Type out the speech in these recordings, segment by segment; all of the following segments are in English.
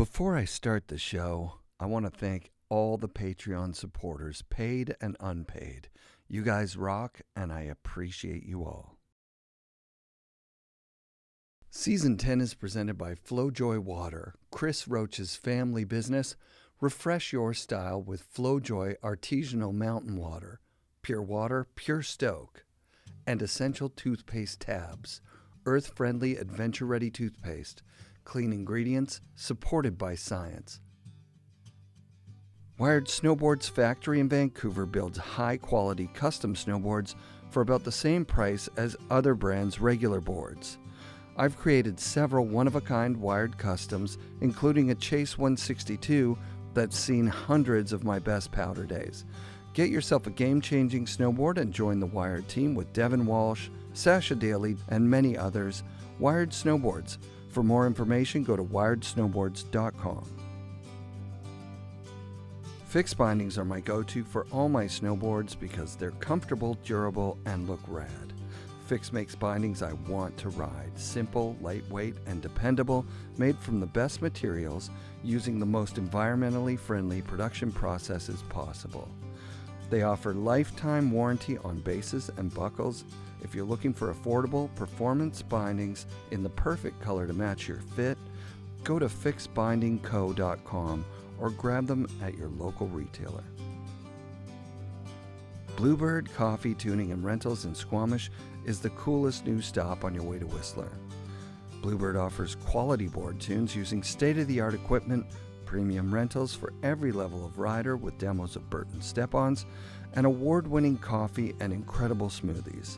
Before I start the show, I want to thank all the Patreon supporters, paid and unpaid. You guys rock, and I appreciate you all. Season 10 is presented by Flojoy Water, Chris Roach's family business. Refresh your style with Flojoy Artesian Mountain Water. Pure water, pure stoke. And Essential Toothpaste Tabs. Earth-friendly, adventure-ready toothpaste. Clean ingredients, supported by science. Wired Snowboards factory in Vancouver builds high-quality custom snowboards for about the same price as other brands' regular boards. I've created several one-of-a-kind wired customs, including a Chase 162 that's seen hundreds of my best powder days. Get yourself a game-changing snowboard and join the Wired team with Devin Walsh, Sasha Daly, and many others. Wired Snowboards. For more information, go to wiredsnowboards.com. Fixed bindings are my go-to for all my snowboards because they're comfortable, durable, and look rad. Fix makes bindings I want to ride. Simple, lightweight, and dependable, made from the best materials, using the most environmentally friendly production processes possible. They offer lifetime warranty on bases and buckles. If you're looking for affordable performance bindings in the perfect color to match your fit, go to fixbindingco.com or grab them at your local retailer. Bluebird Coffee Tuning and Rentals in Squamish is the coolest new stop on your way to Whistler. Bluebird offers quality board tunes using state-of-the-art equipment, premium rentals for every level of rider with demos of Burton step-ons, and award-winning coffee and incredible smoothies.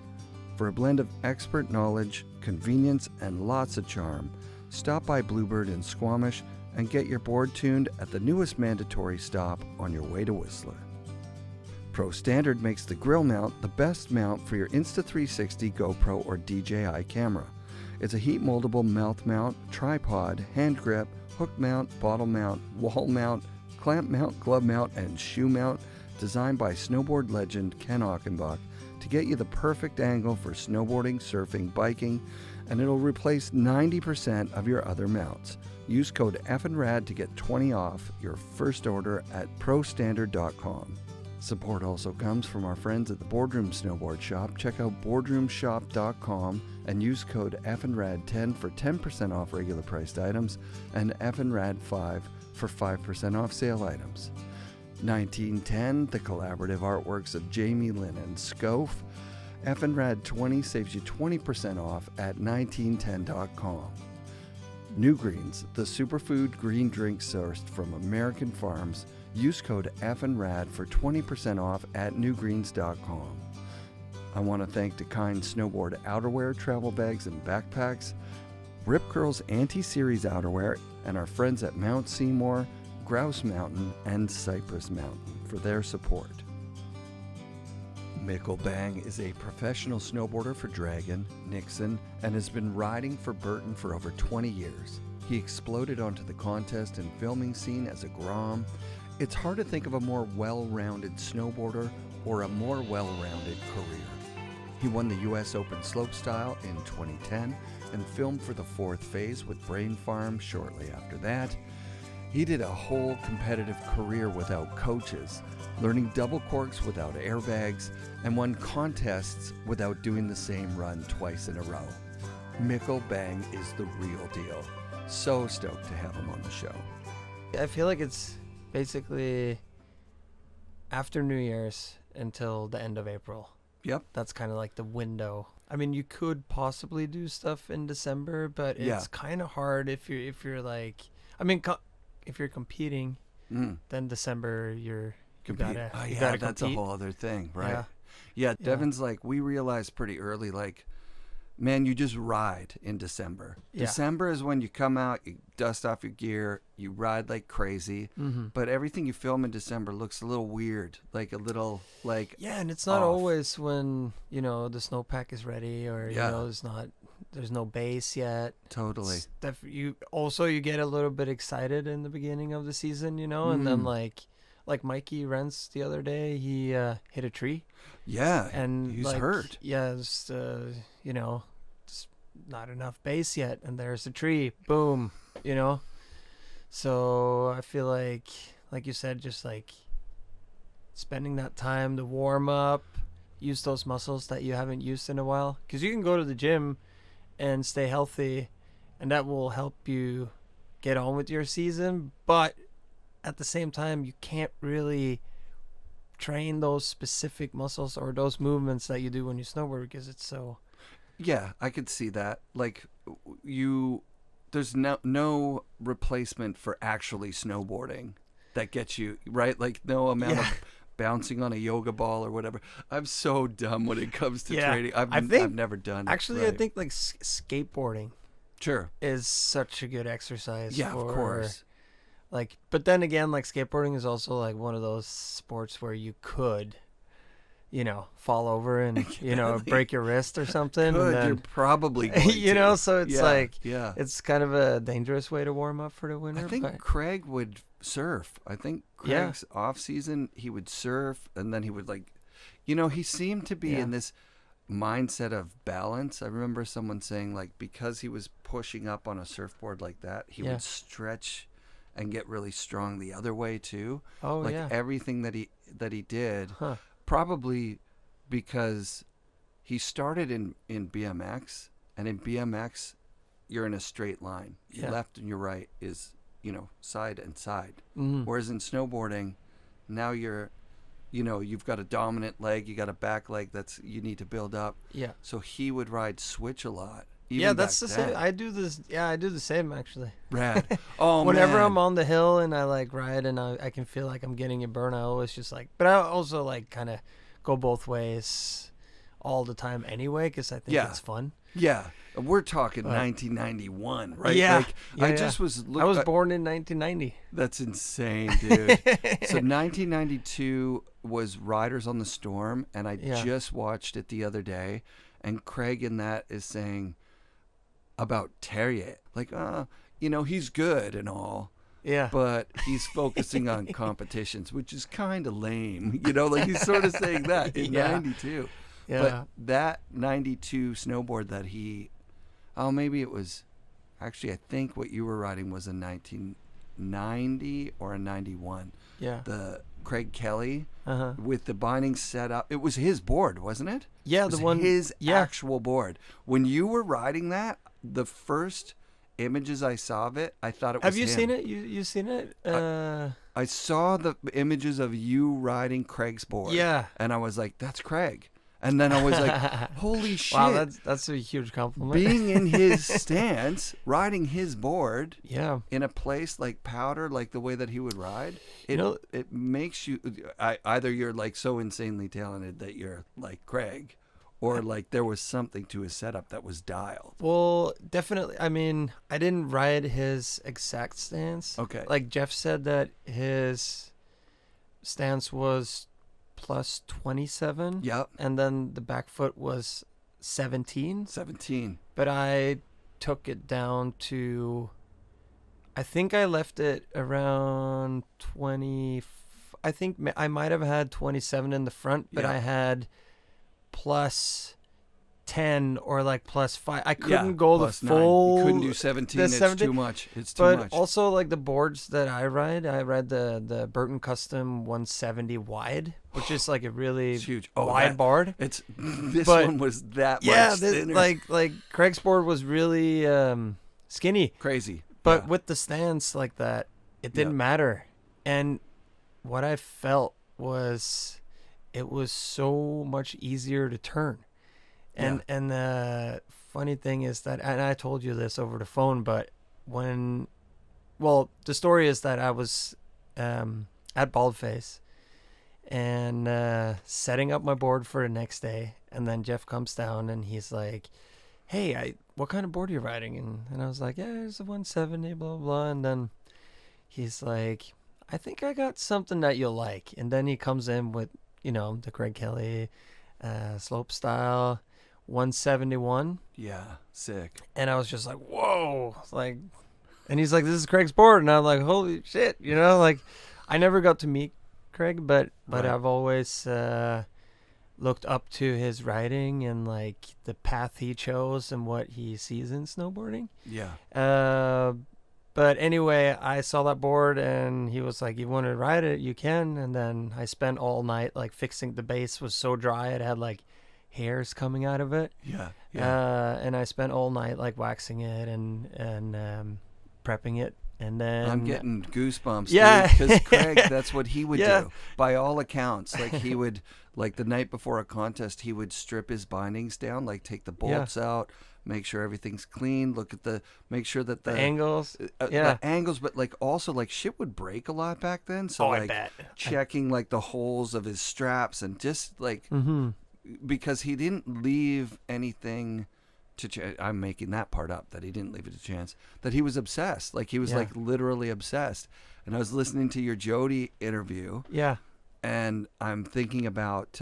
For a blend of expert knowledge, convenience, and lots of charm, stop by Bluebird in Squamish and get your board tuned at the newest mandatory stop on your way to Whistler. Pro Standard makes the grill mount the best mount for your Insta360 GoPro or DJI camera. It's a heat moldable mouth mount, tripod, hand grip, hook mount, bottle mount, wall mount, clamp mount, glove mount, and shoe mount, designed by snowboard legend Ken Achenbach to get you the perfect angle for snowboarding, surfing, biking, and it'll replace 90% of your other mounts. Use code FNRad to get 20 off your first order at prostandard.com. Support also comes from our friends at the Boardroom Snowboard Shop. Check out boardroomshop.com and use code FNRAD10 for 10% off regular priced items and FNRAD5 for 5% off sale items. 1910, the collaborative artworks of Jamie Lynn and Scof. FNRAD20 saves you 20% off at 1910.com. New Greens, the superfood green drink sourced from American farms. Use code FNRAD for 20% off at newgreens.com. I want to thank DeKind Snowboard outerwear, travel bags, and backpacks, Rip Curl's Anti-Series outerwear, and our friends at Mount Seymour, Grouse Mountain, and Cypress Mountain for their support. Mikkel Bang is a professional snowboarder for Dragon, Nixon, and has been riding for Burton for over 20 years. He exploded onto the contest and filming scene as a Grom. It's hard to think of a more well-rounded snowboarder or a more well-rounded career. He won the US Open Slopestyle in 2010 and filmed for the fourth phase with Brain Farm shortly after that. He did a whole competitive career without coaches, learning double corks without airbags, and won contests without doing the same run twice in a row. Mikkel Bang is the real deal. So stoked to have him on the show. I feel like it's basically after New Year's until the end of April. Yep. That's kind of like the window. I mean, you could possibly do stuff in December, but it's kind of hard if you're like, I mean, if you're competing, then December you gotta that's compete. a whole other thing, right? Yeah, Devin's like, we realized pretty early, like, man, you just ride in December. Yeah. December is when you come out, you dust off your gear, you ride like crazy, but everything you film in December looks a little weird, like a little, like, yeah, and it's not always when, the snowpack is ready or, there's no base yet. Totally. You get a little bit excited in the beginning of the season, and then like Mikey Rents the other day, he hit a tree. Yeah, and he's hurt. Yeah, just not enough base yet, and there's a tree. Boom, So I feel like you said, just like spending that time to warm up, use those muscles that you haven't used in a while. Because you can go to the gym and stay healthy, and that will help you get on with your season. But at the same time, you can't really train those specific muscles or those movements that you do when you snowboard, because it's so... Yeah, I could see that. Like, there's no replacement for actually snowboarding that gets you, right? Like, no amount of bouncing on a yoga ball or whatever. I'm so dumb when it comes to training. I've never done actually, it. Right. I think like skateboarding is such a good exercise. Yeah, of course. Like, but then again, like skateboarding is also like one of those sports where you could, fall over and break your wrist or something. And then, you're probably going to. So it's it's kind of a dangerous way to warm up for the winter. I think Craig would surf. I think Craig's off season, he would surf, and then he would he seemed to be in this mindset of balance. I remember someone saying, like, because he was pushing up on a surfboard like that, he would stretch and get really strong the other way too. Oh, like everything that he did, probably because he started in BMX, and in BMX you're in a straight line. Your left and your right is side and side. Mm-hmm. Whereas in snowboarding, now you've got a dominant leg, you got a back leg you need to build up. Yeah. So he would ride switch a lot. That's the same. I do this. Yeah, I do the same actually. Rad. Oh, whenever man. I'm on the hill and I like ride and I can feel like I'm getting a burn, I always just but I also like kind of go both ways all the time anyway, because I think it's fun. Yeah. We're talking 1991, right? Yeah. I just was looking. I was born in 1990. That's insane, dude. So 1992 was Riders on the Storm, and I just watched it the other day, and Craig in that is saying about Terrier, like, he's good and all. Yeah. But he's focusing on competitions, which is kind of lame. Like he's sort of saying that in 92. Yeah. But that 92 snowboard that maybe it was, actually, I think what you were riding was a 1990 or a 91. Yeah. The Craig Kelly with the binding set up. It was his board, wasn't it? Yeah, it was his actual board. When you were riding that, the first images I saw of it, I thought it was Have you seen it? You seen it? I saw the images of you riding Craig's board. Yeah. And I was like, that's Craig. And then I was like, holy shit. Wow, that's a huge compliment. Being in his stance, riding his board in a place like Powder, like the way that he would ride, it makes you, either you're like so insanely talented that you're like Craig, or like there was something to his setup that was dialed. Well, definitely. I mean, I didn't ride his exact stance. Okay. Like Jeff said that his stance was plus 27. Yep. And then the back foot was 17. But I took it down to, I think I left it around 20. I think I might have had 27 in the front, but I had plus 10 or like plus 5. I couldn't go the full. 9. You couldn't do 17. It's 17. Too much. It's too much. But also like the boards that I ride the Burton Custom 170 wide, which is like a really wide board. This one was that much thinner. like Craig's board was really skinny. Crazy. But with the stance like that, it didn't matter. And what I felt was it was so much easier to turn. And the funny thing is that, and I told you this over the phone, but the story is that I was at Baldface and setting up my board for the next day, and then Jeff comes down and he's like, hey, what kind of board are you riding? And I was like, yeah, it's a 170, blah, blah, blah. And then he's like, I think I got something that you'll like. And then he comes in with, the Craig Kelly slope style 171. Yeah, sick. And I was just like, whoa. Like, and he's like, this is Craig's board. And I'm like, holy shit. Like, I never got to meet Craig, but I've always looked up to his riding and like the path he chose and what he sees in snowboarding. Yeah. But anyway, I saw that board and he was like, you want to ride it? You can. And then I spent all night like fixing the base. Was so dry. It had like hairs coming out of it. Yeah. And I spent all night like waxing it and prepping it. And then I'm getting goosebumps. Yeah. Because Craig, that's what he would do. By all accounts, like he would, like the night before a contest, he would strip his bindings down, like take the bolts out, make sure everything's clean, make sure that the angles, the angles, but like also like shit would break a lot back then. So like I bet. checking like the holes of his straps and just like because he didn't leave anything to I'm making that part up, that he didn't leave it to chance, that he was obsessed, like he was like literally obsessed. And I was listening to your Jody interview, and I'm thinking about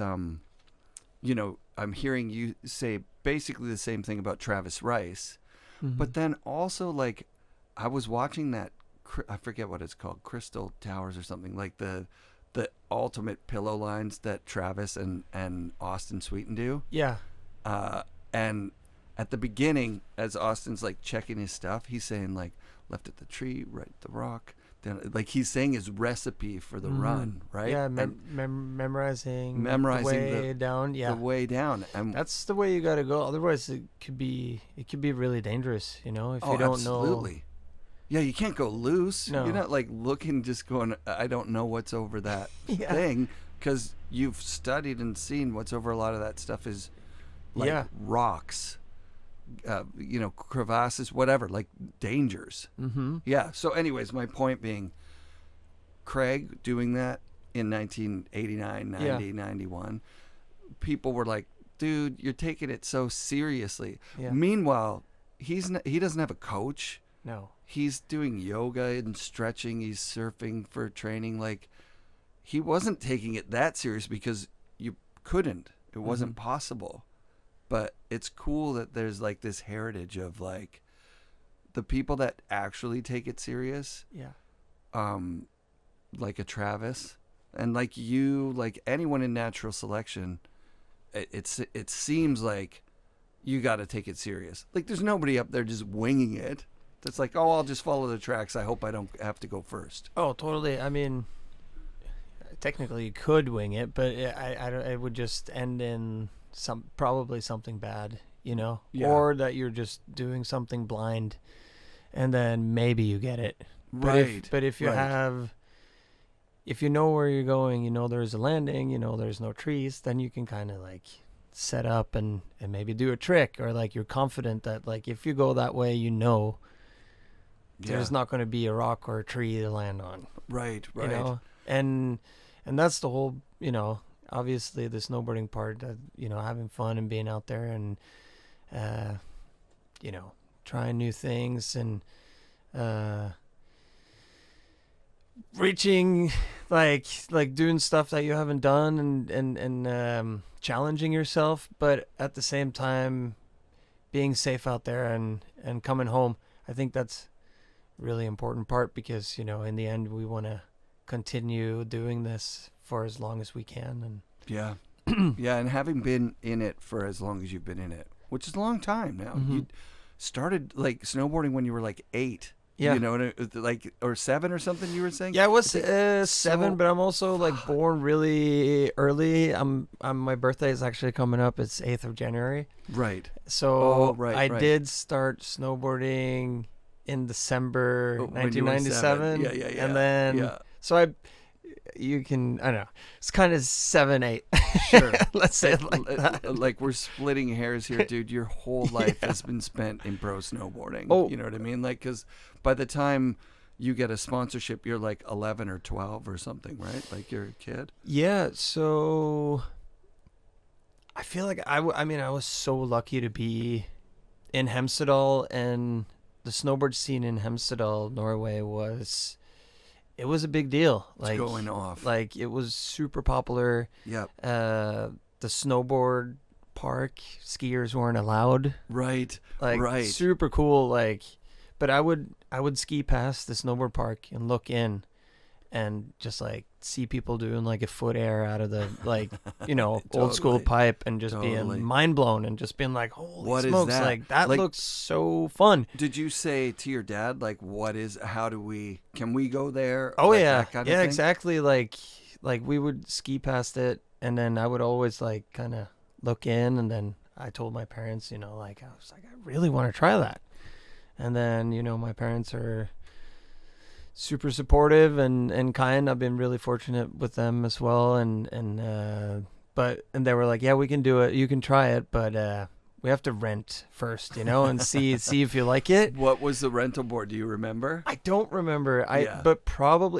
you know, I'm hearing you say basically the same thing about Travis Rice, but then also like I was watching that, I forget what it's called, Crystal Towers or something, like the ultimate pillow lines that Travis and Austin Sweeten do. And at the beginning, as Austin's like checking his stuff, he's saying like left at the tree, right at the rock. Then like he's saying his recipe for the run, right? Yeah, memorizing the way down. The way down. That's the way you got to go. Otherwise, it could be really dangerous. You know, if you don't know. Yeah, you can't go loose. No. You're not like looking, just going, I don't know what's over that thing, because you've studied and seen what's over a lot of that stuff is like rocks. You know, crevasses, whatever, like dangers. Yeah. So anyways, my point being, Craig doing that in 1989, 90, 91, people were like, dude, you're taking it so seriously. Meanwhile, he doesn't have a coach. No. He's doing yoga and stretching. He's surfing for training. Like, he wasn't taking it that serious because you couldn't. It wasn't possible. But it's cool that there's like this heritage of like the people that actually take it serious. Like a Travis, and like you, like anyone in natural selection, it seems like you got to take it serious. Like there's nobody up there just winging it. That's like, oh, I'll just follow the tracks. I hope I don't have to go first. Oh, totally. I mean, technically you could wing it, but it would just end in probably something bad, you know, or that you're just doing something blind, and then maybe you get it. But if you have, if you know where you're going, you know there's a landing, you know there's no trees, then you can kind of like set up and maybe do a trick, or like you're confident that like if you go that way, you know there's not going to be a rock or a tree to land on. Right. You know, and that's the whole, you know, obviously the snowboarding part, you know, having fun and being out there and, you know, trying new things and reaching, like doing stuff that you haven't done and challenging yourself, but at the same time being safe out there and coming home. I think that's really important part because, you know, in the end we want to continue doing this for as long as we can. And and having been in it for as long as you've been in it, which is a long time now. You started like snowboarding when you were like 8, you know, like, or 7 or something you were saying. I was 7, but I'm also like born really early. My birthday is actually coming up. It's 8th of January, so I did start snowboarding in December 1997. And then so you can, I don't know, it's kind of 7, 8. Sure. Let's say it like that. Like we're splitting hairs here, dude. Your whole life has been spent in pro snowboarding. You know what I mean? Like, because by the time you get a sponsorship, you're like 11 or 12 or something, right? Like you're a kid. Yeah. So I feel like I was so lucky to be in Hemsedal, and the snowboard scene in Hemsedal, Norway was a big deal. Like, it's going off. Like it was super popular. The snowboard park, skiers weren't allowed. Like super cool. Like, but I would ski past the snowboard park and look in, and just like see people doing like a foot air out of the like Totally. old school pipe and just Totally. being mind blown and just being like, holy What is smokes, that? like that Like- looks so fun. Did you say to your dad, like, can we go there? Oh Like, yeah, that kind of yeah, thing? exactly. Like we would ski past it, and then I would always like kind of look in, and then I told my parents, like I was like, I really want to try that, and then my parents are super supportive and kind. I've been really fortunate with them as well, and they were like, yeah, we can do it, you can try it, but we have to rent first, and see if you like it. What was the rental board? Do you remember? I don't remember. Yeah. But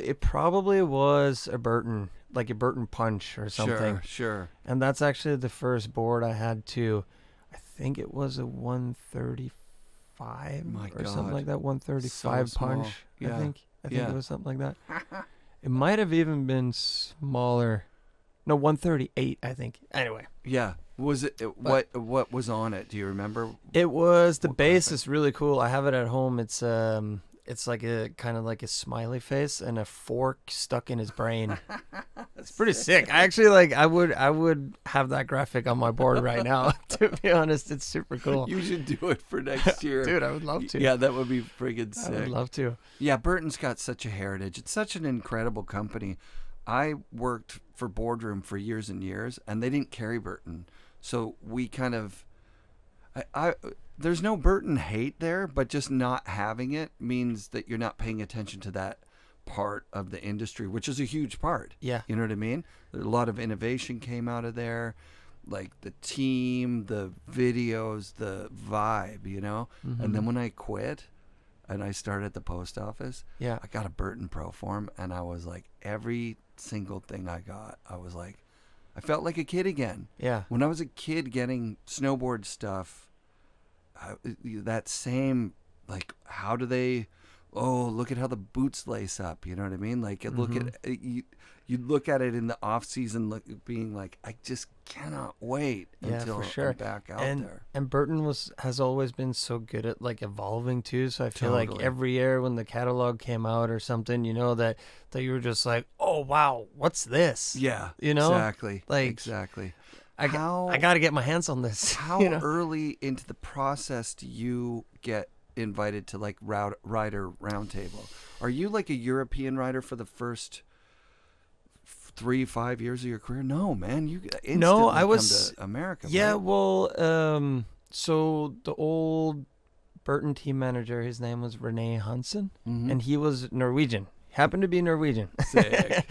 it probably was a Burton, like a Burton Punch or something. Sure. And that's actually the first board I had to. I think it was a 135 My or something God. like that. 135 So Punch. small. Yeah. I think Yeah. it was something like that. It might have even been smaller. No, 138. I think. Anyway. Yeah. Was it what was on it? Do you remember? It was the What base graphic? is really cool. I have it at home. It's like a kind of like a smiley face and a fork stuck in his brain. It's pretty sick. I actually I would have that graphic on my board right now. To be honest, it's super cool. You should do it for next year. Dude, I would love to. Yeah, that would be friggin' I would sick. love to. Yeah, Burton's got such a heritage. It's such an incredible company. I worked for Boardroom for years and years, and they didn't carry Burton. So we kind of, there's no Burton hate there, but just not having it means that you're not paying attention to that part of the industry, which is a huge part. Yeah. You know what I mean? A lot of innovation came out of there, like the team, the videos, the vibe, Mm-hmm. And then when I quit and I started at the post office, Yeah. I got a Burton Pro form, and I was like, every single thing I got, I was like, I felt like a kid again. Yeah. When I was a kid getting snowboard stuff, that same, like, how do they, look at how the boots lace up, you know what I mean? Like, look at, you look at it in the off season, being like, I just cannot wait until for sure. I'm back out there. And Burton has always been so good at like evolving too. So I feel like Totally. every year when the catalog came out or something, that you were just like, oh wow, what's this? Yeah, Exactly. Exactly. I got to get my hands on this. How early into the process do you get invited to like rider roundtable? Are you like a European rider for the first 3-5 years of your career? No, man, you instantly I was come to America. Yeah, right? well, so the old Burton team manager, his name was Rene Hansen, Mhm. and he was Norwegian. Happened to be Norwegian. sick.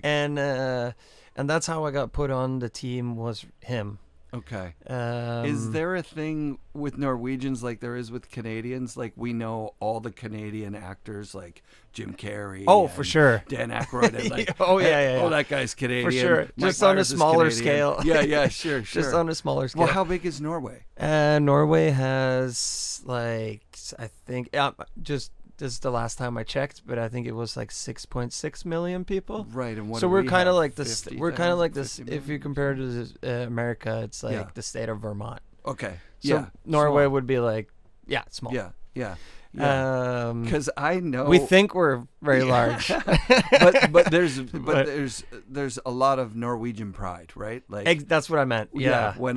And that's how I got put on the team, was him. Okay. Is there a thing with Norwegians like there is with Canadians? Like, we know all the Canadian actors, like Jim Carrey. Oh, and for sure. Dan Aykroyd. And like, Oh, yeah. Oh, that guy's Canadian. For sure. Mike Just on a Myers is smaller Canadian. scale. Yeah, sure. Just on a smaller scale. Well, how big is Norway? Norway has like, I think, this is the last time I checked, but I think it was like 6.6 million people. Right, and what So do we're we kind of have? like this. We're kind of like this. 50 If you million? compare it to America, it's like Yeah. the state of Vermont. Okay. So Yeah. Norway small. would be like, small. Yeah. Um, Because I know we think we're very large. but there's a lot of Norwegian pride, right? Like That's what I meant. Yeah, Yeah. when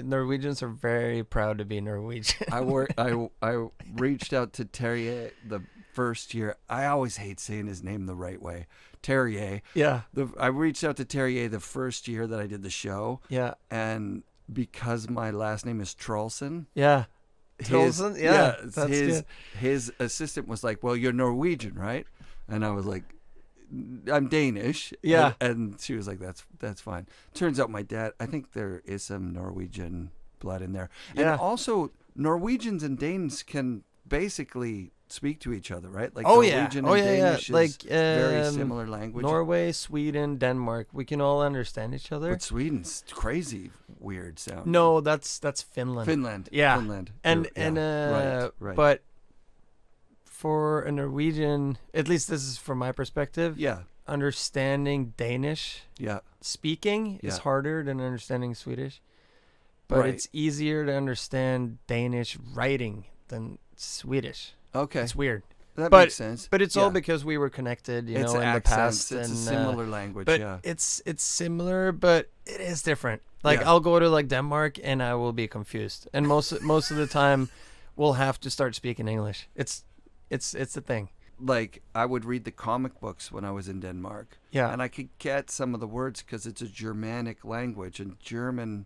Norwegians are very proud to be Norwegian. I reached out to Terrier the first year. I always hate saying his name the right way. Terrier. Yeah. I reached out to Terrier the first year that I did the show, Yeah. and because my last name is Trollson, Yeah. Trollson? That's good. his assistant was like, "Well, you're Norwegian, right?" And I was like, "I'm Danish." Yeah. And she was like, "That's fine." Turns out my dad, I think there is some Norwegian blood in there. Yeah. And also Norwegians and Danes can basically speak to each other, right? Like Oh, yeah. Norwegian Oh, and yeah, yeah. Danish is Like, very similar language. Norway, Sweden, Denmark. We can all understand each other. But Sweden's crazy weird sound. No, that's Finland. Finland. Yeah. Finland. Right. But for a Norwegian, at least this is from my perspective, yeah. understanding Danish Yeah. speaking is Yeah. harder than understanding Swedish. But Right. it's easier to understand Danish writing than Swedish. Okay. It's weird. That makes sense. But it's all because we were connected, you know, in accents, the past. It's a similar language, but it's similar, but it is different. Like I'll go to like Denmark and I will be confused, and most of the time, we'll have to start speaking English. It's a thing. Like I would read the comic books when I was in Denmark. Yeah. And I could get some of the words because it's a Germanic language, and German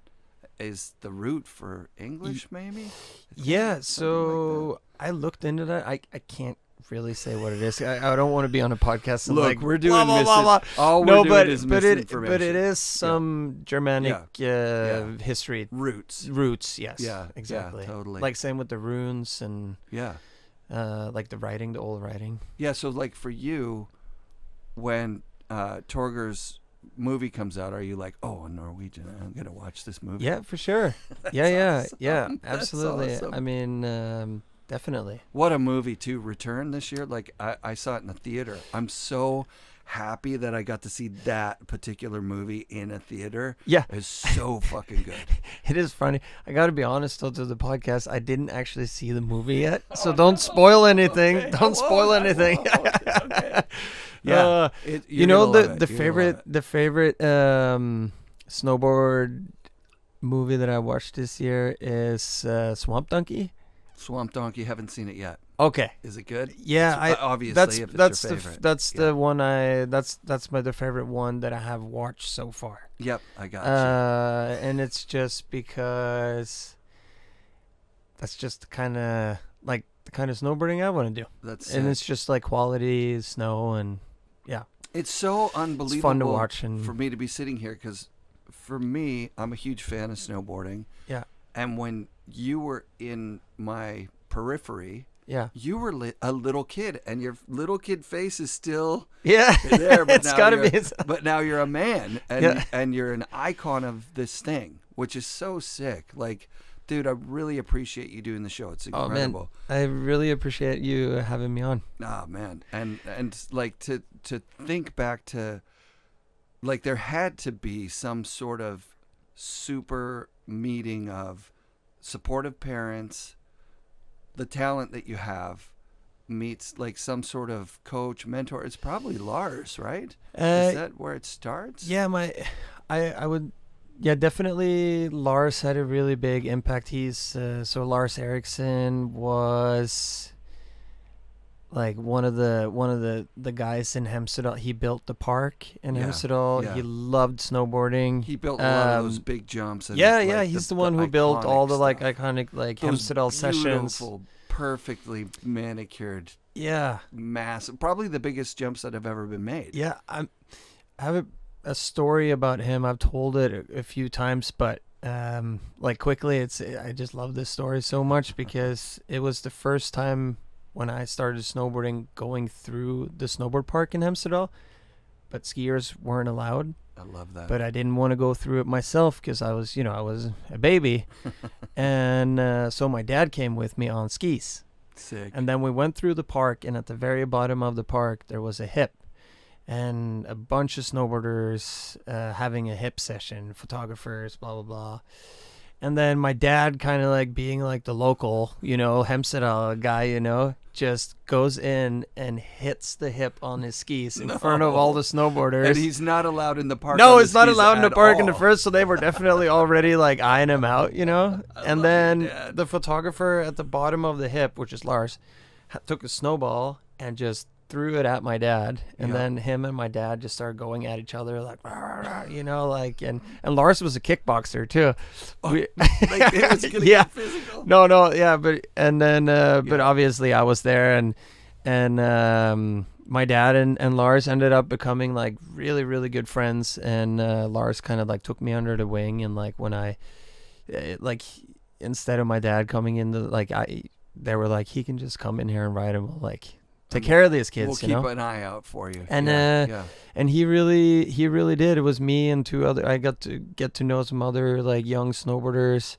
is the root for English, maybe? Yeah, so like I looked into that. I can't really say what it is. I don't want to be on a podcast and look, we're doing blah, blah, blah, blah. All we're doing is misinformation. But it is some Germanic history. Roots, yes. Yeah, exactly. Yeah, totally. Like same with the runes and like the writing, the old writing. Yeah, so like for you, when Torger's movie comes out, are you like, oh, in Norwegian, I'm gonna watch this movie? Yeah, for sure. yeah, absolutely. Awesome. I mean, definitely. What a movie to return this year. Like I saw it in the theater. I'm so happy that I got to see that particular movie in a theater. Yeah, it's so fucking good. It is funny. I got to be honest though, to the podcast, I didn't actually see the movie yet, so don't spoil anything. Okay, don't spoil anything. Okay. Yeah, you know the favorite snowboard movie that I watched this year is Swamp Donkey. Swamp Donkey, haven't seen it yet. Okay, is it good? Yeah, obviously if it's your favorite. The one that's the favorite one that I have watched so far. Yep, I got you. And it's just because that's just kind of like the kind of snowboarding I want to do. And it's just like quality snow and it's so unbelievable. It's fun to watch and for me to be sitting here because for me, I'm a huge fan of snowboarding. Yeah. And when you were in my periphery, you were a little kid, and your little kid face is still there. But it's gotta be. But now you're a man, and you're an icon of this thing, which is so sick. Like, dude, I really appreciate you doing the show. It's incredible. Oh, man. I really appreciate you having me on. Ah, man, and like to think back to, like, there had to be some sort of super meeting of supportive parents, the talent that you have meets like some sort of coach, mentor. It's probably Lars, right? Is that where it starts? Yeah, I would, definitely. Lars had a really big impact. He's so Lars Eriksson was like one of the guys in Hemsedal. He built the park in Hemsedal. Yeah. He loved snowboarding. He built a lot of those big jumps. And he's the one who built all the like iconic like Hemsedal sessions. Perfectly manicured. Yeah. Massive. Probably the biggest jumps that have ever been made. Yeah, I have a story about him. I've told it a few times, but like quickly, I just love this story so much because it was the first time when I started snowboarding going through the snowboard park in Hemsedal, but skiers weren't allowed. I love that. But I didn't want to go through it myself because I was a baby. And so my dad came with me on skis. Sick. And then we went through the park, and at the very bottom of the park, there was a hip. And a bunch of snowboarders having a hip session, photographers, blah, blah, blah. And then my dad, kind of like being like the local, Hemsedal guy, just goes in and hits the hip on his skis in front of all the snowboarders. And he's not allowed in the park. No, it's not allowed in the park in the first, so they were definitely already like eyeing him out, And then the photographer at the bottom of the hip, which is Lars, took a snowball and just threw it at my dad, and then him and my dad just started going at each other like, and Lars was a kickboxer too. It was gonna get physical. But obviously I was there, and my dad and Lars ended up becoming like really, really good friends, and Lars kind of like took me under the wing, and like when I instead of my dad coming in they were like, he can just come in here and ride, and we'll like take care of these kids. We'll keep an eye out for you. And and he really did. It was me and two other. I got to get to know some other like young snowboarders.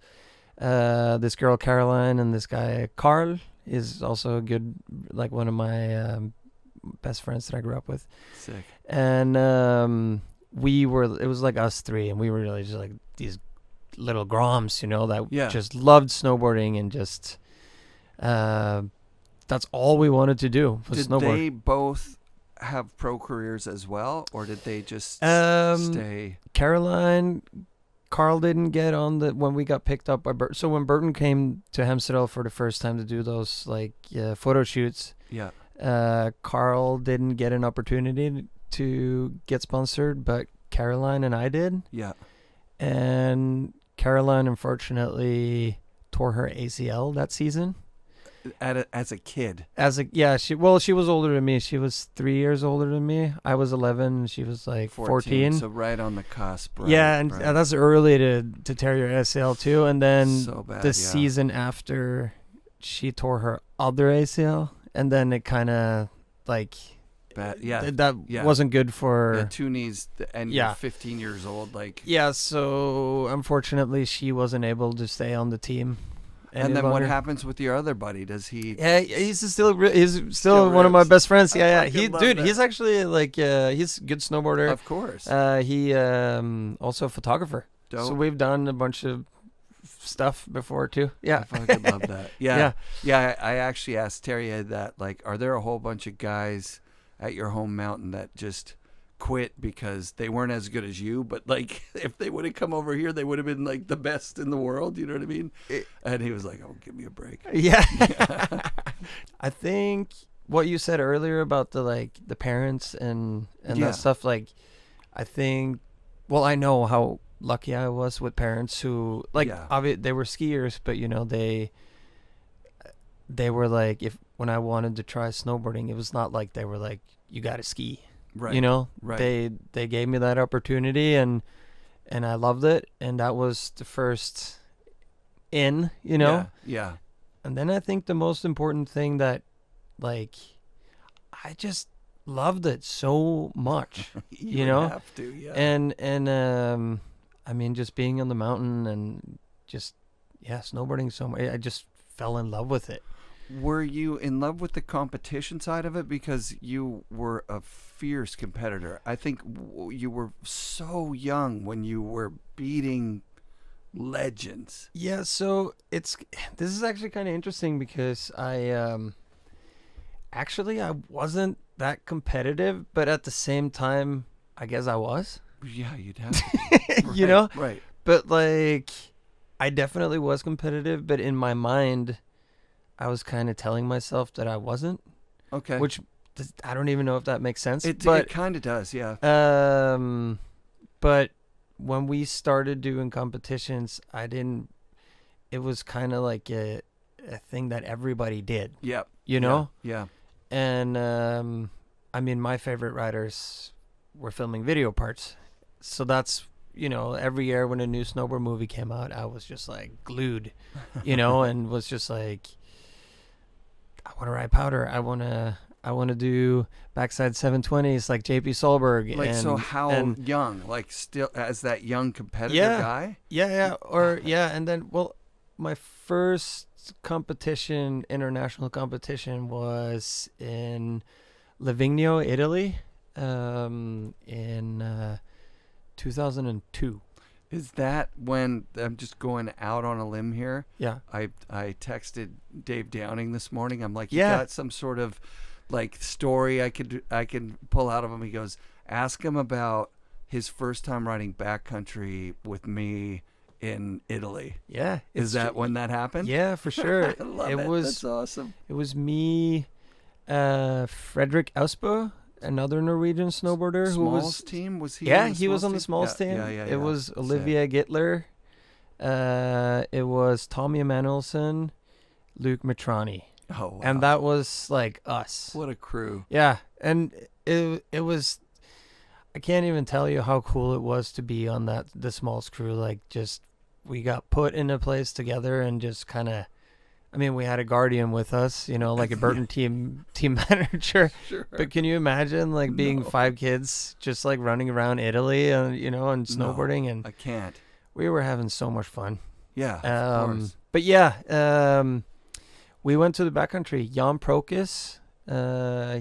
This girl Caroline and this guy Carl is also a good, like one of my best friends that I grew up with. Sick. And it was like us three, and we were really just like these little groms, that just loved snowboarding and just that's all we wanted to do was Did snowboard. they both have pro careers as well, or did they just stay? Caroline, Carl didn't get on when we got picked up by Bert. So when Burton came to Hemsedal for the first time to do those like photo shoots, Carl didn't get an opportunity to get sponsored, but Caroline and I did. Yeah. And Caroline unfortunately tore her ACL that season. As a kid. She was older than me. She was 3 years older than me. I was 11 and she was like 14. So right on the cusp. Right, yeah, and right. That's early to tear your ACL too. And then so bad, the season after, she tore her other ACL, and then it kind of like bad. wasn't good for 2 knees, and you're 15 years old. Like so unfortunately she wasn't able to stay on the team. And then what happens with your other buddy? Does he? Yeah, he's still one of my best friends. He's actually like he's a good snowboarder. Of course. He also a photographer. Dope. So we've done a bunch of stuff before too. Yeah, I fucking love that. Yeah. I actually asked Terry that. Like, are there a whole bunch of guys at your home mountain that just quit because they weren't as good as you, but like if they would have come over here, they would have been like the best in the world, you know what I mean? And he was like, oh, give me a break. Yeah. I think what you said earlier about the parents and that stuff, like I think, well, I know how lucky I was with parents who obviously they were skiers, but you know they were like, when I wanted to try snowboarding, it was not like they were like, you got to ski. Right. You know, right. They gave me that opportunity and I loved it. And that was the first in, you know? Yeah. And then I think the most important thing that, like, I just loved it so much, you know? Have to, yeah. And I mean, just being on the mountain and just, snowboarding so much, I just fell in love with it. Were you in love with the competition side of it? Because you were a fierce competitor. I think you were so young when you were beating legends. Yeah, so this is actually kind of interesting because I wasn't that competitive, but at the same time, I guess I was. Yeah, you'd have to. Right, you know? Right. But like, I definitely was competitive, but in my mind, I was kind of telling myself that I wasn't. Okay. Which I don't even know if that makes sense. It kind of does, yeah. But when we started doing competitions, it was kind of like a thing that everybody did. Yep. You know? Yeah. And I mean, my favorite riders were filming video parts. So that's, you know, every year when a new snowboard movie came out, I was just like glued, you know, and was just like, I want to ride powder. I want to do backside 720s like JP Solberg. Like, so how young? Like, still as that young competitor guy? Yeah. And then, well, my first international competition was in Livigno, Italy, in 2002. Is that when, I'm just going out on a limb here? Yeah. I texted Dave Downing this morning. I'm like, you got some sort of like story I can pull out of him. He goes, ask him about his first time riding backcountry with me in Italy. Yeah. Is that when that happened? Yeah, for sure. I love it. That's awesome. It was me, Fredrik Ausbø, another Norwegian snowboarder. Smalls team? Was he? Yeah, he was on the Smalls team. Yeah. It was Olivia Gittler. It was Tommy Emanuelson, Luke Mitrani. Oh, wow. And that was like us. What a crew. Yeah, and it was. I can't even tell you how cool it was to be on the Smalls crew. Like, just we got put in a place together and just kind of. I mean, we had a guardian with us, you know, like a Burton team manager. Sure. But can you imagine, like, being 5 kids just, like, running around Italy and, you know, and snowboarding? No, and I can't. We were having so much fun. Yeah, of course. But, yeah, we went to the backcountry. Jan Prokis,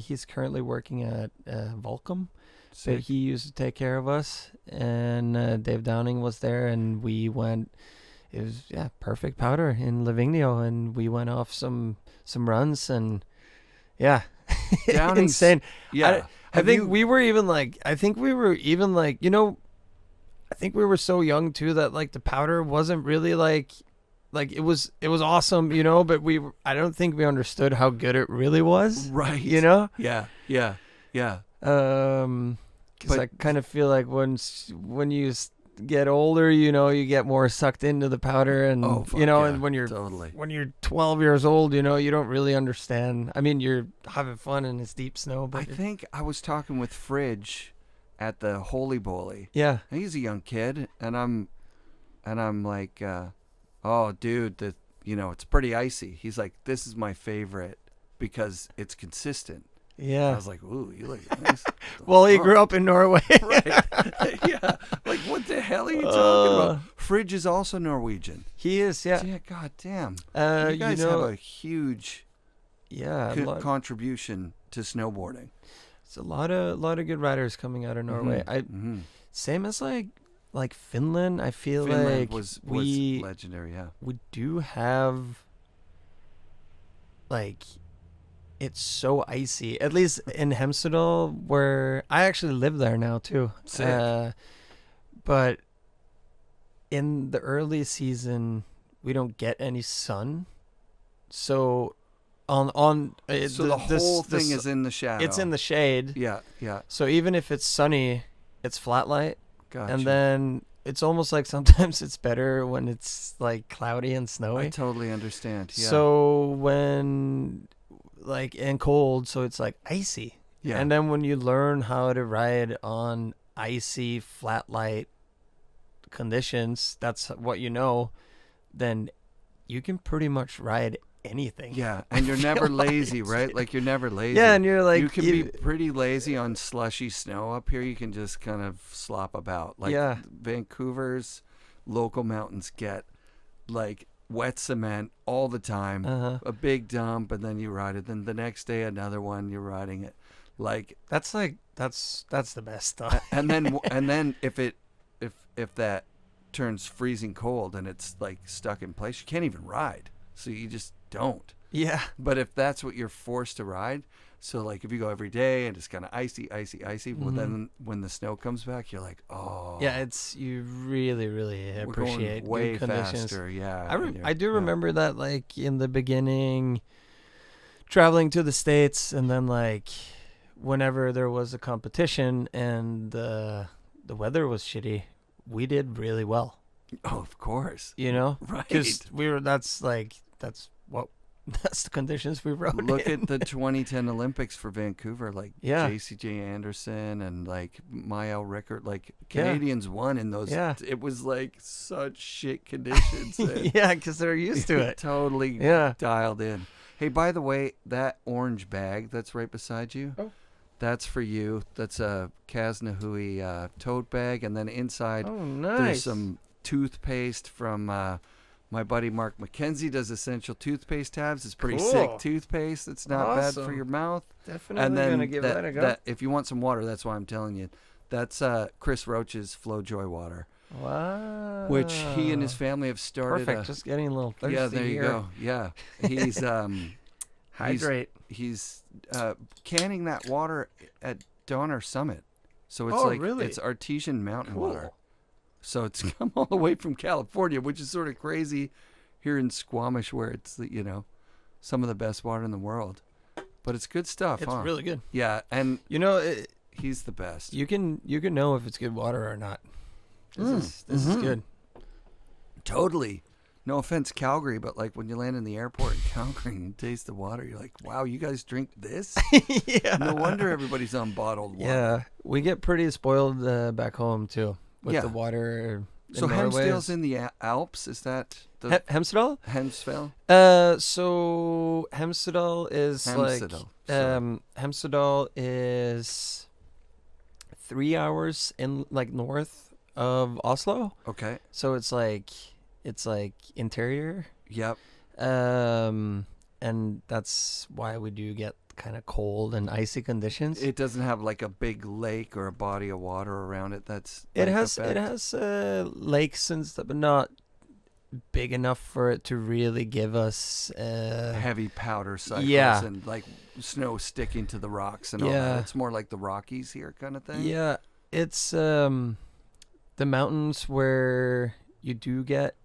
he's currently working at Volcom. So he used to take care of us. And Dave Downing was there, and we went... It was perfect powder in Livigno, and we went off some runs, and Yeah. Downing's Insane. Yeah. I think we were even like, you know, I think we were so young too that like the powder wasn't really like it was awesome, you know, but I don't think we understood how good it really was. Right. You know? Yeah. Because I kind of feel like when you get older, you know, you get more sucked into the powder, and you know, and when you're 12 years old, you know, you don't really understand. I mean, you're having fun in this deep snow, but I think I was talking with Fridge at the Holy Bowly. Yeah, and he's a young kid, and I'm like, oh, dude, you know, it's pretty icy. He's like, this is my favorite because it's consistent. Yeah. I was like, ooh, you look nice. Well, he grew up in Norway. Right. Yeah. Like, what the hell are you talking about? Fridge is also Norwegian. He is, yeah. Yeah, god damn. You guys you know, have a huge contribution to snowboarding. It's a lot of good riders coming out of Norway. Same as like Finland. I feel Finland like was legendary, yeah. We do have like, it's so icy. At least in Hemsedal, where I actually live there now too. Sick. But in the early season, we don't get any sun. So the whole thing is in the shadow. It's in the shade. Yeah. So even if it's sunny, it's flat light. Gotcha. And then it's almost like sometimes it's better when it's like cloudy and snowy. I totally understand. Yeah. So when and cold, so it's like icy. Yeah. And then when you learn how to ride on icy flat light conditions, that's what you know, then you can pretty much ride anything. Yeah, and you're never lazy, right? Like, you're never lazy. Yeah, and you're like, you can be pretty lazy on slushy snow. Up here, you can just kind of slop about. Like, Vancouver's local mountains get like wet cement all the time, a big dump, and then you ride it. Then the next day, another one, you're riding it. Like, that's the best stuff. and then if that turns freezing cold and it's like stuck in place, you can't even ride. So you just don't. Yeah. But if that's what you're forced to ride, so like if you go every day and it's kind of icy, well, then when the snow comes back, you're like, oh. Yeah, you really, really appreciate going way good conditions. Faster, yeah. I do remember that, like, in the beginning, traveling to the States, and then like whenever there was a competition and the weather was shitty, we did really well. Oh, of course. You know? Right. Because that's the conditions we rode in. Look at the 2010 Olympics for Vancouver, like JCJ Anderson and like Mael Rickert, like Canadians won in those. Yeah. It was like such shit conditions. Yeah, because they're used to it. Totally dialed in. Hey, by the way, that orange bag that's right beside you, that's for you. That's a Kaznahui tote bag, and then inside there's some toothpaste from my buddy Mark McKenzie. Does Essential Toothpaste tabs. It's pretty sick toothpaste. It's not bad for your mouth. Definitely and then gonna give that a go. If you want some water, that's why I'm telling you. That's Chris Roach's Flojoy water. Wow. Which he and his family have started. Perfect. Just getting a little thirsty. Yeah, there you go. Yeah, he's hydrate. He's canning that water at Donner Summit. So it's it's Artesian mountain water. So it's come all the way from California, which is sort of crazy here in Squamish, where it's, you know, some of the best water in the world. But it's good stuff, It's really good. Yeah, and you know, he's the best. You can know if it's good water or not. This is good. Totally. No offense, Calgary, but like when you land in the airport in Calgary and you taste the water, you're like, wow, you guys drink this? Yeah. No wonder everybody's on bottled water. Yeah, we get pretty spoiled back home too with the water. So Hemsedal's in the Alps, is that the Hemsedal? Hemsedal? So Hemsedal is Hemsedal is 3 hours in north of Oslo. Okay. So it's like interior. Yep. And that's why we do get kind of cold and icy conditions. It doesn't have like a big lake or a body of water around it. That's it has lakes and stuff, but big enough for it to really give us heavy powder cycles and like snow sticking to the rocks and all that. It's more like the Rockies here kind of thing. Yeah, it's the mountains where you do get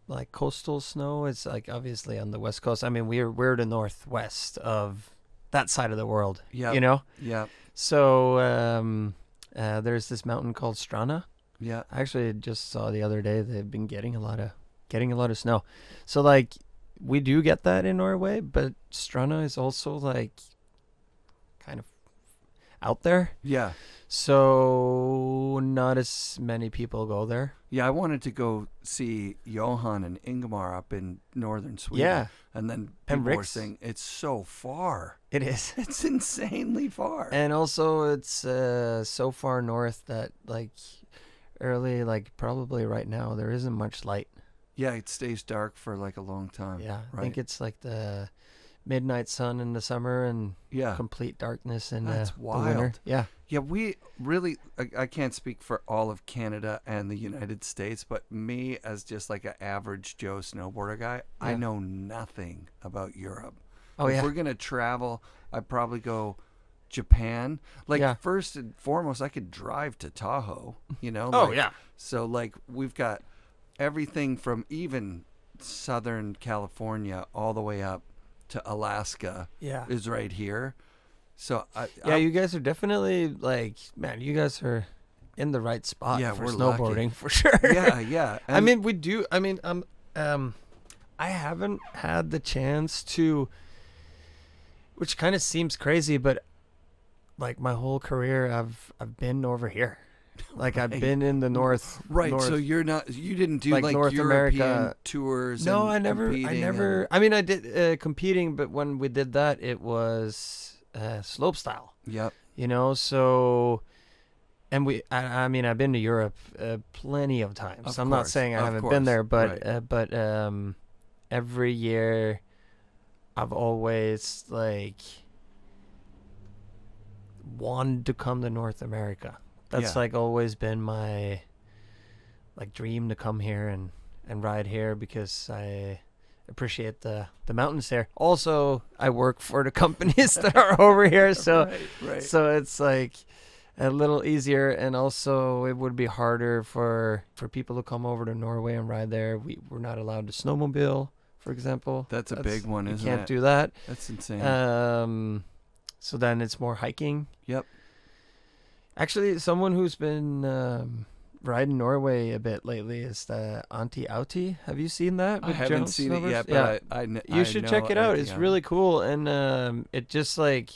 like coastal snow. It's like obviously on the west coast. I mean, we're the northwest of that side of the world. Yeah, you know. Yeah. So there's this mountain called Strana. Yeah. I actually just saw the other day they've been getting a lot of snow. So like we do get that in Norway, but Strana is also like kind of out there. Yeah. So not as many people go there. Yeah, I wanted to go see Johan and Ingmar up in northern Sweden. Yeah. And then people were saying it's so far. It is. It's insanely far. And also it's so far north that like early, like probably right now, there isn't much light. Yeah, it stays dark for like a long time. Yeah, right? I think it's like the midnight sun in the summer and complete darkness in the winter. Yeah. Yeah, we really, I can't speak for all of Canada and the United States, but me as just like an average Joe snowboarder guy, I know nothing about Europe. If we're going to travel, I'd probably go Japan. Like first and foremost, I could drive to Tahoe, you know? So like we've got everything from even Southern California all the way up to Alaska is right here. So you guys are definitely like, man, you guys are in the right spot for snowboarding lucky. For sure. Yeah. I mean, we do. I mean, I haven't had the chance to, which kind of seems crazy, but like my whole career, I've been over here. Like I've been in the north. Right. North, so you didn't do like North European America tours. No, I never. I mean, I did competing, but when we did that, it was slopestyle. Yep. You know, so, and I mean, I've been to Europe plenty of times. I'm not saying I haven't been there, but but every year, I've always like wanted to come to North America. That's like always been my like dream to come here and ride here because I appreciate the mountains here. Also, I work for the companies that are over here, so so it's like a little easier, and also it would be harder for people to come over to Norway and ride there. We're not allowed to snowmobile, for example. That's a big one, isn't it? You can't do that. That's insane. So then it's more hiking. Yep. Actually, someone who's been riding Norway a bit lately is the Antti Auti. Have you seen that? I haven't seen it yet, but you should check it out. It's really cool, and it just like,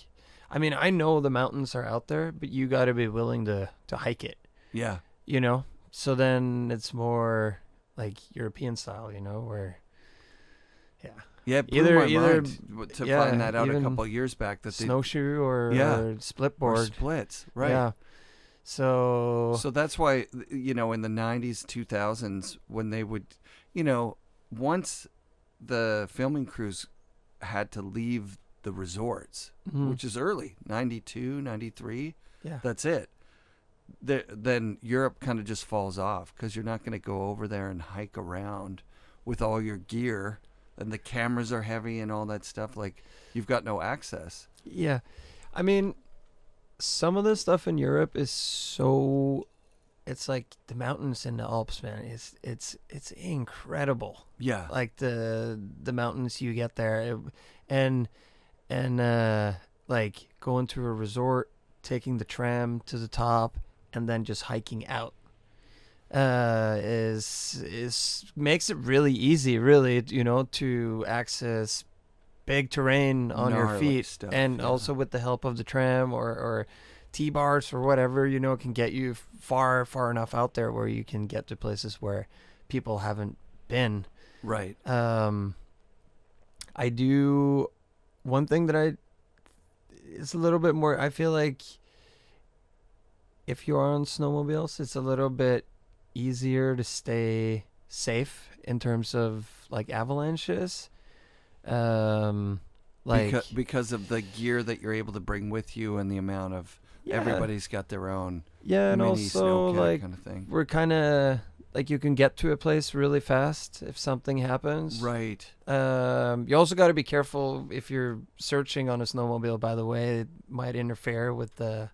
I mean, I know the mountains are out there, but you got to be willing to hike it. Yeah. You know, so then it's more like European style, you know, where, Yeah, it blew my mind to find that out a couple of years back. That snowshoe or split board. Or splits, right. Yeah. So that's why, you know, in the 90s, 2000s, when they would, you know, once the filming crews had to leave the resorts, which is early, 92, 93, that's it. Then Europe kind of just falls off because you're not going to go over there and hike around with all your gear. And the cameras are heavy and all that stuff. Like, you've got no access. Yeah. I mean, some of the stuff in Europe is so... It's like the mountains in the Alps, man. It's incredible. Yeah. Like, the mountains you get there. And like, going to a resort, taking the tram to the top, and then just hiking out. Is makes it really easy, really, you know, to access big terrain on your feet stuff, and also with the help of the tram or T-bars or whatever, you know, it can get you far enough out there where you can get to places where people haven't been. Right. I do one thing that it's a little bit more, I feel like if you're on snowmobiles, it's a little bit easier to stay safe in terms of like avalanches, like because of the gear that you're able to bring with you and the amount of everybody's got their own and also snow kit like kind of thing. we're kind of like you can get to a place really fast if something happens. Right. You also got to be careful if you're searching on a snowmobile. By the way, it might interfere with the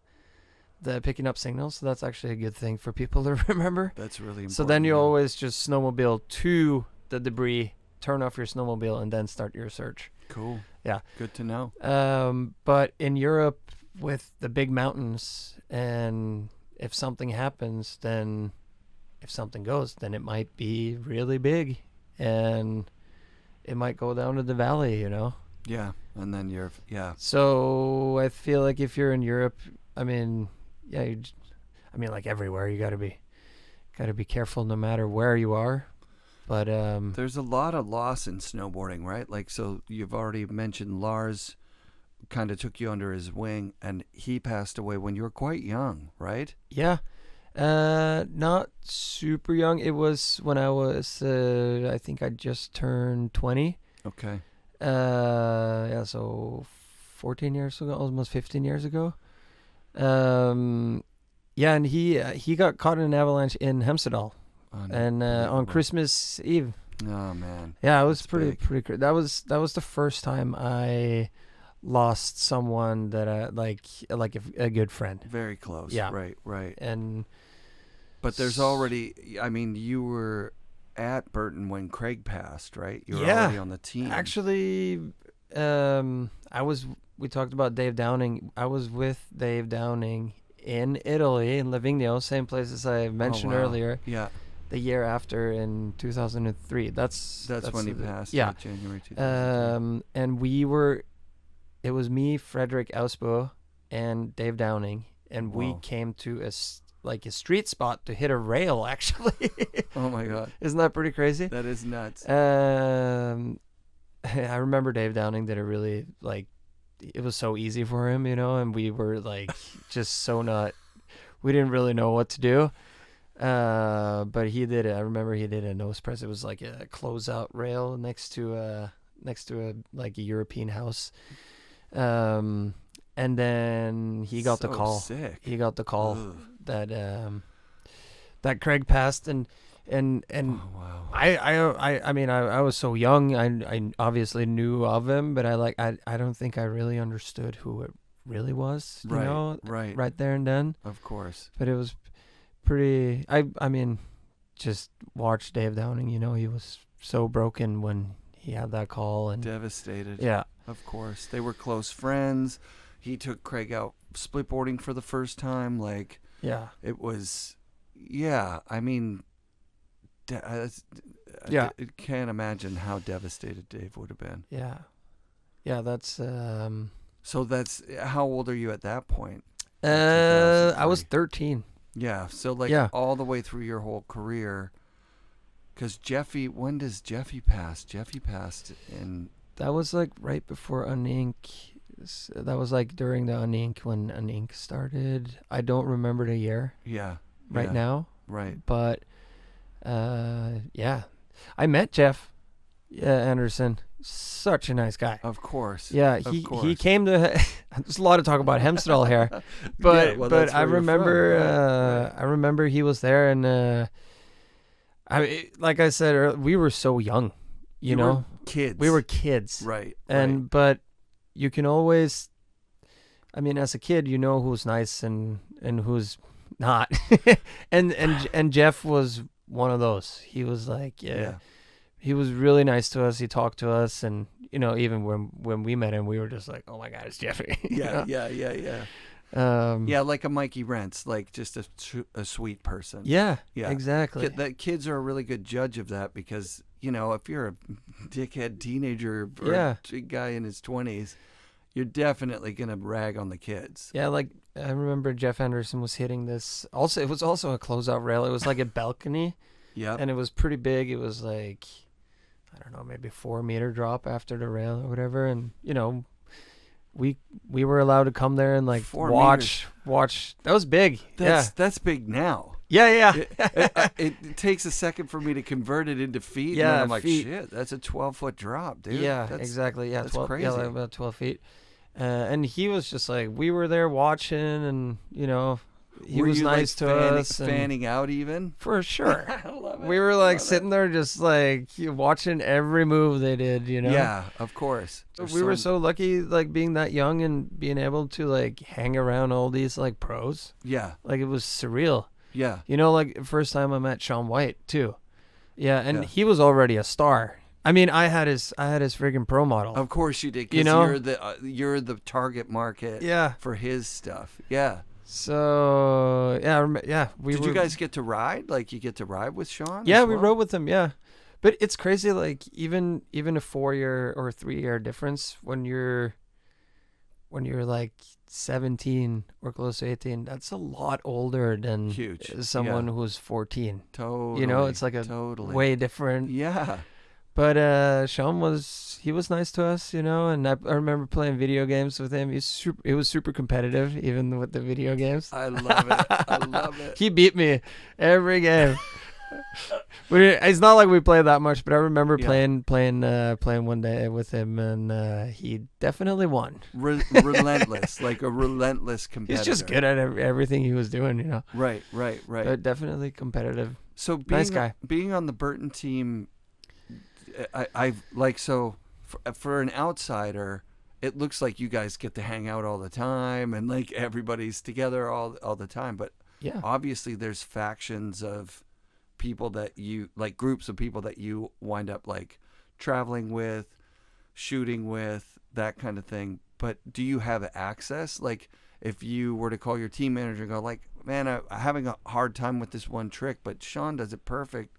picking up signals. So that's actually a good thing for people to remember. That's really important. So then you always just snowmobile to the debris, turn off your snowmobile, and then start your search. Cool. Yeah. Good to know. But in Europe, with the big mountains, and if something happens, then if something goes, then it might be really big, and it might go down to the valley, you know? Yeah. And then yeah. So I feel like if you're in Europe, I mean, yeah, like everywhere, you gotta be careful no matter where you are. But there's a lot of loss in snowboarding, right? Like, so you've already mentioned Lars kind of took you under his wing, and he passed away when you were quite young, right? Yeah. Not super young. It was when I was, I think I just turned 20. Okay. Yeah, so 14 years ago, almost 15 years ago. Yeah, and he got caught in an avalanche in Hemsedal, and on Christmas Eve. Oh man. Yeah, it was pretty. That was the first time I lost someone that I like a good friend. Very close. Yeah. Right. But there's already, I mean, you were at Burton when Craig passed, right? You were Yeah. already on the team. Actually, we talked about Dave Downing. I was with Dave Downing in Italy, in Livigno, same place as I mentioned earlier. Yeah. The year after, in 2003. That's when he passed. Yeah. January 2003. And it was me, Frederick Ausbo, and Dave Downing, and we came to a street spot to hit a rail, actually. Oh my God. Isn't that pretty crazy? That is nuts. I remember Dave Downing did a really, it was so easy for him, you know, and we were just we didn't really know what to do. But he did it. I remember he did a nose press. It was like a closeout rail next to a European house. And then he got the call. Sick. He got the call. Ugh. that Craig passed, and oh, wow. I mean I was so young. I obviously knew of him, but I don't think I really understood who it really was. You know, right there and then. Of course. But it was pretty. I mean, just watch Dave Downing. You know, he was so broken when he had that call and devastated. Yeah. Of course, they were close friends. He took Craig out splitboarding for the first time. Yeah. It was, yeah. I mean, I can't imagine how devastated Dave would have been. Yeah. Yeah, that's. So that's, how old are you at that point? I was 13. Yeah. So all the way through your whole career. Because when does Jeffy pass? Jeffy passed in. That was right before Unink. That was during the Unink, when Unink started. I don't remember the year. Yeah. Now. Right. But, yeah. I met Jeff Anderson. Such a nice guy. Of course. Yeah. He came to. There's a lot of talk about Hemsedal here, but I remember I remember he was there, and like I said earlier, we were so young. You know, kids. We were kids, right? But you can always, I mean, as a kid, you know who's nice and who's not, and Jeff was one of those. He was he was really nice to us. He talked to us, and you know, even when we met him, we were just like, oh my God, it's Jeffy. Yeah. Yeah, like a Mikey Rentz, just a sweet person. Yeah, exactly. Kids are a really good judge of that, because you know, if you're a dickhead teenager or a guy in his 20s, you're definitely gonna rag on the kids. Yeah, I remember Jeff Anderson was hitting this. Also, it was also a closeout rail. It was like a balcony. Yeah, and it was pretty big. It was I don't know, maybe 4 meter drop after the rail or whatever, and you know. We were allowed to come there and watch. That was big. That's big now. Yeah. It takes a second for me to convert it into feet. Yeah, and I'm like, shit, that's a 12-foot drop, dude. Yeah, exactly. Yeah, that's 12, crazy. Yeah, about 12 feet. And he was just we were there watching, and you know, he was nice to us. Fanning out even? For sure. I love it. We were like sitting there just like watching every move they did, you know? Yeah, of course. We were so lucky, like being that young and being able to like hang around all these like pros. Yeah. Like it was surreal. Yeah. You know, like first time I met Shaun White too. Yeah, and he was already a star. I mean, I had his friggin' pro model. Of course you did, because you're the target market for his stuff. Yeah. So yeah. Did you guys get to ride? Like you get to ride with Shaun? Yeah, we rode with him. Yeah, but it's crazy. Like even a 4-year or 3-year difference when you're like 17 or close to 18. That's a lot older than someone who's 14. Totally. You know, it's like a way different. Yeah. But Shaun was nice to us, you know, and I remember playing video games with him. It was super competitive, even with the video games. I love it. I love it. He beat me every game. It's not like we played that much, but I remember playing one day with him, and he definitely won. Relentless, like a relentless competitor. He's just good at everything he was doing, you know. Right. But definitely competitive. So nice guy. Being on the Burton team, I've like, so for an outsider, it looks like you guys get to hang out all the time and like everybody's together all the time. But obviously there's factions of people that you like, groups of people that you wind up like traveling with, shooting with, that kind of thing. But do you have access? Like if you were to call your team manager and go like, man, I'm having a hard time with this one trick, but Shaun does it perfect.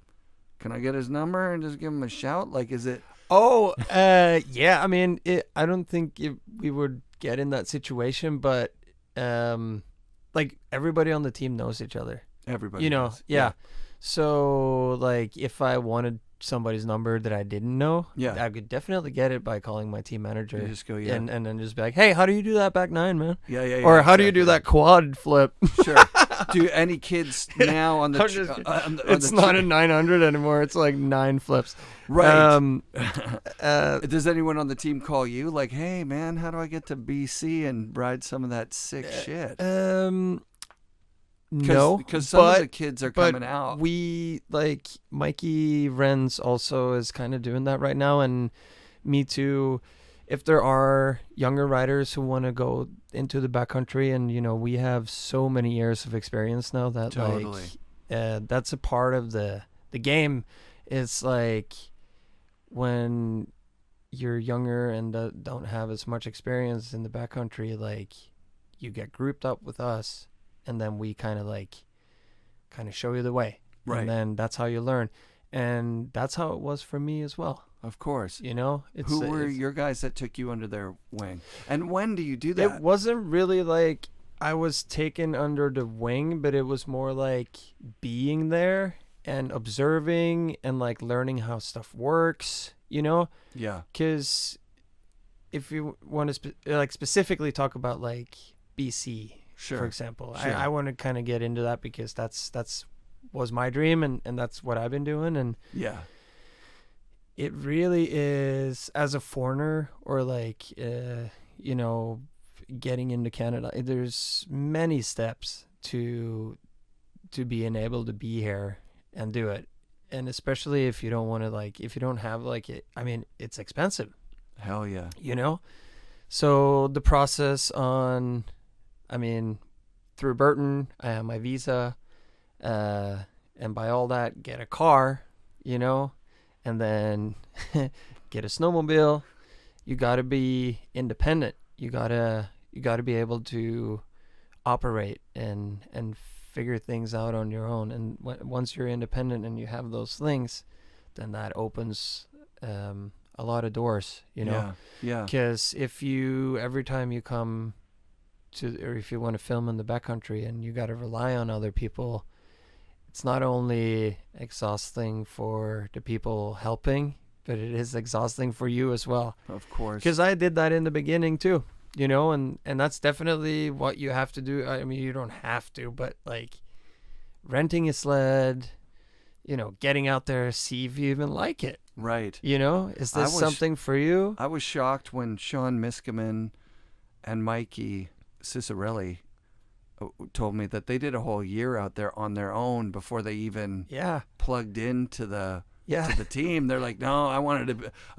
Can I get his number and just give him a shout? Like, is it? Oh, yeah. I mean, I don't think we would get in that situation, but like everybody on the team knows each other. Everybody, you know, does. Yeah. So like, if I wanted somebody's number that I didn't know, I could definitely get it by calling my team manager. You just go, and then just be like, hey, how do you do that back nine, man? Yeah. Or how do you do that quad flip? Sure. Do any kids now on the? It's not a 900 anymore. It's like 9 flips. Right. Does anyone on the team call you like, hey man, how do I get to BC and ride some of that sick shit? No, because some of the kids are coming out. We like Mikey Renz also is kind of doing that right now, and me too. If there are younger riders who want to go into the backcountry, and you know, we have so many years of experience now that that's a part of the game. It's like when you're younger and don't have as much experience in the backcountry, like you get grouped up with us. And then we kind of show you the way. Right. And then that's how you learn. And that's how it was for me as well. Of course. You know? Who were your guys that took you under their wing? And when do you do that? It wasn't really like I was taken under the wing, but it was more like being there and observing and like learning how stuff works, you know? Yeah. Because if you want to specifically talk about like BC, for example, I want to kind of get into that because that's was my dream and that's what I've been doing, and it really is, as a foreigner or like you know, getting into Canada, there's many steps to being able to be here and do it, and especially if you don't want to like, if you don't have like it, I mean, it's expensive. Hell yeah. You know, so the process on, I mean, through Burton, I have my visa, and by all that, get a car, you know, and then get a snowmobile. You got to be independent. You gotta be able to operate and figure things out on your own. And once you're independent and you have those things, then that opens a lot of doors, you know. Yeah. Because if you, every time you come to, or if you want to film in the backcountry and you got to rely on other people, it's not only exhausting for the people helping, but it is exhausting for you as well. Of course. Because I did that in the beginning too, you know, and that's definitely what you have to do. I mean, you don't have to, but like renting a sled, you know, getting out there, see if you even like it. Right. You know, is this something for you? I was shocked when Sean Miskimen and Mikey Cicerelli told me that they did a whole year out there on their own before they even plugged into the to the team. They're like, no, I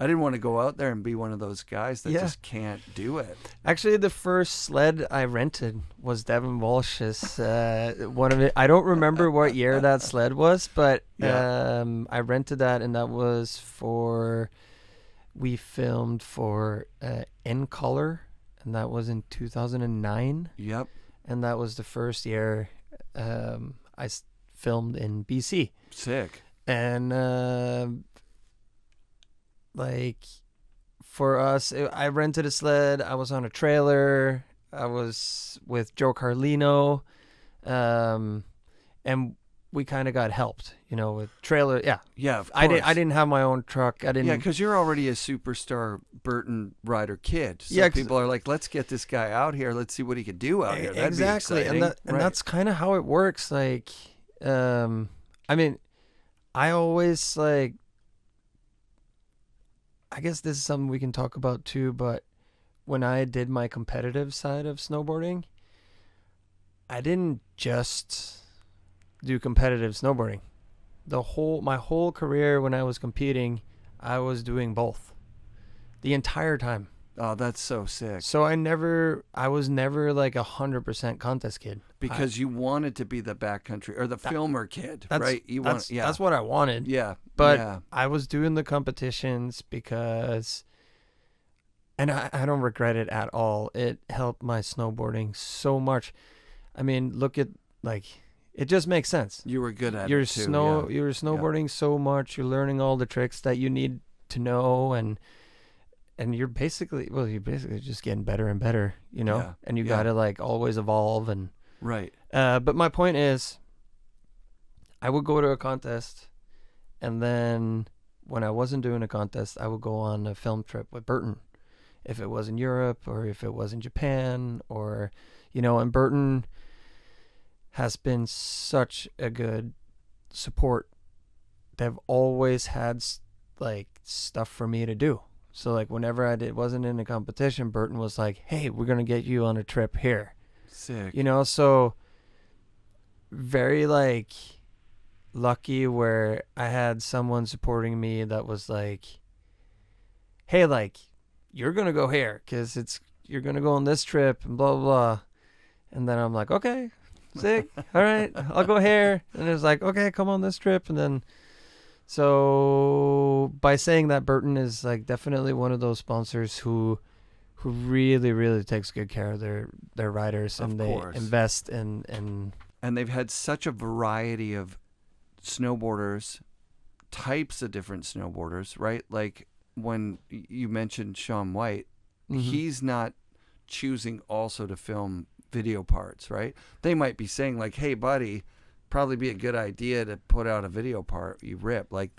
didn't want to go out there and be one of those guys that just can't do it. Actually, the first sled I rented was Devin Walsh's. One of it. I don't remember what year that sled was, but I rented that, and that was we filmed for In Color, and that was in 2009. Yep. And that was the first year I filmed in BC. Sick. And like for us, I rented a sled. I was on a trailer. I was with Joe Carlino, and we kind of got helped, with trailer. Yeah. Of course. I didn't have my own truck. I didn't. Yeah, because you're already a superstar Burton rider kid. So people are like, let's get this guy out here. Let's see what he can do out here. That'd exactly, be exciting. And that's kind of how it works. Like, I mean, I always I guess this is something we can talk about too, but when I did my competitive side of snowboarding, I didn't just do competitive snowboarding. My whole career when I was competing, I was doing both the entire time. Oh, that's so sick. So I was never like 100% contest kid. Because you wanted to be the backcountry or the filmer kid, right? That's what I wanted. Yeah. But I was doing the competitions because, and I don't regret it at all. It helped my snowboarding so much. I mean, look at it just makes sense. You were good at You're it too. You're snowboarding so much. You're learning all the tricks that you need to know, and you're basically just getting better and better, and you got to always evolve and right. But my point is, I would go to a contest, and then when I wasn't doing a contest, I would go on a film trip with Burton, if it was in Europe or if it was in Japan, or and Burton has been such a good support. They've always had stuff for me to do. So whenever I wasn't in a competition, Burton was like, hey, we're going to get you on a trip here. Sick. So very lucky where I had someone supporting me that was like, hey, you're going to go here because you're going to go on this trip and blah, blah, blah. And then I'm like, okay, sick. All right, I'll go here. And it's like, okay, come on this trip. And then, so by saying that, Burton is definitely one of those sponsors who really, really takes good care of their riders, and they invest in. And they've had such a variety of snowboarders, types of different snowboarders, right? Like when you mentioned Shaun White, he's not choosing also to film video parts, right? They might be saying hey, buddy, probably be a good idea to put out a video part you rip. White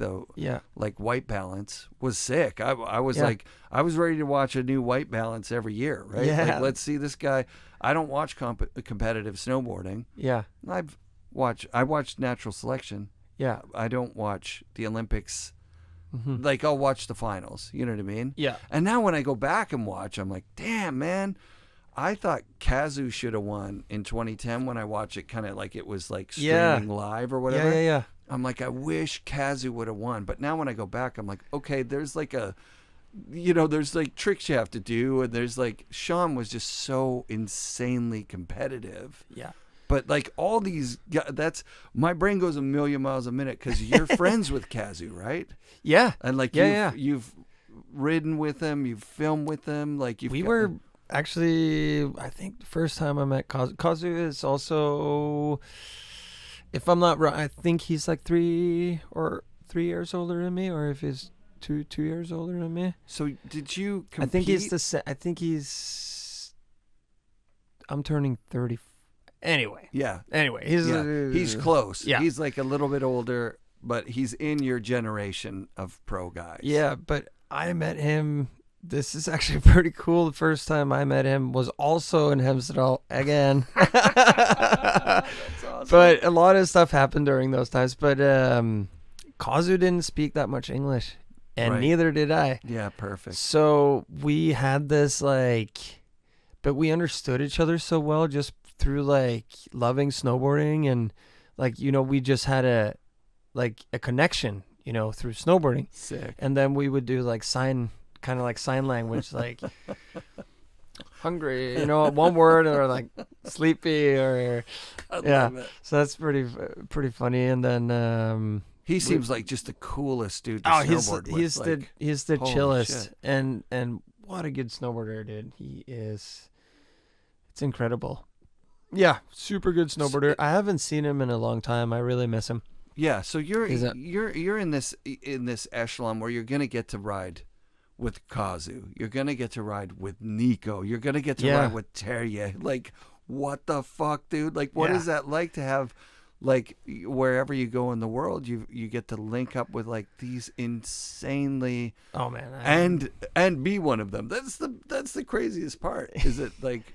Balance was sick. I was I was ready to watch a new White Balance every year, right? Yeah. Let's see this guy. I don't watch competitive snowboarding. Yeah. I watched natural selection. Yeah. I don't watch the Olympics. I'll watch the finals, you know what I mean? Yeah. And now when I go back and watch, I'm like, damn, man, I thought Kazu should have won in 2010 when I watched it kind of it was streaming live or whatever. Yeah. I'm like, I wish Kazu would have won. But now when I go back, I'm like, okay, there's there's tricks you have to do. And there's Shaun was just so insanely competitive. Yeah. But all these guys, my brain goes a million miles a minute because you're friends with Kazu, right? Yeah. And you've ridden with him, you've filmed with him. We were actually, I think the first time I met Kazu is also, if I'm not wrong, I think he's 3 years older than me, or if he's two years older than me. So did you compete? I think I'm turning 30. Anyway. Yeah. Anyway, he's close. Yeah. He's a little bit older, but he's in your generation of pro guys. Yeah, but I met him. This is actually pretty cool. The first time I met him was also in Hemsedal again. That's awesome. But a lot of stuff happened during those times. But Kazu didn't speak that much English, and neither did I. Yeah, perfect. So we had this but we understood each other so well just through like loving snowboarding and like, you know, we just had a connection, you know, through snowboarding. Sick. And then we would do like kind of like sign language, like hungry, you know, one word, or like sleepy, or yeah. So that's pretty funny. And then he seems like just the coolest dude to snowboard with. He's the chillest, shit. and what a good snowboarder, dude. He is. It's incredible. Yeah, super good snowboarder. I haven't seen him in a long time. I really miss him. Yeah, so you're in this echelon where you're gonna get to ride with Kazu. You're gonna get to ride with Nico. You're gonna get to ride with Terje. Like, what the fuck, dude? Like, what is that like to have? Like, wherever you go in the world, you get to link up with like these insanely and be one of them. That's the craziest part. Is it like,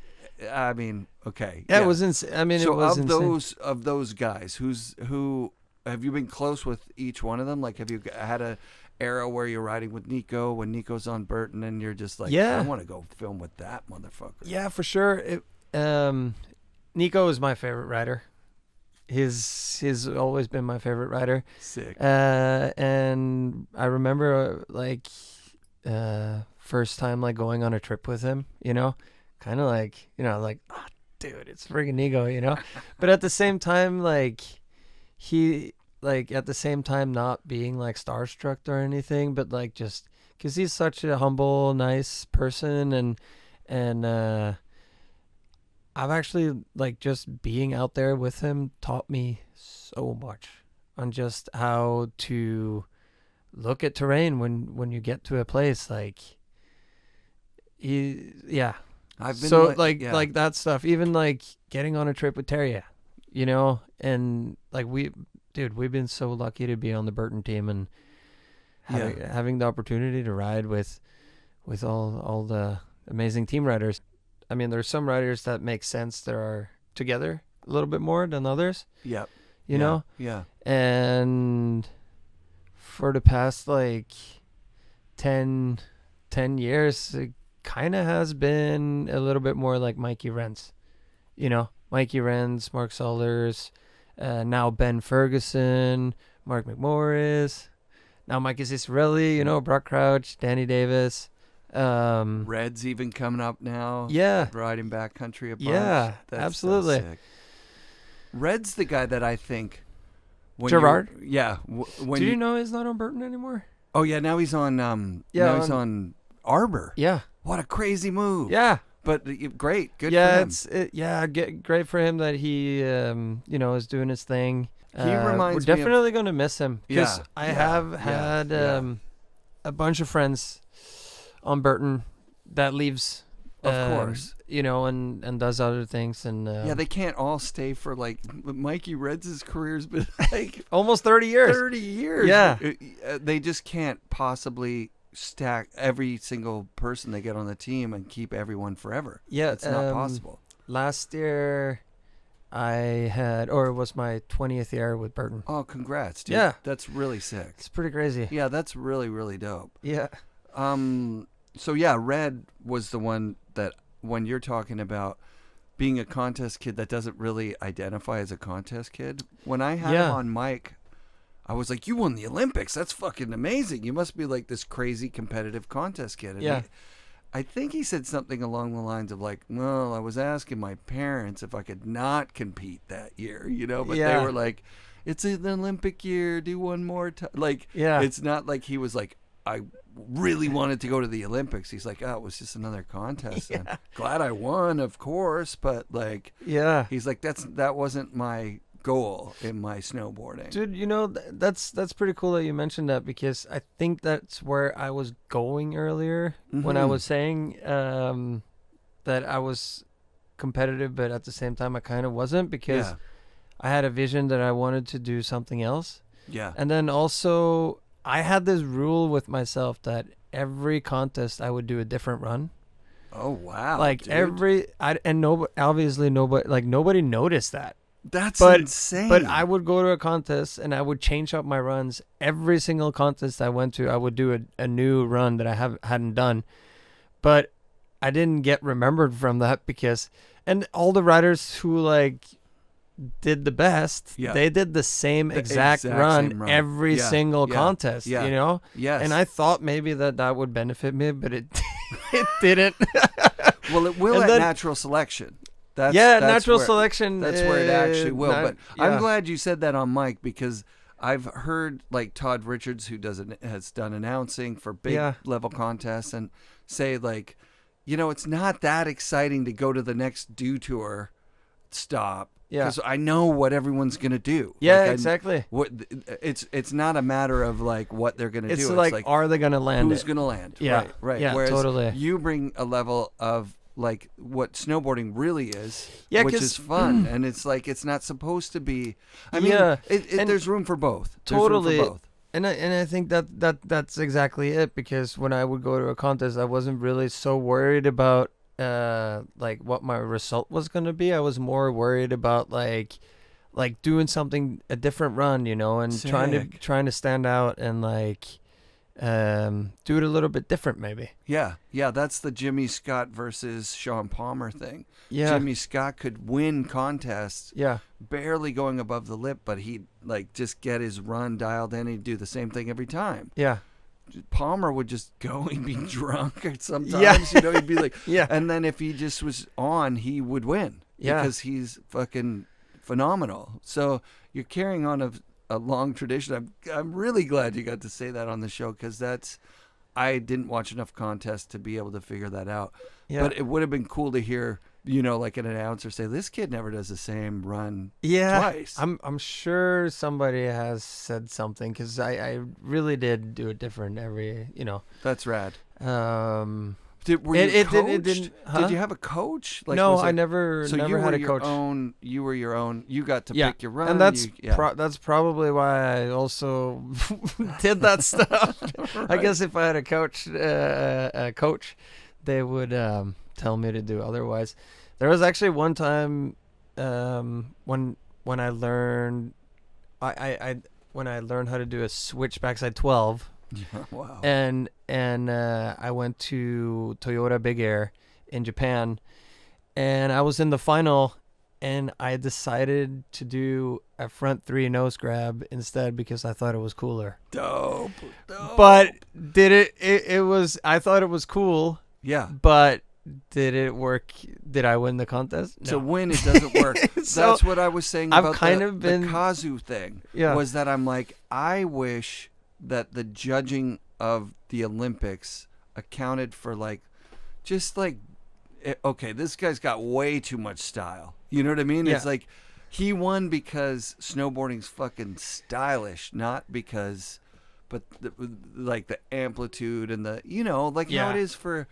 I mean, okay, it was insane. I mean, so it was of those guys, who have you been close with each one of them? Like, have you had a era where you're riding with Nico when Nico's on Burton and you're just like, I want to go film with that motherfucker? Yeah, for sure. Nico is my favorite rider. He's always been my favorite rider. Sick. And I remember first time like going on a trip with him, you know, kind of like, you know, like, oh, dude, it's friggin' Nico, you know. But at the same time, like at the same time not being like starstruck or anything, but like just because he's such a humble, nice person, and I've actually, like, just being out there with him taught me so much on just how to look at terrain when you get to a place. Like, I've been like that stuff. Even like getting on a trip with Terje, you know, and like we've been so lucky to be on the Burton team and having the opportunity to ride with all the amazing team riders. I mean, there's some riders that make sense that are together a little bit more than others. Yep. You know? Yeah. And for the past like 10 years, it kind of has been a little bit more like Mikey Rentz. You know, Mikey Rentz, Mark Sollers, now Ben Ferguson, Mark McMorris, now Mike Cicerelli, you know, Brock Crouch, Danny Davis. Red's even coming up now. Yeah. Riding backcountry a bunch. Yeah, absolutely. Sick. Red's the guy that I think. Gerard? Yeah. Do you know he's not on Burton anymore? Oh, yeah. Now he's on he's on Arbor. Yeah. What a crazy move. Yeah. But great. Good for him. Great for him that he, is doing his thing. He reminds me. We're definitely going to miss him. Because I have had a bunch of friends on Burton that leaves, of course, you know, and does other things, and they can't all stay for like Mikey Red's career's been like almost 30 years. 30 years. Yeah, they just can't possibly stack every single person they get on the team and keep everyone forever. Yeah, it's not possible. Last year, it was my 20th year with Burton. Oh, congrats, dude. Yeah, that's really sick. It's pretty crazy. Yeah, that's really, really dope. Yeah. So yeah, Red was the one that when you're talking about being a contest kid that doesn't really identify as a contest kid, when I had him on mic, I was like, you won the Olympics. That's fucking amazing. You must be like this crazy competitive contest kid. And I think he said something along the lines of like, well, I was asking my parents if I could not compete that year, you know, but they were like, it's an Olympic year. Do one more time. Like, it's not like he was like, I really wanted to go to the Olympics. He's like, oh, it was just another contest. And glad I won, of course, but like, he's like, that wasn't my goal in my snowboarding. Dude, you know, that's pretty cool that you mentioned that, because I think that's where I was going earlier when I was saying that I was competitive, but at the same time I kind of wasn't, because I had a vision that I wanted to do something else. Yeah. And then also I had this rule with myself that every contest I would do a different run. Oh wow! Like dude. Nobody noticed that. That's insane. But I would go to a contest and I would change up my runs. Every single contest I went to, I would do a new run that I hadn't done. But I didn't get remembered from that because And all the riders who like did the best, they did the same exact run every single contest, you know? Yes. And I thought maybe that would benefit me, but it it didn't. Well, it will at natural selection. That's natural selection. That's where it actually will. But I'm glad you said that on mic, because I've heard like Todd Richards, who has done announcing for big level contests, and say like, you know, it's not that exciting to go to the next Dew Tour stop. Because I know what everyone's gonna do. Yeah, like exactly. It's not a matter of like what they're gonna do. It's like, are they gonna land? Who's gonna land? Yeah, right. Yeah, Whereas totally. you bring a level of like what snowboarding really is, which is fun, and it's like it's not supposed to be. I mean, there's room for both. Totally. There's room for both. And I think that's exactly it, because when I would go to a contest, I wasn't really so worried about like what my result was going to be. I was more worried about like doing something, a different run, you know, and trying to stand out and like do it a little bit different maybe. Yeah, that's the Jimmy Scott versus Sean Palmer thing. Yeah. Jimmy Scott could win contests barely going above the lip, but he'd like just get his run dialed in. He'd do the same thing every time. Yeah. Palmer would just go and be drunk or sometimes, you know, he'd be like, and then if he just was on, he would win because he's fucking phenomenal. So you're carrying on a long tradition. I'm really glad you got to say that on the show, because I didn't watch enough contests to be able to figure that out. Yeah. But it would have been cool to hear, you know, like an announcer say, this kid never does the same run twice. I'm sure somebody has said something, because I really did do it different every, you know. That's rad. Did you have a coach? Like, no, I never had a coach. You were your own. You got to pick your run. And that's probably why I also did that stuff. Right. I guess if I had a coach, they would tell me to do otherwise. There was actually one time when I learned when I learned how to do a switch backside 12. Wow. And I went to Toyota Big Air in Japan, and I was in the final, and I decided to do a front 3 nose grab instead, because I thought it was cooler. Dope. But I thought it was cool. Yeah. But did it work? Did I win the contest? No. To win, it doesn't work. So that's what I was saying about the Kazu thing. Yeah. Was that I'm like, I wish that the judging of the Olympics accounted for like, just like, okay, this guy's got way too much style. You know what I mean? Yeah. It's like he won because snowboarding's fucking stylish, not because, but like the amplitude and the, you know, like how it is for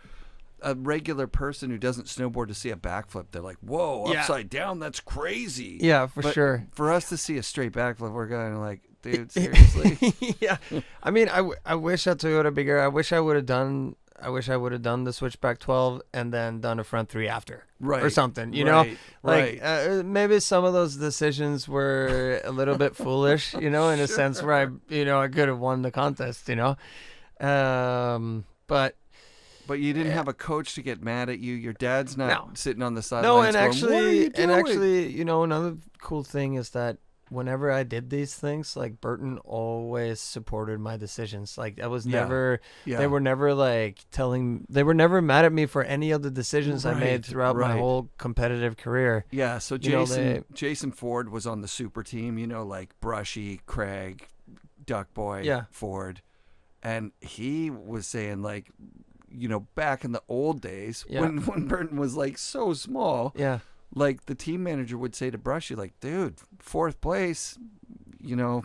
a regular person who doesn't snowboard to see a backflip. They're like, whoa, upside down, that's crazy. Yeah, for sure. For us to see a straight backflip, we're kind of like, dude, seriously? Yeah. I mean, I wish at Toyota Big Air, I wish I would have done the switchback 12 and then done a front 3 after. Right. Or something, you know? Like, maybe some of those decisions were a little bit foolish, you know, in a sense where I could have won the contest, you know? But you didn't have a coach to get mad at you. Your dad's not sitting on the sidelines. No, and actually, you know, another cool thing is that whenever I did these things, like Burton always supported my decisions. Like I was never, they were never they were never mad at me for any of the decisions I made throughout my whole competitive career. Yeah. So Jason Ford was on the super team, you know, like Brushy, Craig, Duck Boy, Ford. And he was saying like, you know, back in the old days when Burton was like so small, like the team manager would say to Brushy, like, dude, 4th place, you know,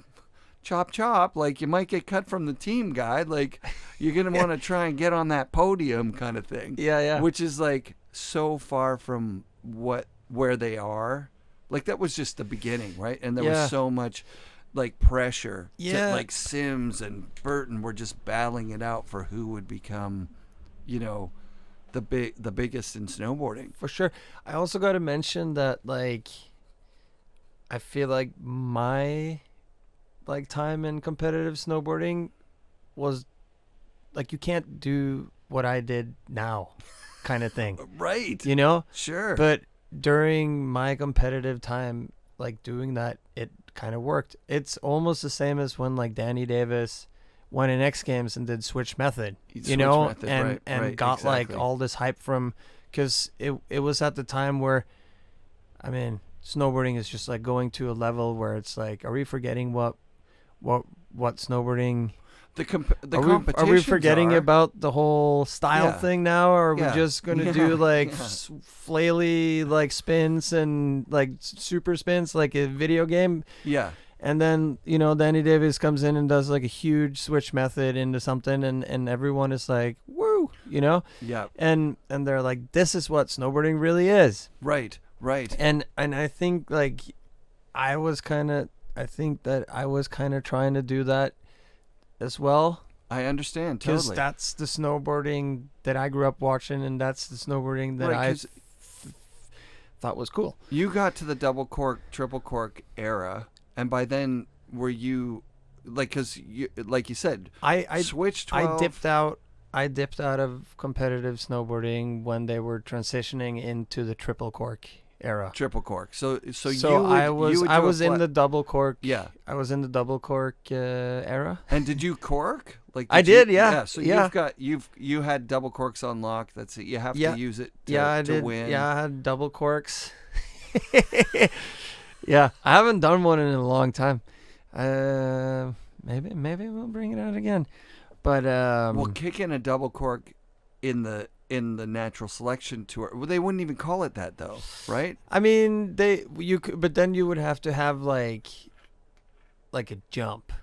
chop, like you might get cut from the team guide. Like you're going to want to try and get on that podium kind of thing. Yeah. Which is like so far from where they are. Like that was just the beginning, right? And there was so much like pressure. Like Sims and Burton were just battling it out for who would become, you know, the biggest in snowboarding. For sure. I also got to mention that like I feel like my like time in competitive snowboarding was like you can't do what I did now kind of thing. Right. You know? Sure. But during my competitive time, like doing that, it kind of worked. It's almost the same as when like Danny Davis went in X Games and did switch method, Switch method, and got exactly. like all this hype from, because it was at the time where, I mean, snowboarding is just like going to a level where it's like, are we forgetting what snowboarding? The competitions are we forgetting about the whole style thing now, or are we just gonna do like flaily like spins and like super spins like a video game? Yeah. And then, you know, Danny Davis comes in and does like a huge switch method into something, and everyone is like, woo, you know? Yeah. And they're like, this is what snowboarding really is. Right. And I think like I think that I was kind of trying to do that as well. I understand totally. Because that's the snowboarding that I grew up watching, and that's the snowboarding that I thought was cool. You got to the double cork, triple cork era, and by then were you like, because you, like you said, I switched 12. I dipped out of competitive snowboarding when they were transitioning into the triple cork era. Triple cork. So I was in the double cork. Yeah. I was in the double cork era. And did you cork? Like I did, yeah. Yeah. So you had double corks on lock. That's it. You have to use it to win. Yeah, I had double corks. Yeah, I haven't done one in a long time. Maybe we'll bring it out again. But well, kicking a double cork in the natural selection tour, well, they wouldn't even call it that though, right? I mean, but then you would have to have like a jump,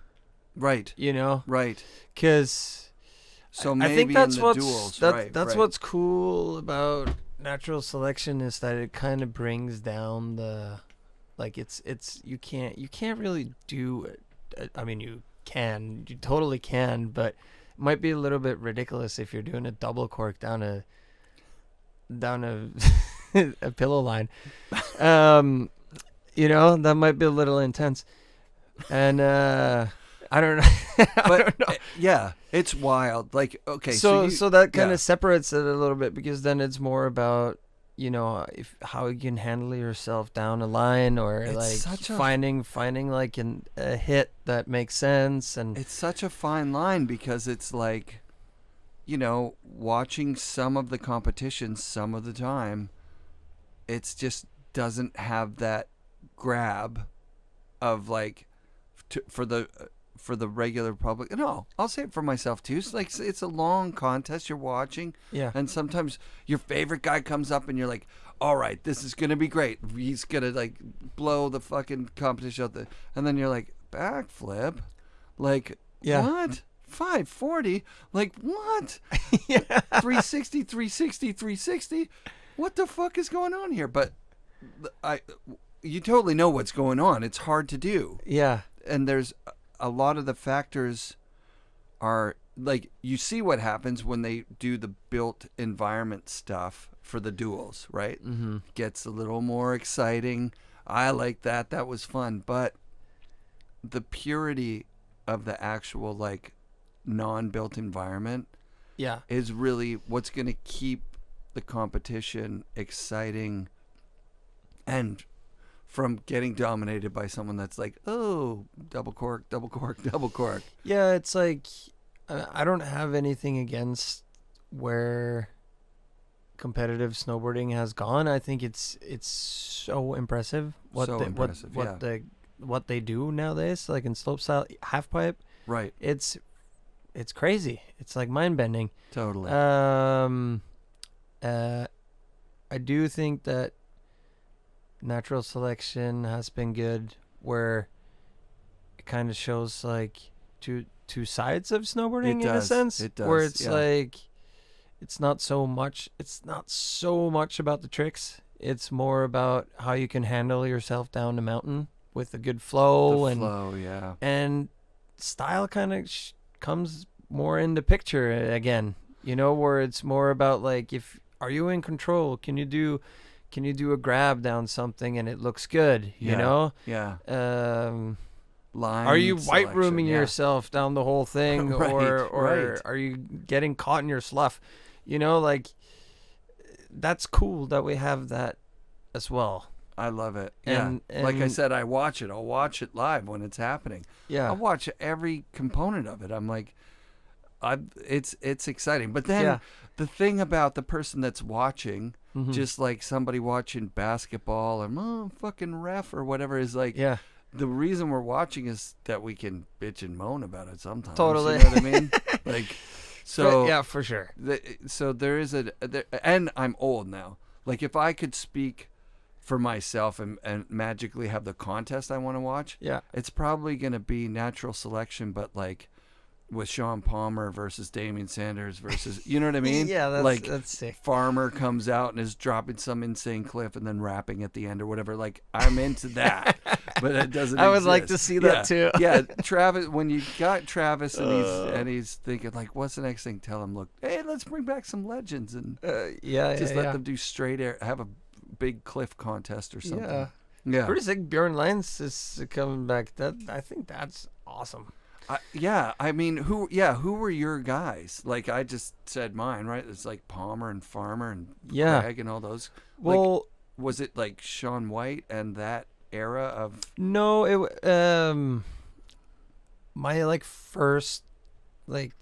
right? You know, right? Because so maybe I think that's in the duels, that's what's cool about natural selection, is that it kind of brings down the, like it's you can't really do it. I mean, you totally can, but it might be a little bit ridiculous if you're doing a double cork down a a pillow line. You know, that might be a little intense. And I don't know. I don't know. Yeah, it's wild. Like, okay, so that kind of separates it a little bit, because then it's more about, you know, how you can handle yourself down a line, or it's like finding like a hit that makes sense. And it's such a fine line, because it's like, you know, watching some of the competitions some of the time, it's just doesn't have that grab of like for the regular public. No, I'll say it for myself too. It's like, it's a long contest you're watching. Yeah. And sometimes your favorite guy comes up and you're like, all right, this is going to be great. He's going to like blow the fucking competition out and then you're like, backflip? Like, what? 540? Like, what? 360, 360, 360? What the fuck is going on here? But you totally know what's going on. It's hard to do. Yeah. And there's a lot of the factors are like, you see what happens when they do the built environment stuff for the duels, right? Mm-hmm. Gets a little more exciting. I like that. That was fun. But the purity of the actual like non-built environment is really what's going to keep the competition exciting and from getting dominated by someone that's like, oh, double cork, double cork, double cork. Yeah, it's like, I don't have anything against where competitive snowboarding has gone. I think it's so impressive what they do nowadays, like in slopestyle halfpipe. Right. It's crazy. It's like mind bending. Totally. I do think that natural selection has been good, where it kind of shows like two sides of snowboarding in a sense. It does. Where it's like, it's not so much about the tricks. It's more about how you can handle yourself down the mountain with a good flow. And style kind of comes more in the picture again, you know, where it's more about like, are you in control? Can you do a grab down something and it looks good, you know? Yeah. Line are you white selection, rooming yourself down the whole thing, or are you getting caught in your slough? You know, like, that's cool that we have that as well. I love it. And like I said, I watch it. I'll watch it live when it's happening. Yeah. I'll watch every component of it. I'm like, it's exciting. But then the thing about the person that's watching, just like somebody watching basketball or fucking ref or whatever, is like, the reason we're watching is that we can bitch and moan about it sometimes. Totally. You know what I mean? Like, so yeah, for sure. So there is and I'm old now. Like, if I could speak for myself and magically have the contest I want to watch, it's probably going to be natural selection, but like with Sean Palmer versus Damian Sanders versus, you know what I mean? That's sick. Farmer comes out and is dropping some insane cliff and then rapping at the end or whatever. Like, I'm into that, but it doesn't I would exist. like to see that too. Yeah, Travis, when you got Travis and he's thinking like, what's the next thing? Tell him, look, hey, let's bring back some legends and just let them do straight air, have a big cliff contest or something. Yeah. Pretty sick. Bjorn Lance is coming back. I think that's awesome. I mean, who were your guys? Like, I just said mine, right? It's like Palmer and Farmer and Craig and all those. Well, like, was it like Shaun White and that era of? No, my like first like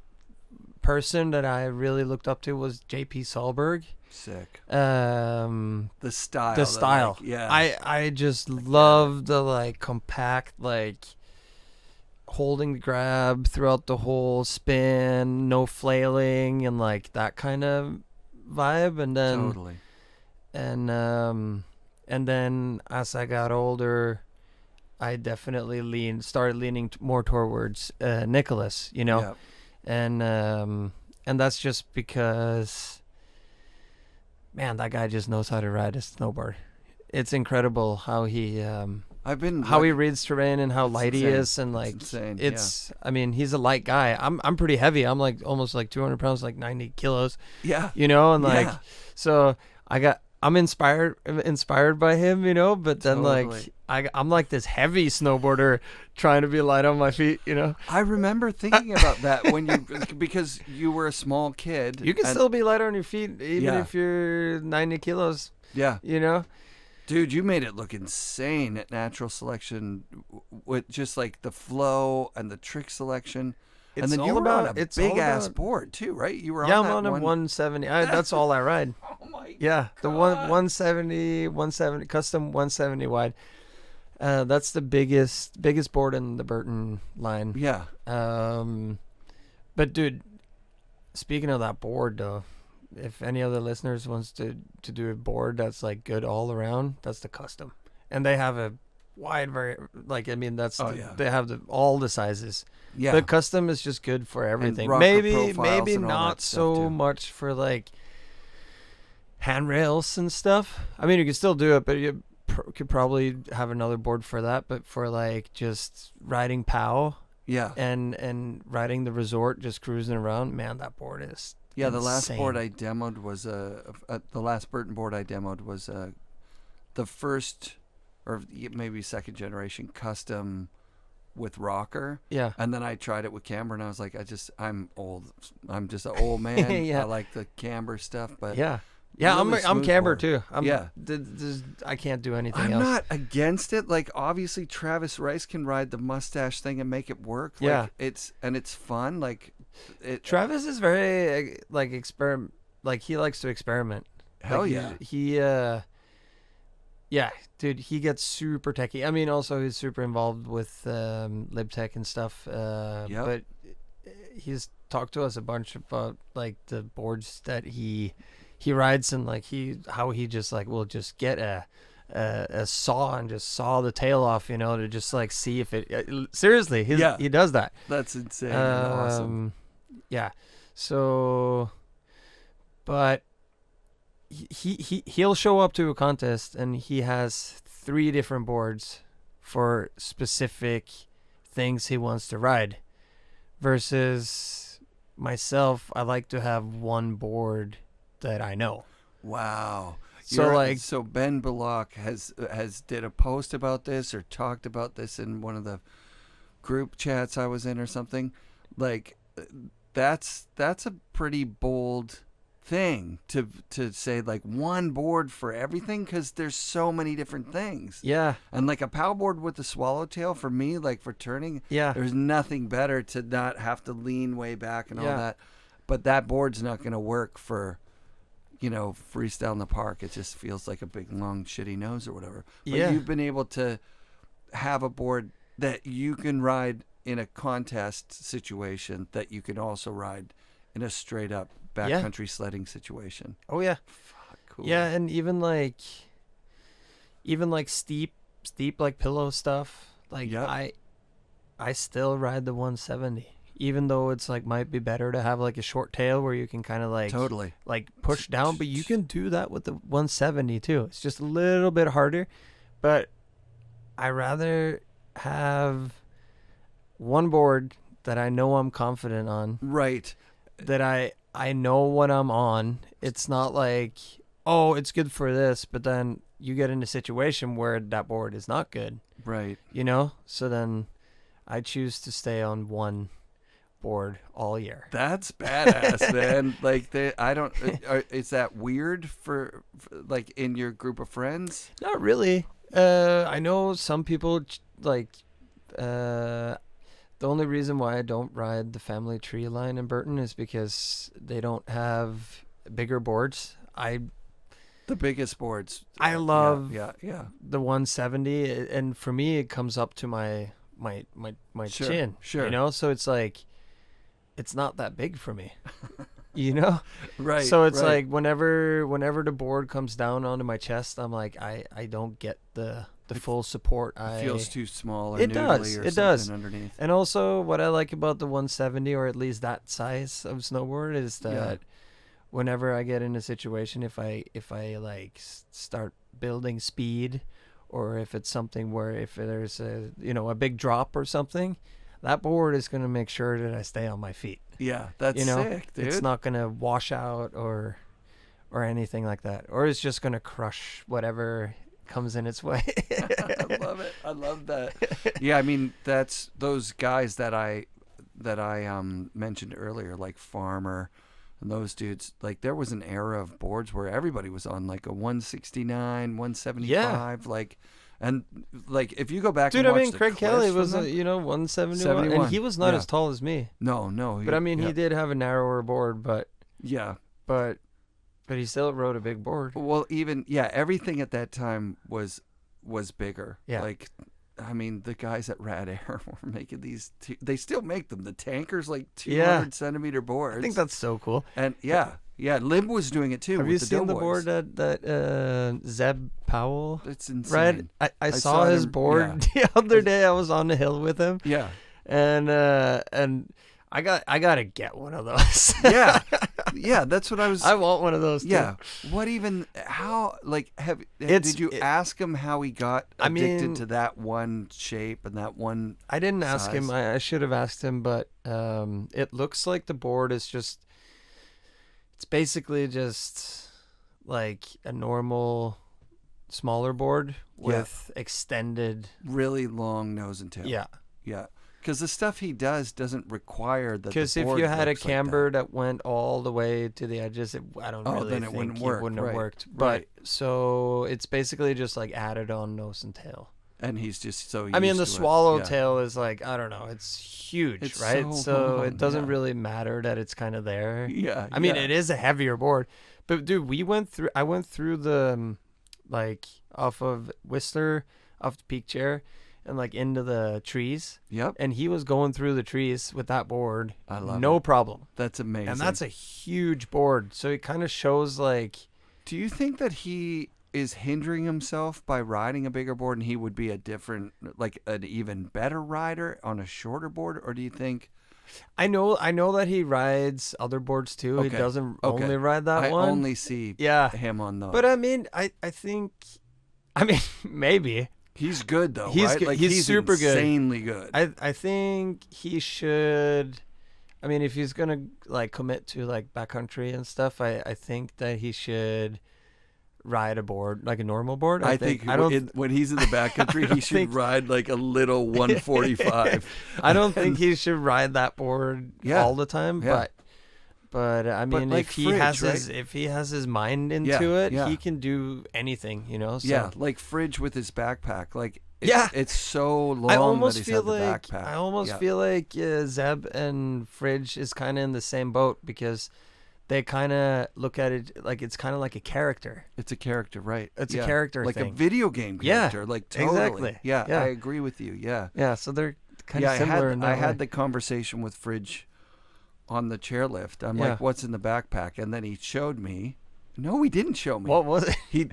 person that I really looked up to was J.P. Sahlberg. Sick. The style. Like, I just love the like compact, like holding the grab throughout the whole spin, no flailing, and like that kind of vibe. And then totally. And then as I got older, I definitely started leaning more towards Nicholas, you know. And that's just because, man, that guy just knows how to ride a snowboard. It's incredible how he he reads terrain and how light he is, and like it's I mean, he's a light guy. I'm pretty heavy. I'm like almost like 200 pounds, like 90 kilos. Yeah. You know, and like so I'm inspired by him, you know, but then like I'm like this heavy snowboarder trying to be light on my feet, you know. I remember thinking about that because you were a small kid. You can still be light on your feet even if you're 90 kilos. Yeah. You know? Dude, you made it look insane at natural selection with just like the flow and the trick selection. And then you were on a big ass board too, right? You were on that I'm on a 170. That's all I ride. Oh my God. The 170 custom 170 wide. That's the biggest board in the Burton line. Yeah. But dude, speaking of that board though, if any other listeners wants to do a board that's like good all around, that's the custom. And they have a wide they have all the sizes. Yeah. The custom is just good for everything. Maybe not so much for like handrails and stuff. I mean, you can still do it, but you could probably have another board for that. But for like just riding POW, and riding the resort, just cruising around, man, that board is insane. The last board I demoed was the last Burton board I demoed was the first or maybe second generation custom with rocker. Yeah. And then I tried it with camber and I was like, I'm old. I'm just an old man. I like the camber stuff, but really I'm camber board. Too. I can't do anything else. I'm not against it. Like, obviously Travis Rice can ride the mustache thing and make it work. Like, it's fun. Like, Travis is very like experiment. Like, he likes to experiment. Hell like, he dude, he gets super techy. I mean, also he's super involved with LibTech and stuff. But he's talked to us a bunch about like the boards that he rides, and like how he just like will just get a saw and just saw the tail off, you know, to just like see if it seriously he does that. That's insane. Awesome. Yeah. So, but he'll show up to a contest and he has 3 different boards for specific things he wants to ride, versus myself, I like to have one board that I know. Wow. So Ben Bullock has did a post about this or talked about this in one of the group chats I was in or something. Like, that's a pretty bold thing to say like one board for everything, because there's so many different things. Yeah. And like a paddleboard with the swallowtail for me, like for turning, there's nothing better to not have to lean way back and all that. But that board's not going to work for, freestyle in the park. It just feels like a big long shitty nose or whatever. But you've been able to have a board that you can ride in a contest situation that you can also ride in a straight up backcountry sledding situation. Oh yeah. Fuck, cool. Yeah, and even like steep like pillow stuff. Like I still ride the 170, even though it's like might be better to have like a short tail where you can kind of like totally like push down, but you can do that with the 170 too. It's just a little bit harder, but I rather have one board that I know I'm confident on. Right. That I know what I'm on. It's not like, oh, it's good for this, but then you get in a situation where that board is not good. Right. So then I choose to stay on one board all year. That's badass, man. Like is that weird for like in your group of friends? Not really. I know some people like the only reason why I don't ride the family tree line in Burton is because they don't have bigger boards. The biggest boards. I love the 170, and for me it comes up to my chin. Sure. So it's like it's not that big for me. Right. So it's like whenever the board comes down onto my chest, I'm like I don't get the full support. It feels too small or it does underneath. And also what I like about the 170, or at least that size of snowboard, is that whenever I get in a situation, if I like start building speed, or if it's something where if there's a big drop or something, that board is going to make sure that I stay on my feet. Yeah, that's sick, dude. It's not going to wash out or anything like that, or it's just going to crush whatever comes in its way. I love it. I love that. Yeah, I mean, that's those guys that I mentioned earlier, like Farmer and those dudes. Like there was an era of boards where everybody was on like a 169, 175, like. And like if you go back, dude, and watch Craig Kelly was 171, and he was not as tall as me. No. But I mean, he did have a narrower board, but he still rode a big board. Well, even everything at that time was bigger. Yeah. Like, I mean, the guys at Rad Air were making these. They still make them. The tankers, like 200 centimeter boards. I think that's so cool. And Lib was doing it too. Have you seen the board that Zeb Powell? It's insane. Right. I saw his board the other day. I was on the hill with him. Yeah. And I gotta get one of those. Yeah, that's what I was. I want one of those too. Yeah. What even? How? Like, did you ask him how he got addicted to that one shape and that one? I didn't ask him. I should have asked him, but it looks like the board is just. It's basically just like a normal, smaller board with extended, really long nose and tail. Yeah. Because the stuff he doesn't require that. Because if you had a camber that went all the way to the edges, I don't really think it wouldn't have worked. But so it's basically just like added on nose and tail. And he's just so used I mean, the to swallowtail is like, I don't know, it's huge, it's right? So it doesn't yeah. really matter that it's kind of there. Yeah. I mean, it is a heavier board. But dude, I went through the, like, off of Whistler, off the peak chair, and like into the trees. Yep. And he was going through the trees with that board. I love no it. problem. That's amazing. And that's a huge board. So it kind of shows like. Do you think that he is hindering himself by riding a bigger board and he would be a different, like an even better rider on a shorter board? Or do you think. I know that he rides other boards too. Okay. He doesn't only ride that one. I only see him on those. But I mean, I think, maybe. He's good though, he's right? Good. Like, he's super insanely good. I think he should. I mean, if he's gonna like commit to like backcountry and stuff, I think that he should ride a board like a normal board. I think when he's in the backcountry, he should ride like a little 145. I don't think he should ride that board all the time, But I mean, like if he Fridge, has right? if he has his mind into it, yeah. he can do anything, you know. So. Yeah, like Fridge with his backpack. Like it's so long I almost that he's feel had the like backpack. feel like Zeb and Fridge is kind of in the same boat because they kind of look at it like it's kind of like a character. It's a character, right? It's a character like thing. a video game character. Like totally. Exactly. Yeah, Yeah. I agree with you. Yeah. Yeah, so they're kind of similar. I had the conversation with Fridge on the chairlift. I'm like, "What's in the backpack?" And then he showed me. No, he didn't show me. What was it? He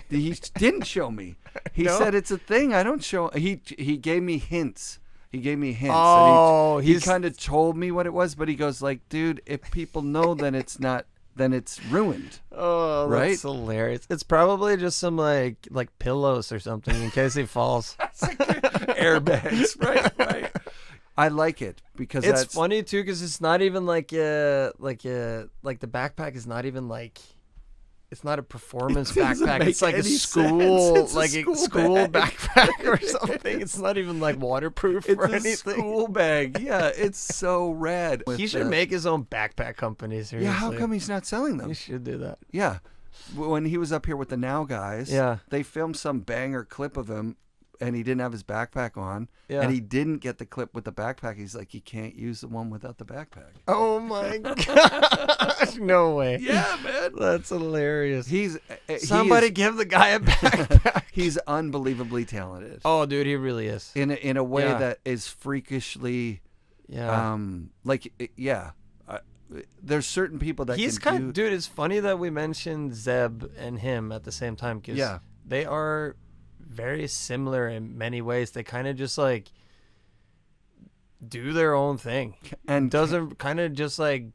didn't show me. He said it's a thing. I don't show. He gave me hints. He gave me hints. Oh, and he kind of told me what it was, but he goes like, "Dude, if people know, then it's not. Then it's ruined." Oh, right? That's hilarious. It's probably just some like pillows or something in case he falls. Airbags, right. I like it because it's funny too because it's not even like the backpack is not even like it's not a performance backpack. It's like a school school backpack or something. It's not even like waterproof or anything. It's a school bag. Yeah, it's so rad. He should make his own backpack company. Seriously. Yeah, how come he's not selling them? He should do that. Yeah, when he was up here with the Now guys, they filmed some banger clip of him. And he didn't have his backpack on, and he didn't get the clip with the backpack. He's like, you can't use the one without the backpack. Oh my gosh, no way. Yeah, man, that's hilarious. Somebody give the guy a backpack. He's unbelievably talented. Oh, dude, he really is. In a way that is freakishly, there's certain people that dude. It's funny that we mentioned Zeb and him at the same time because they are very similar in many ways. They kind of just like do their own thing and doesn't kind of just like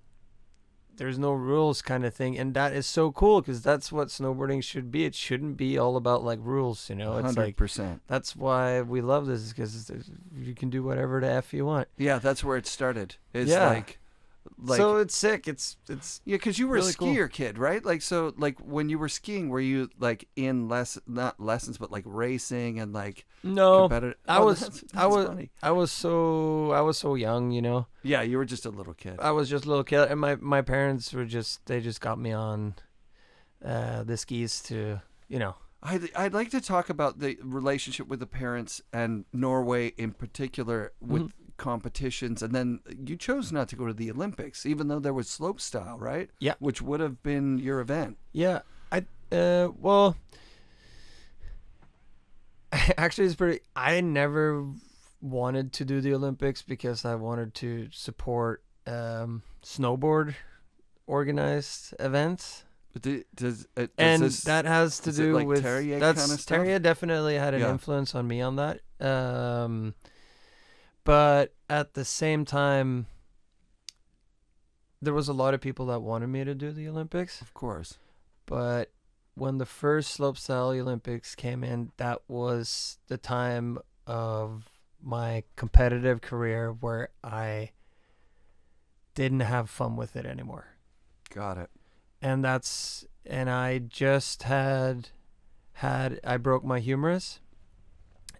there's no rules kind of thing, and that is so cool because that's what snowboarding should be. It shouldn't be all about like rules, you know. It's 100%. like that's why we love this because you can do whatever the F you want. Yeah, that's where it started. It's like so it's sick. It's because you were really a skier kid, right? Like so, like when you were skiing, were you like in not lessons, but like racing and like competitive? I was so young, you know. Yeah, you were just a little kid. I was just a little kid, and my parents were just got me on the skis to, you know. I'd like to talk about the relationship with the parents and Norway in particular with competitions, and then you chose not to go to the Olympics even though there was slopestyle, right? Yeah, which would have been your event. Yeah, well, actually it's pretty. I never wanted to do the Olympics because I wanted to support snowboard organized events. But that has to do like with Terrier kind of stuff? Terrier definitely had an influence on me on that. But at the same time, there was a lot of people that wanted me to do the Olympics. Of course. But when the first slopestyle Olympics came in, that was the time of my competitive career where I didn't have fun with it anymore. Got it. And I just I broke my humerus,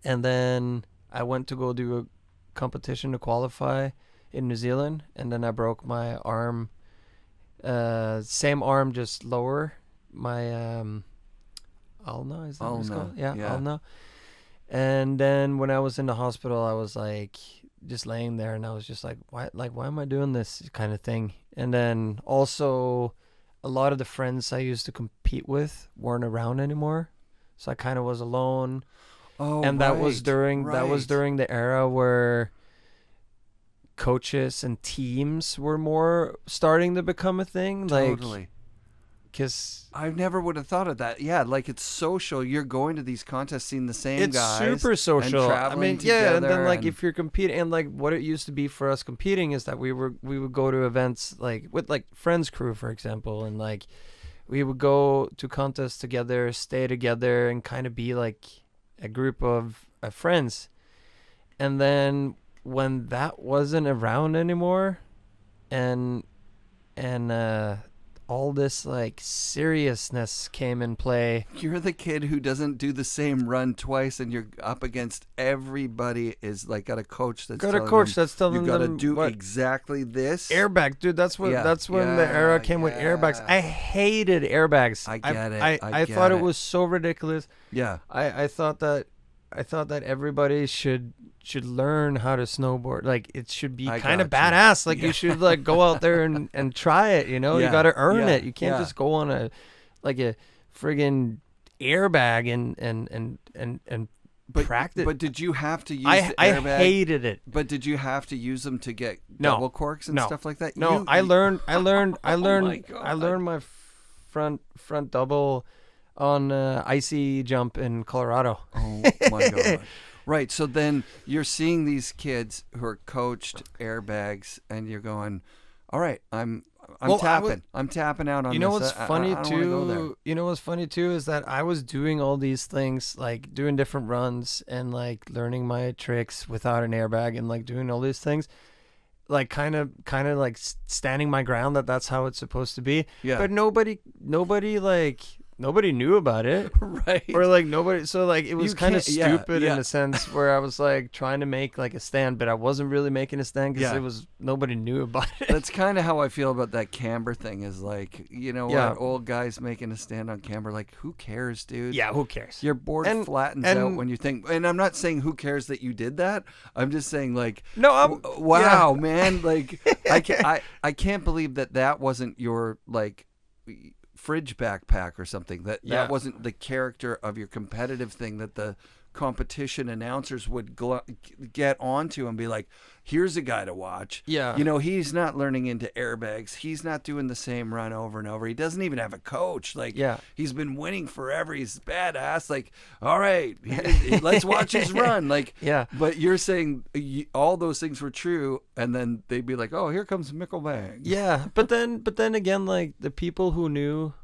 and then I went to go do a competition to qualify in New Zealand, and then I broke my arm, same arm, just lower, my ulna, is that what it's called? Yeah, ulna. And then when I was in the hospital, I was like just laying there, and I was just like, why am I doing this kind of thing? And then also a lot of the friends I used to compete with weren't around anymore, so I kind of was alone. Oh, and that was during the era where coaches and teams were more starting to become a thing. Totally. Because I never would have thought of that. Yeah, like it's social. You're going to these contests, seeing the same guys. It's super social. And traveling together, and then like if you're competing, and like what it used to be for us competing is that we would go to events like with like Friends Crew, for example, and like we would go to contests together, stay together, and kind of be like a group of friends. And then when that wasn't around anymore, and all this like seriousness came in play. You're the kid who doesn't do the same run twice, and you're up against everybody is like got a coach that's telling them, you got to do exactly this. Airbag, dude. That's when the era came with airbags. I hated airbags. I get it. I thought it was so ridiculous. Yeah. I thought that everybody should learn how to snowboard. Like, it should be kind of badass. Like, you should like go out there and try it, you know? You got to earn it. You can't just go on a friggin' airbag and practice. But did you have to use the airbag? I hated it. But did you have to use them to get double corks and stuff like that? No, I learned my front double on icy jump in Colorado. Oh my God. Right. So then you're seeing these kids who are coached airbags, and you're going, all right, I'm tapping out on this. You know what's funny too? You know what's funny too is that I was doing all these things, like doing different runs and like learning my tricks without an airbag and like doing all these things, like kind of like standing my ground that's how it's supposed to be. Yeah. But nobody knew about it. Right. Or like nobody, so like it was kind of stupid in a sense where I was like trying to make like a stand, but I wasn't really making a stand because nobody knew about it. That's kind of how I feel about that camber thing, is like, you know what, old guys making a stand on camber, like, who cares, dude? Yeah, who cares? Your board flattens out when you think, and I'm not saying who cares that you did that. I'm just saying like, wow, man, like I can't believe that wasn't your like fridge backpack or something, that wasn't the character of your competitive thing, that the competition announcers would get onto and be like, here's a guy to watch. Yeah. You know, he's not learning into airbags. He's not doing the same run over and over. He doesn't even have a coach. Like, he's been winning forever. He's badass. Like, all right, let's watch his run. Like, but you're saying all those things were true, and then they'd be like, oh, here comes Mikkel Bang. Yeah. But then again, like, the people who knew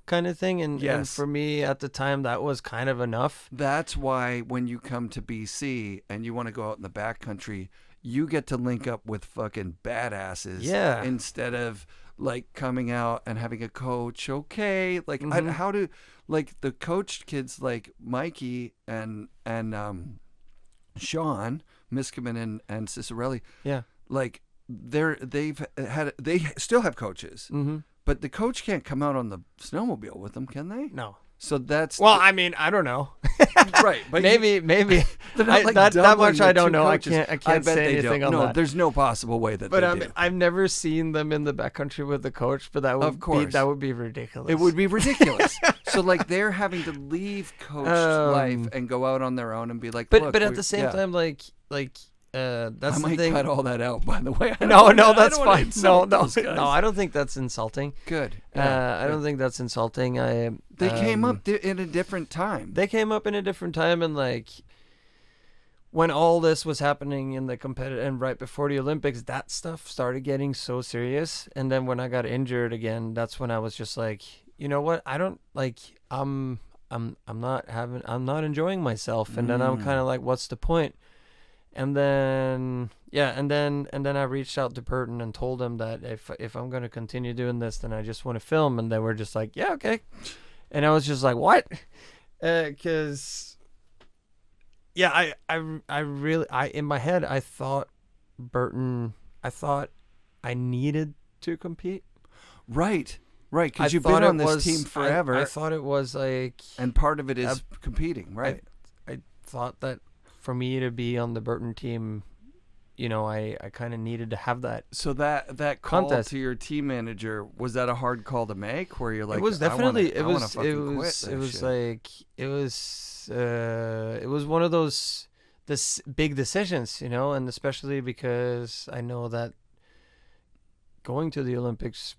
kind of thing, and for me at the time that was kind of enough. That's why when you come to BC and you want to go out in the backcountry, you get to link up with fucking badasses instead of like coming out and having a coach. Okay, like how do like the coached kids like Mikey and Sean Miskimen and Cicerelli, like they still have coaches. But the coach can't come out on the snowmobile with them, can they? No. So that's... Well, I mean, I don't know. Right. But maybe. Like that much I don't know. Coaches. I can't say anything on that. No, there's no possible way that they do. I've never seen them in the backcountry with the coach, but that would be ridiculous. It would be ridiculous. So, like, they're having to leave coach life and go out on their own and be like, but at the same time, like that's I might the thing. cut all that out, by the way. No, that's fine. No, I don't think that's insulting. Good. I don't think that's insulting. They came up in a different time. They came up in a different time, and like when all this was happening in the competitive and right before the Olympics, that stuff started getting so serious. And then when I got injured again, that's when I was just like, you know what? I don't like. I'm not enjoying myself, and then I'm kind of like, what's the point? And then I reached out to Burton and told him that if I'm going to continue doing this, then I just want to film. And they were just like, yeah, okay. And I was just like, what? Because I really in my head I thought I needed to compete. Right. Because you've been on this team forever. I thought it was like, and part of it is competing, right? I thought that for me to be on the Burton team, you know, I kind of needed to have that. So that call contest to your team manager, was that a hard call to make? Where you're like, it was definitely it was one of those big decisions, you know, and especially because I know that going to the Olympics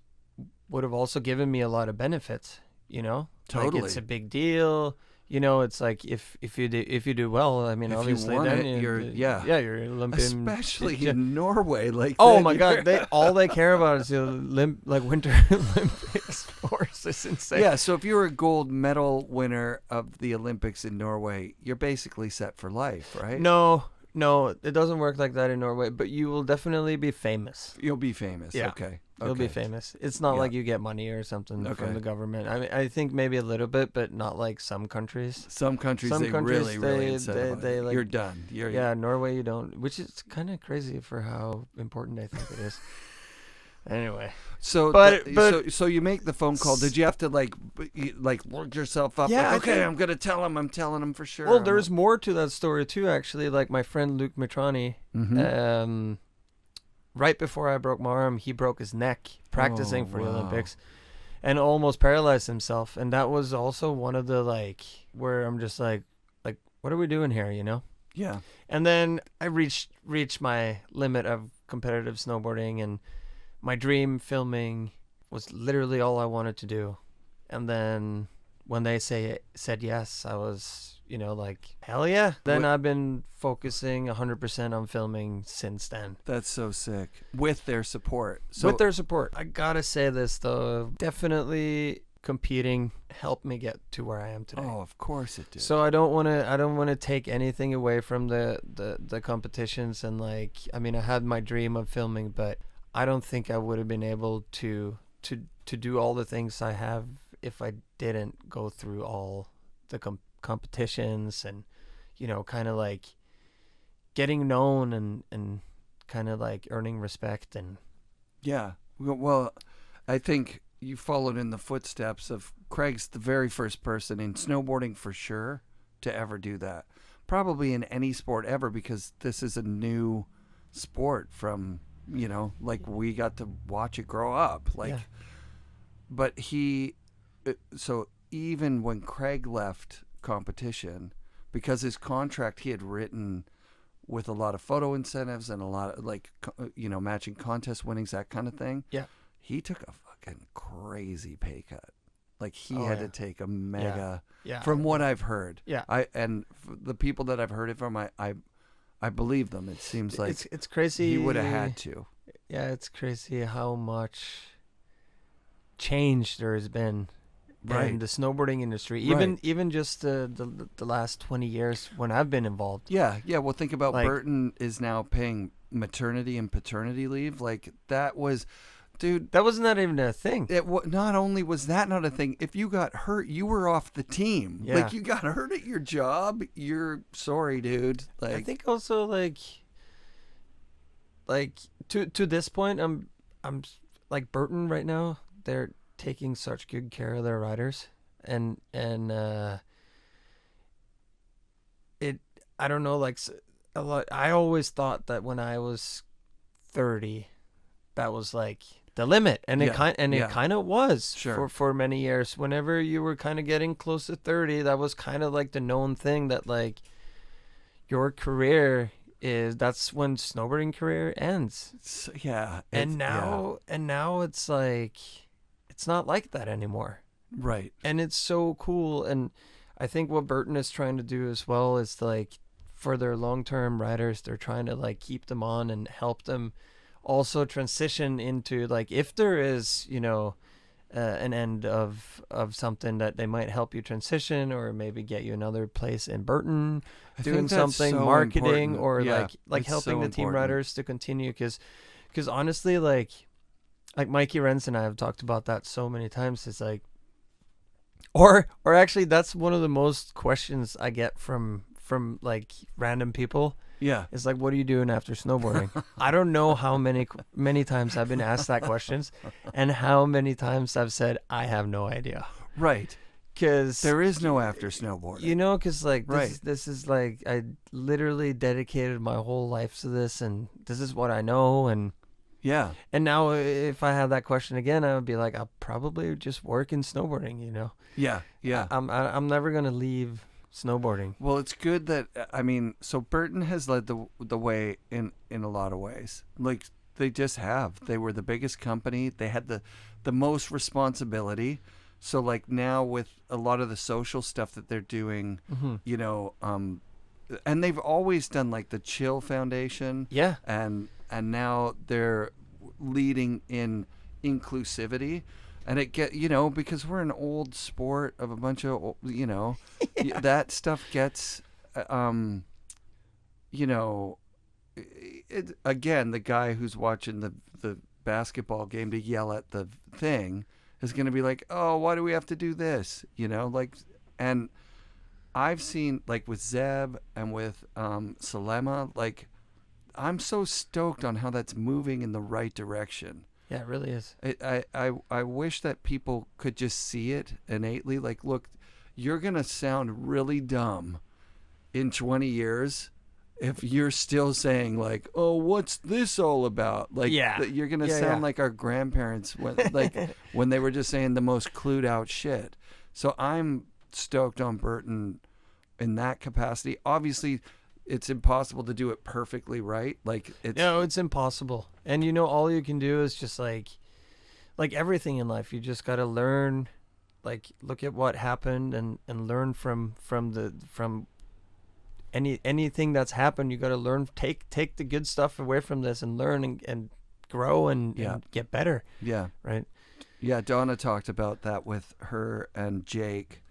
would have also given me a lot of benefits, you know. Totally. Like, it's a big deal. You know, it's like if you do well, I mean, if obviously then you're Olympian, especially in Norway. Like, oh my God, all they care about is the Winter Olympics sports. It's insane. Yeah, so if you're a gold medal winner of the Olympics in Norway, you're basically set for life, right? No, No, it doesn't work like that in Norway, but you will definitely be famous. You'll be famous. Yeah. Okay. You'll be famous. It's not like you get money or something from the government. I mean, I think maybe a little bit, but not like some countries. Some countries really incentivize. They like, you're done. Yeah, Norway you don't, which is kind of crazy for how important I think it is. Anyway, so so you make the phone call. Did you have to like work yourself up? Yeah. Like, okay, I'm gonna tell him. I'm telling him for sure. Well, there's more to that story too. Actually, like my friend Luke Mitrani, right before I broke my arm, he broke his neck practicing for the Olympics, and almost paralyzed himself. And that was also one of the like where I'm just like what are we doing here? You know? Yeah. And then I reached my limit of competitive snowboarding and. My dream filming was literally all I wanted to do. And then when they said yes, I was, like, hell yeah. Then I've been focusing 100% on filming since then. That's so sick. With their support. With their support. I gotta say this, though. Definitely competing helped me get to where I am today. Oh, of course it did. So I don't want to take anything away from the competitions. And, like, I mean, I had my dream of filming, but I don't think I would have been able to do all the things I have if I didn't go through all the competitions and, kind of like getting known and kind of like earning respect. And yeah, well, I think you followed in the footsteps of Craig's the very first person in snowboarding for sure to ever do that. Probably in any sport ever, because this is a new sport from... like we got to watch it grow up. But so even when Craig left competition, because his contract he had written with a lot of photo incentives and a lot of matching contest winnings, that kind of thing. Yeah. He took a fucking crazy pay cut. Like he had to take a mega, from what I've heard. Yeah. The people that I've heard it from, I believe them. It seems like it's crazy. He would have had to. Yeah, it's crazy how much change there has been in the snowboarding industry. Even just the last 20 years when I've been involved. Yeah. Well, think about Burton is now paying maternity and paternity leave. Like that was... Dude, that was not even a thing. Not only was that not a thing, if you got hurt, you were off the team. Yeah. Like you got hurt at your job, you're sorry, dude. Like I think also like to this point, I'm like Burton right now. They're taking such good care of their riders, and I don't know, like a lot. I always thought that when I was 30, that was like the limit, and it kind of was for many years. Whenever you were kind of getting close to 30, that was kind of like the known thing that like your career that's when snowboarding career ends. And now it's like it's not like that anymore. Right. And it's so cool. And I think what Burton is trying to do as well is like for their long-term riders, they're trying to like keep them on and help them also transition into like if there is an end of something that they might help you transition or maybe get you another place in Burton doing something so marketing important. Or like helping the team riders to continue because honestly like Mikey Renz and I have talked about that so many times. It's like or actually that's one of the most questions I get from like random people. Yeah. It's like, what are you doing after snowboarding? I don't know how many times I've been asked that questions and how many times I've said, I have no idea. Right. Because there is no after snowboarding. Because like, this is like, I literally dedicated my whole life to this and this is what I know. And yeah. And now if I have that question again, I would be like, I'll probably just work in snowboarding, Yeah. Yeah. I'm never going to leave snowboarding. Well, it's good that so Burton has led the way in a lot of ways. Like they just have. They were the biggest company. They had the most responsibility. So like now with a lot of the social stuff that they're doing, and they've always done like the Chill Foundation. Yeah. And now they're leading in inclusivity. And it because we're an old sport of a bunch of, that stuff gets, you know, again, the guy who's watching the basketball game to yell at the thing is going to be like, oh, why do we have to do this? You know, like, and I've seen, like, with Zeb and with Salema, like, I'm so stoked on how that's moving in the right direction. Yeah, it really is. I wish that people could just see it innately. Like, look, you're going to sound really dumb in 20 years if you're still saying, like, oh, what's this all about? Like, you're going to sound like our grandparents when, like, when they were just saying the most clued out shit. So I'm stoked on Burton in that capacity. Obviously, it's impossible to do it perfectly right. Like, it's impossible. And, you know, all you can do is just, like everything in life, you just got to learn, like, look at what happened and learn from anything that's happened. You got to learn, take the good stuff away from this and learn and grow and get better. Yeah. Right. Yeah. Donna talked about that with her and Jake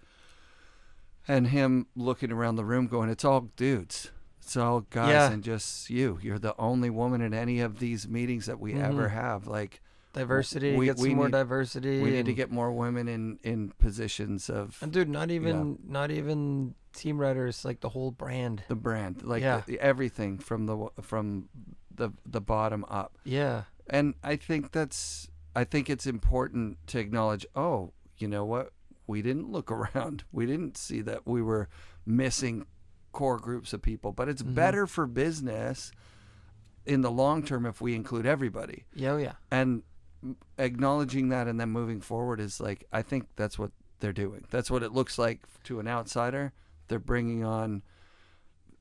and him looking around the room going, it's all dudes. It's all guys and just you. You're the only woman in any of these meetings that we ever have. Like, diversity, get some more diversity. We need to get more women in positions of. And dude, not even team riders, like the whole brand. The brand, like everything from the bottom up. Yeah. And I think it's important to acknowledge. Oh, you know what? We didn't look around. We didn't see that we were missing core groups of people. But it's better for business in the long term if we include everybody. Yeah, yeah. And acknowledging that and then moving forward is, like, I think that's what they're doing. That's what it looks like to an outsider. They're bringing on,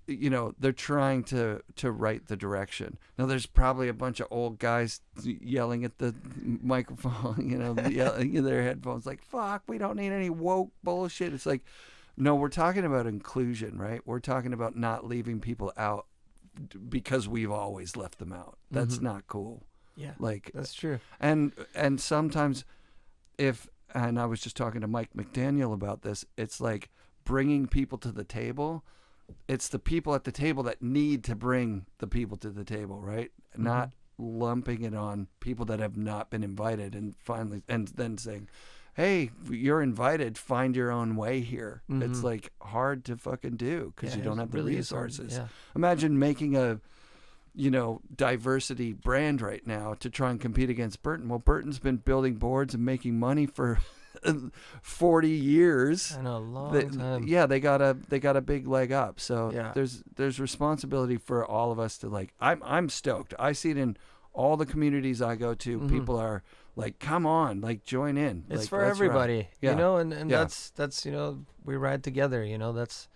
you know, they're trying to right the direction. Now, there's probably a bunch of old guys yelling at the microphone, you know, yelling in their headphones like, fuck, we don't need any woke bullshit. It's like, no, we're talking about inclusion, right? We're talking about not leaving people out because we've always left them out. That's not cool. Yeah, like, that's true. And sometimes and I was just talking to Mike McDaniel about this, it's like bringing people to the table. It's the people at the table that need to bring the people to the table, right? Not lumping it on people that have not been invited and then saying, hey, you're invited, find your own way here. It's like hard to fucking do because you don't have the resources. Yeah. Imagine making a, you know, diversity brand right now to try and compete against Burton. Well, Burton's been building boards and making money for 40 years. I know, a long time. Yeah, they got a big leg up. So there's responsibility for all of us to, like, I'm stoked. I see it in all the communities I go to. People are like, come on, like, join in. It's like, for everybody, you know, and that's, you know, we ride together, you know, that's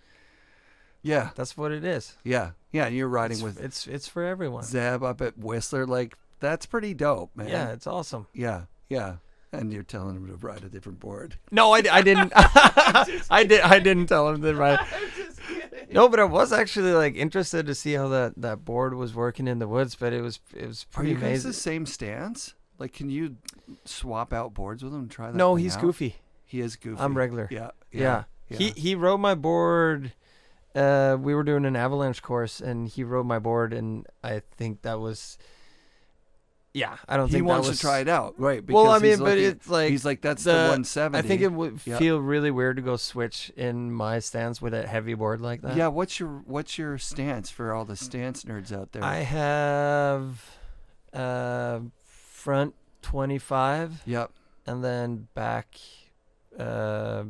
what it is. Yeah. Yeah. And you're riding with, it's for everyone. Zeb up at Whistler. Like, that's pretty dope, man. Yeah. It's awesome. Yeah. Yeah. And you're telling him to ride a different board. No, I didn't. I didn't tell him to ride. I'm just kidding. No, but I was actually, like, interested to see how that board was working in the woods. But it was pretty amazing. Are you guys the same stance? Like, can you swap out boards with him and try that? No, he's goofy. He is goofy. I'm regular. Yeah. He rode my board. We were doing an avalanche course, and he rode my board, and I think that was. Yeah, I don't think he wants to try it out, right? Well, I mean, but it's like he's like, that's the 170. I think it would feel really weird to go switch in my stance with a heavy board like that. Yeah, what's your stance for all the stance nerds out there? I have front 25. Yep. And then back, I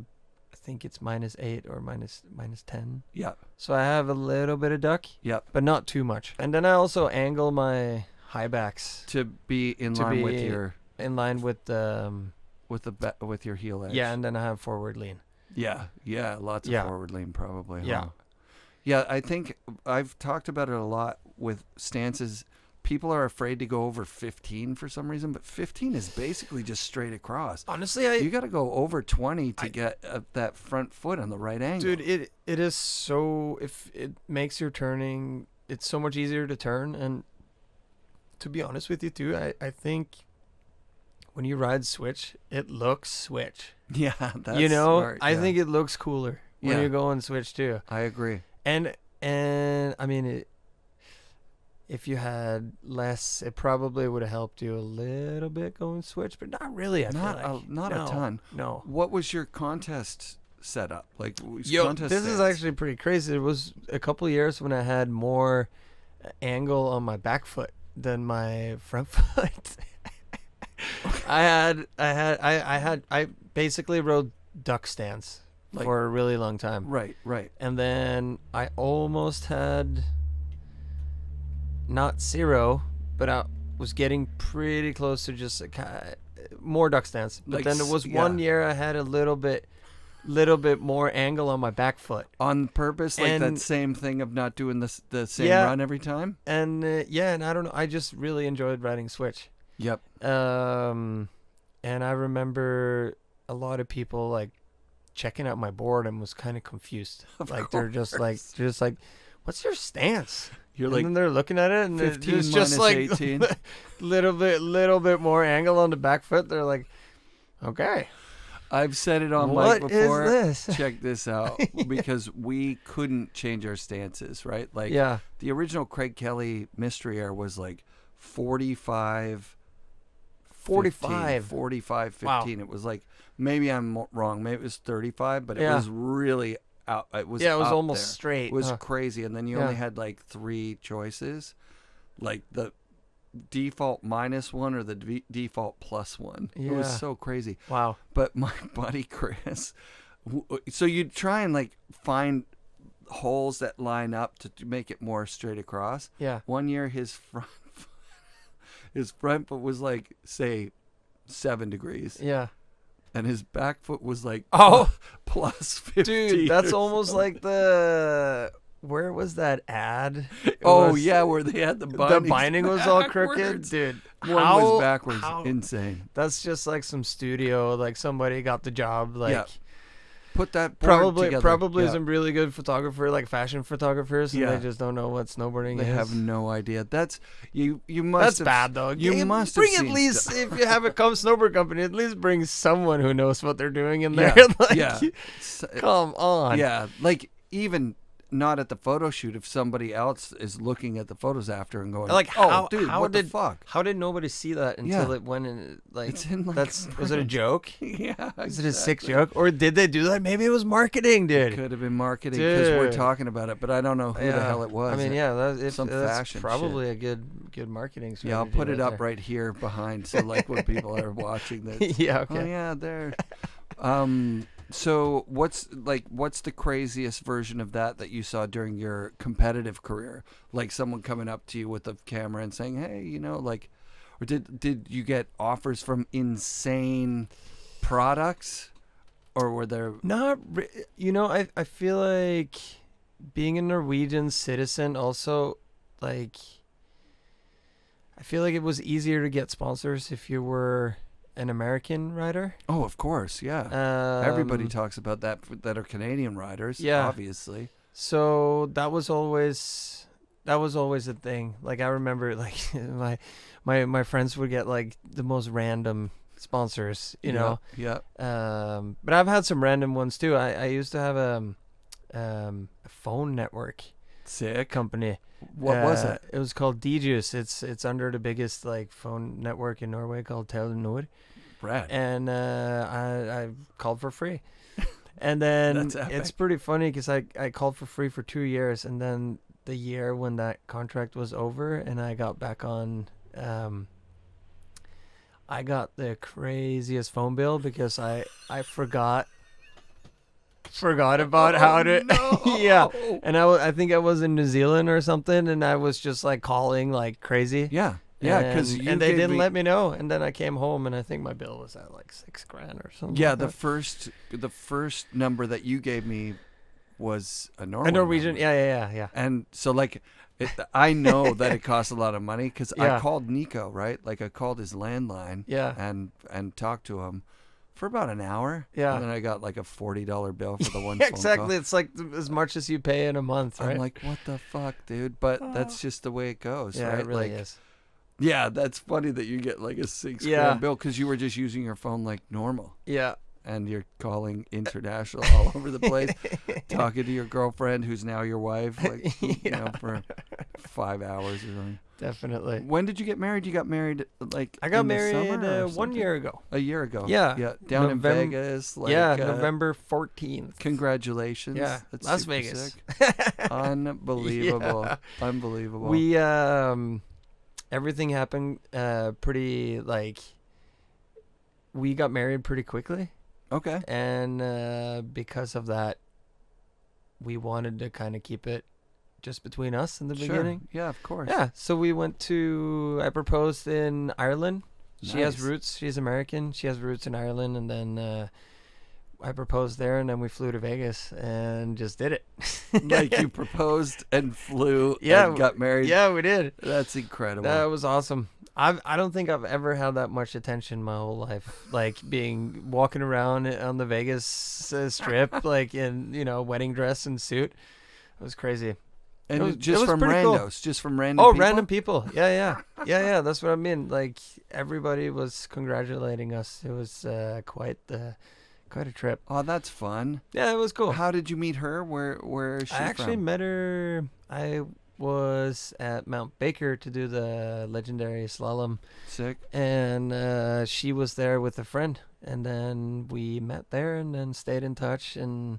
think it's -8 or minus 10. Yep. So I have a little bit of duck. Yep. But not too much. And then I also angle my high backs to be in line with your heel edge. Yeah, and then I have forward lean. Yeah, lots of forward lean probably. Huh? Yeah. Yeah, I think I've talked about it a lot with stances. People are afraid to go over 15 for some reason, but 15 is basically just straight across. Honestly, you got to go over 20 to get that front foot on the right angle. Dude, it is so, if it makes your turning, it's so much easier to turn. And to be honest with you too, I think when you ride switch, it looks switch. Yeah, that's smart. I think it looks cooler when you go and switch too. I agree. And I mean, if you had less, it probably would have helped you a little bit going switch, but not really. I feel like. Not a ton. No. What was your contest setup like? This is actually pretty crazy. It was a couple of years when I had more angle on my back foot than my front foot. I basically rode duck stands for a really long time. Right. And then I almost had not 0, but I was getting pretty close to just more duck stands. But then it was 1 year I had a little bit more angle on my back foot on purpose, like that same thing of not doing the same run every time. And and I don't know, I just really enjoyed riding switch. Yep. And I remember a lot of people like checking out my board and was kind of confused. They're just like, what's your stance? You're and then they're looking at it and 15 it's just like 18. little bit more angle on the back foot. They're like, okay. I've said it on what mic before. Is this? Check this out. Because we couldn't change our stances, right? Like the original Craig Kelly Mystery Air was like 45, 15. Wow. It was like, maybe I'm wrong. Maybe it was 35, but it was really out. It was almost there. straight. It was crazy. And then you only had like 3 choices, like the default -1 or the default +1. It was so crazy. Wow. But my buddy Chris, so you'd try and like find holes that line up to make it more straight across. Yeah. One year his front foot was like, say, 7 degrees. Yeah. And his back foot was like plus 15. Dude, that's almost like where was that ad? Where they had the binding. The binding was all crooked, dude. One was backwards. Insane. That's just like some studio, like somebody got the job, like put that board together. Probably some really good photographer, like fashion photographers, and they just don't know what snowboarding is. They have no idea. That's you must. That's bad though. You must bring have at least stuff. If you have a snowboard company, at least bring someone who knows what they're doing in there. Come on. Yeah, like even not at the photo shoot, if somebody else is looking at the photos after and going, like, what the fuck? How did nobody see that until it went in? Like, it's in like was it a joke? Yeah, is it a sick joke, or did they do that? Maybe it was marketing, dude. It could have been marketing because we're talking about it, but I don't know who the hell it was. I mean, that's fashion probably shit. a good marketing strategy. Yeah, I'll put it up right here behind, so like when people are watching this. Yeah. Okay. Oh yeah, there. So what's the craziest version of that you saw during your competitive career? Like someone coming up to you with a camera and saying, "Hey, or did you get offers from insane products, or were there not? I feel like being a Norwegian citizen also, like, I feel like it was easier to get sponsors if you were an American rider. Oh, of course, yeah. Everybody talks about that are Canadian riders, obviously. So that was always a thing. Like I remember, like my friends would get like the most random sponsors, you know. Yeah. But I've had some random ones too. I used to have a phone network. Sick company. What was it? It was called DJus. It's under the biggest like phone network in Norway called Telenor. Brad. And I called for free. And then it's pretty funny because I called for free for 2 years, and then the year when that contract was over and I got back on, I got the craziest phone bill because I forgot about how to and I think I was in New Zealand or something, and I was just like calling like crazy because they didn't let me know, and then I came home and I think my bill was at like $6,000 or something. The first number that you gave me was a Norwegian. Yeah. And so like I know that it costs a lot of money because I called Nico, right? Like I called his landline and talked to him for about an hour. And then I got like a $40 bill for the one phone exactly. call. It's like as much as you pay in a month, right? I'm like, what the fuck, dude? But that's just the way it goes, right? It really is. Yeah, that's funny that you get like a $6,000 bill because you were just using your phone like normal. Yeah. and you're calling international all over the place, talking to your girlfriend who's now your wife, like you know, for 5 hours or something. Definitely. When did you get married? You got married like I got in the married summer or 1 year ago. A year ago. Yeah. Yeah. Down in Vegas. Like, November 14th. Congratulations. Yeah. That's Las super Vegas. sick. Unbelievable. Yeah. Unbelievable. We everything happened pretty like we got married pretty quickly. Okay. And because of that, we wanted to kind of keep it just between us in the beginning. Yeah, of course. Yeah, so I proposed in Ireland. Nice. She has roots. She's American. She has roots in Ireland, and then I proposed there, and then we flew to Vegas and just did it. Like you proposed and flew and got married. Yeah, we did. That's incredible. That was awesome. I don't think I've ever had that much attention my whole life. Like walking around on the Vegas strip, like in wedding dress and suit. It was crazy. And it was just from randos, cool. just from random people? Random people. Yeah. That's what I mean. Like everybody was congratulating us. It was quite a trip. Oh, that's fun. Yeah, it was cool. How did you meet her? Where is she from? I actually met her. I was at Mount Baker to do the legendary slalom. Sick. And she was there with a friend. And then we met there and then stayed in touch and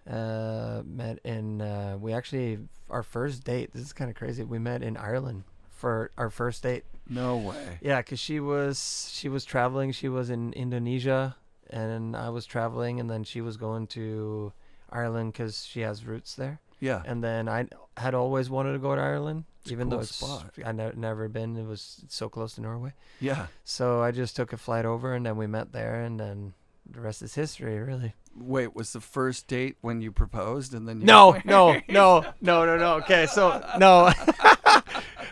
met in our first date, this is kind of crazy, we met in Ireland for our first date. No way. Yeah, because she was traveling. She was in Indonesia and I was traveling, and then she was going to Ireland because she has roots there. Yeah. And then I had always wanted to go to Ireland, even though spot. I'd never been. It's so close to Norway. Yeah. So I just took a flight over, and then we met there, and then the rest is history, really. Wait, was the first date when you proposed and then you No. Okay, so no.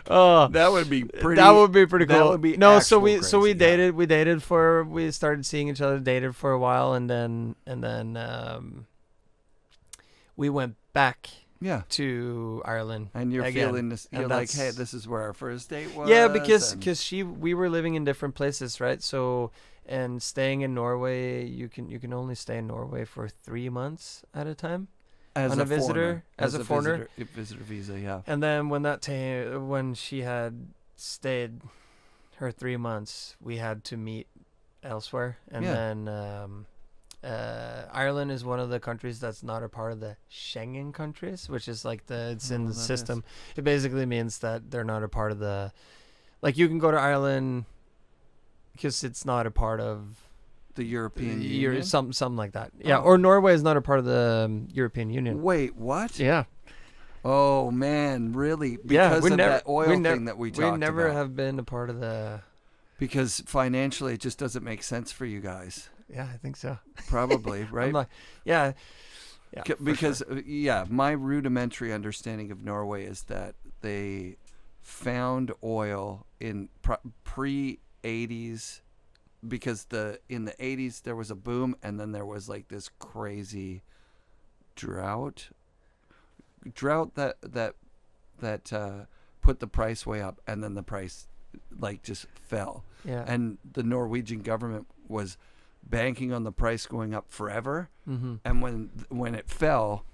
Oh, that would be pretty. That would be pretty cool. That would be so we crazy, dated. Yeah. We started seeing each other, dated for a while, and then we went back. Yeah. To Ireland. And you're again. feeling this. You're like, hey, this is where our first date was. Yeah, because we were living in different places, right? So. And staying in Norway, you can only stay in Norway for 3 months at a time as a visitor, as a foreigner, visitor visa, yeah. And then when she had stayed her 3 months, we had to meet elsewhere. And then Ireland is one of the countries that's not a part of the Schengen countries, which is like it's in the system. It basically means that they're not a part of the. Like you can go to Ireland. Because it's not a part of the European Union, something like that. Yeah, or Norway is not a part of the European Union. Wait, what? Yeah. Oh man, really? Because of that oil thing that we talked about. We never have been a part of the. Because financially, it just doesn't make sense for you guys. Yeah, I think so. Probably, right? Yeah. Because my rudimentary understanding of Norway is that they found oil in pre-80s, because in the 80s there was a boom, and then there was like this crazy drought that put the price way up, and then the price like just fell. Yeah. And the Norwegian government was banking on the price going up forever. Mm-hmm. And when it fell,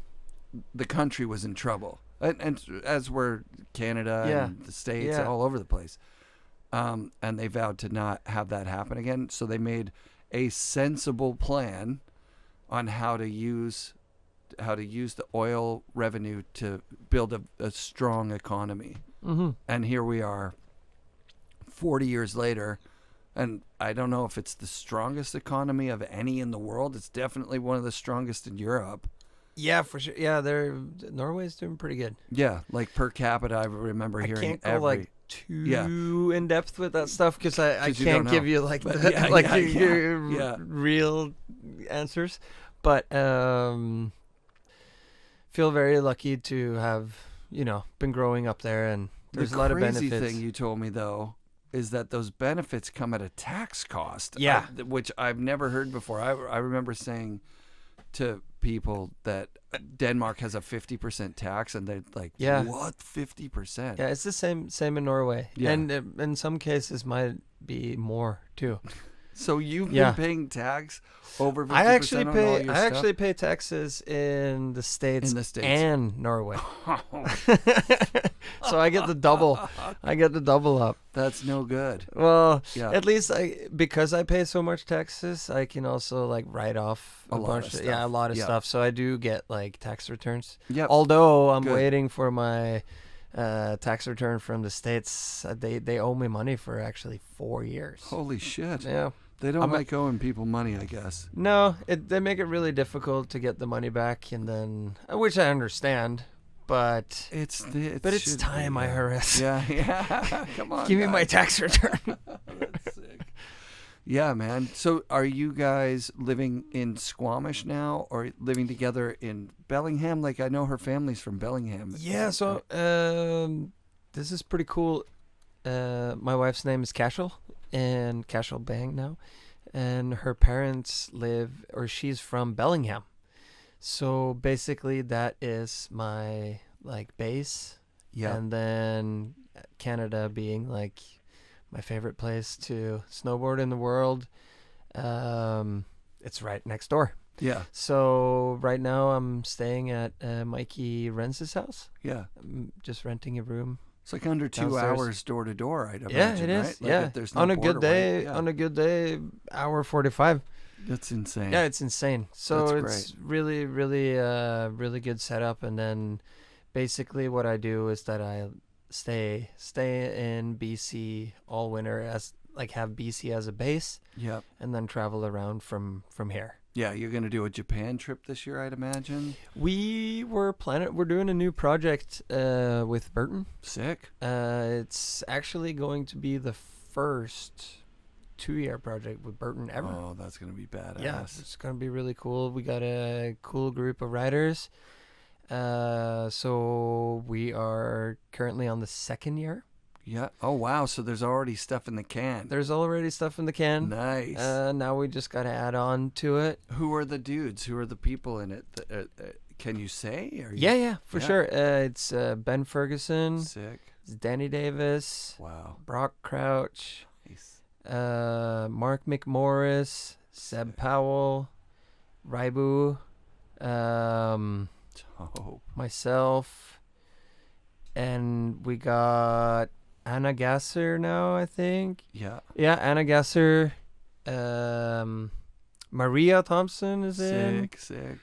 the country was in trouble. And as were Canada and the States and all over the place. And they vowed to not have that happen again. So they made a sensible plan on how to use the oil revenue to build a strong economy. Mm-hmm. And here we are 40 years later, and I don't know if it's the strongest economy of any in the world. It's definitely one of the strongest in Europe. Yeah, for sure. Yeah, Norway's doing pretty good. Yeah, like per capita, I remember hearing. I can't go too in depth with that stuff because I can't give you like real answers. But feel very lucky to have been growing up there, and there's a lot of benefits. The crazy thing you told me though is that those benefits come at a tax cost. Yeah, which I've never heard before. I remember saying to people that Denmark has a 50% tax, and they're like, what, 50%? Yeah, it's the same in Norway. Yeah. And in some cases might be more too. So you've been paying tax over 50% I actually on pay. all your I stuff? actually pay taxes in the States, and Norway. So I get the double. I get the double up. That's no good. Well, at least because I pay so much taxes, I can also like write off a bunch of stuff. Yeah, a lot of stuff. So I do get like tax returns. Yeah. Although I'm waiting for my tax return from the States. They owe me money for actually 4 years. Holy shit. Yeah. They don't like owing people money, I guess. No, they make it really difficult to get the money back, and then which I understand, but it's time, IRS. Yeah. Come on. Give me my tax return. That's sick. Yeah, man. So are you guys living in Squamish now, or living together in Bellingham? Like, I know her family's from Bellingham. Yeah, so this is pretty cool. My wife's name is Cashel, and Cashel Bang now, and her parents she's from Bellingham. So basically that is my like base. Yeah. And then Canada being like my favorite place to snowboard in the world. It's right next door. Yeah. So right now I'm staying at Mikey Renz's house. Yeah. I'm just renting a room. It's like under 2 hours door to door, I'd imagine. Yeah, it is. Right? Like yeah. There's no on a good day, hour 45. That's insane. Yeah, it's insane. So that's it's really, really, really good setup. And then basically what I do is that I stay in BC all winter, have BC as a base. Yep. And then travel around from here. Yeah, you're going to do a Japan trip this year, I'd imagine. We're doing a new project with Burton. Sick. It's actually going to be the first 2-year project with Burton ever. Oh, that's going to be badass. Yeah, it's going to be really cool. We got a cool group of riders. So we are currently on the 2nd year. Yeah. Oh, wow. So there's already stuff in the can. There's already stuff in the can. Nice. Now we just got to add on to it. Who are the dudes? Who are the people in it? Can you say? Yeah, for sure. It's Ben Ferguson. Sick. It's Danny Davis. Wow. Brock Crouch. Nice. Mark McMorris. Seb Powell. Raibu. Myself. And we got Anna Gasser now, I think. Yeah. Yeah, Anna Gasser. Maria Thompson is in. Sick.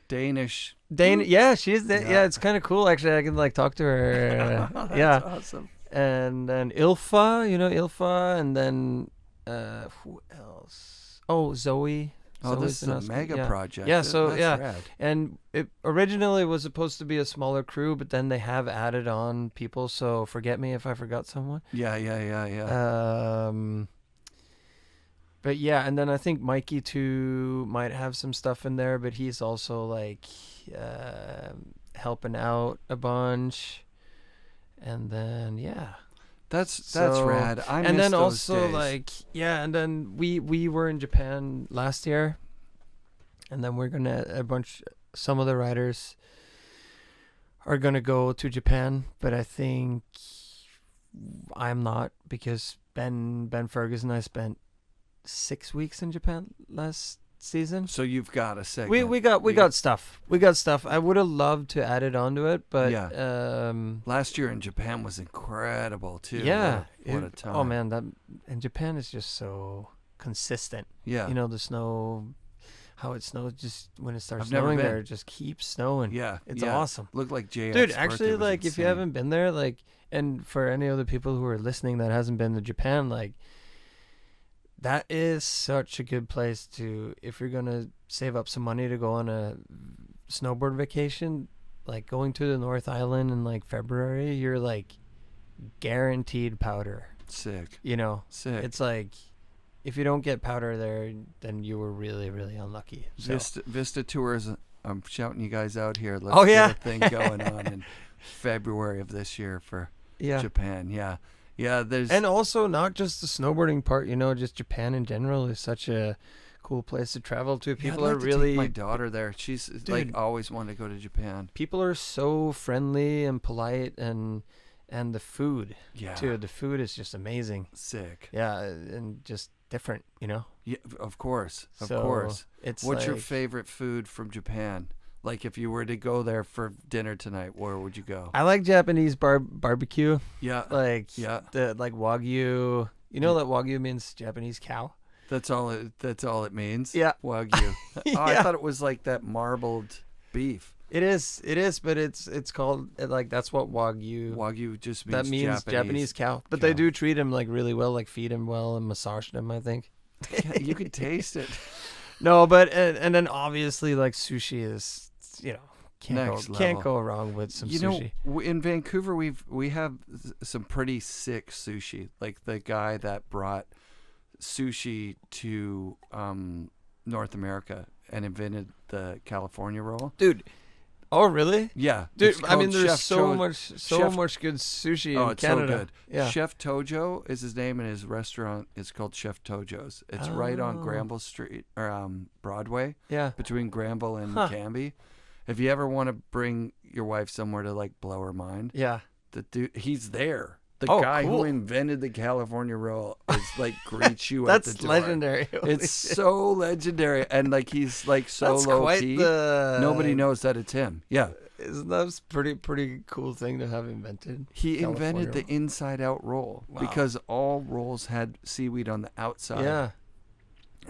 Danish. Yeah, she's yeah, it's kind of cool actually. I can like talk to her. That's awesome. And then Ilfa, and then who else? Oh, Zoe. Oh, this is a mega project. Yeah, so that's rad. And it originally was supposed to be a smaller crew, but then they have added on people, so forget me if I forgot someone. Yeah. But yeah, and then I think Mikey too might have some stuff in there, but he's also like helping out a bunch. And then That's rad. I miss and then those also days. and then we were in Japan last year, and then we're gonna some of the riders are gonna go to Japan, but I think I'm not, because Ben Ferguson and I spent 6 weeks in Japan last season. So you've got a segment. We got stuff. I would have loved to add it onto it, but last year in Japan was incredible too. Yeah, what a time. Oh man, and Japan is just so consistent. Yeah, the snow, how it snows just when it starts snowing there, it just keeps snowing. Yeah, it's awesome. Looked like JX. Dude, actually, like if you haven't been there, like, and for any other people who are listening that hasn't been to Japan, like, that is such a good place to, if you're gonna save up some money to go on a snowboard vacation, like going to the North Island in like February, you're like guaranteed powder. Sick. Sick. It's like, if you don't get powder there, then you were really, really unlucky. So. Vista Tours, I'm shouting you guys out here. Let's get a thing going on in February of this year for Japan. Yeah, and also not just the snowboarding part, just Japan in general is such a cool place to travel to. People I'd like are really to take my daughter there. She's like always wanted to go to Japan. People are so friendly and polite, and the food too. The food is just amazing. Sick. Yeah, and just different, you know? Yeah, of course. Of So course. it's What's your like- favorite food from Japan? Like if you were to go there for dinner tonight, where would you go? I like Japanese barbecue. Yeah. Like Yeah. the like Wagyu. You know that Wagyu means Japanese cow? That's all it means. Yeah. Wagyu. Oh, I Yeah. thought it was like that marbled beef. It is, but it's called like that's what Wagyu. Wagyu just means That means Japanese cow. But they do treat him like really well, like feed him well and massage him, I think. Yeah, you could taste it. No, but and then obviously like sushi is, you know, Next can't level. go wrong with some You sushi. know, in Vancouver, we have some pretty sick sushi. Like the guy that brought sushi to North America and invented the California roll. Dude. Oh, really? Yeah, Dude, it's I mean, called there's Chef so Chef- much good sushi Oh, in it's Canada. so good. Yeah. Chef Tojo is his name, and his restaurant is called Chef Tojo's. It's right on Oh. Granville Street or Broadway, Yeah. between Granville and Huh. Canby. If you ever want to bring your wife somewhere to like blow her mind, Yeah. the dude, he's there. The Oh, guy cool. who invented the California roll is like greets you That's at the door. legendary. Holy It's shit. so legendary, and like he's like so That's low quite key. the. Nobody knows that it's him. Yeah, Isn't that a pretty cool thing to have invented? he California invented the roll. inside out roll Wow. because all rolls had seaweed on the outside. Yeah.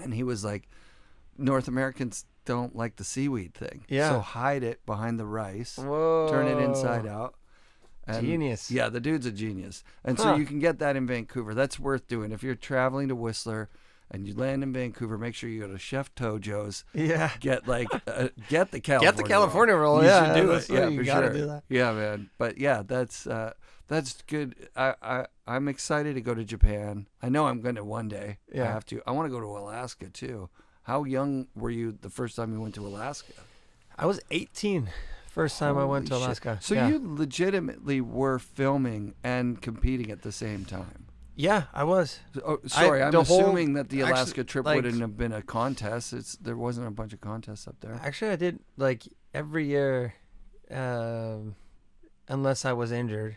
And he was like, North Americans don't like the seaweed thing. Yeah. So hide it behind the rice, Whoa. turn it inside out. And Genius. Yeah, the dude's a genius. And so Huh. you can get that in Vancouver. That's worth doing. If you're traveling to Whistler and you land in Vancouver, make sure you go to Chef Tojo's. Yeah. Get get the California Get the California roll. You yeah, should do that's it. what Yeah, you for gotta sure. do that. Yeah, man. But yeah, that's good. I'm excited to go to Japan. I know I'm going to one day. I Yeah. have to. I want to go to Alaska too. How young were you the first time you went to Alaska? I was 18 first time I went to Holy shit. Alaska. So yeah. you legitimately were filming and competing at the same time. Yeah, I was. Oh, sorry, I'm the whole- assuming that the actually, Alaska trip like- wouldn't have been a contest. There wasn't a bunch of contests up there. Actually, I did like every year, unless I was injured,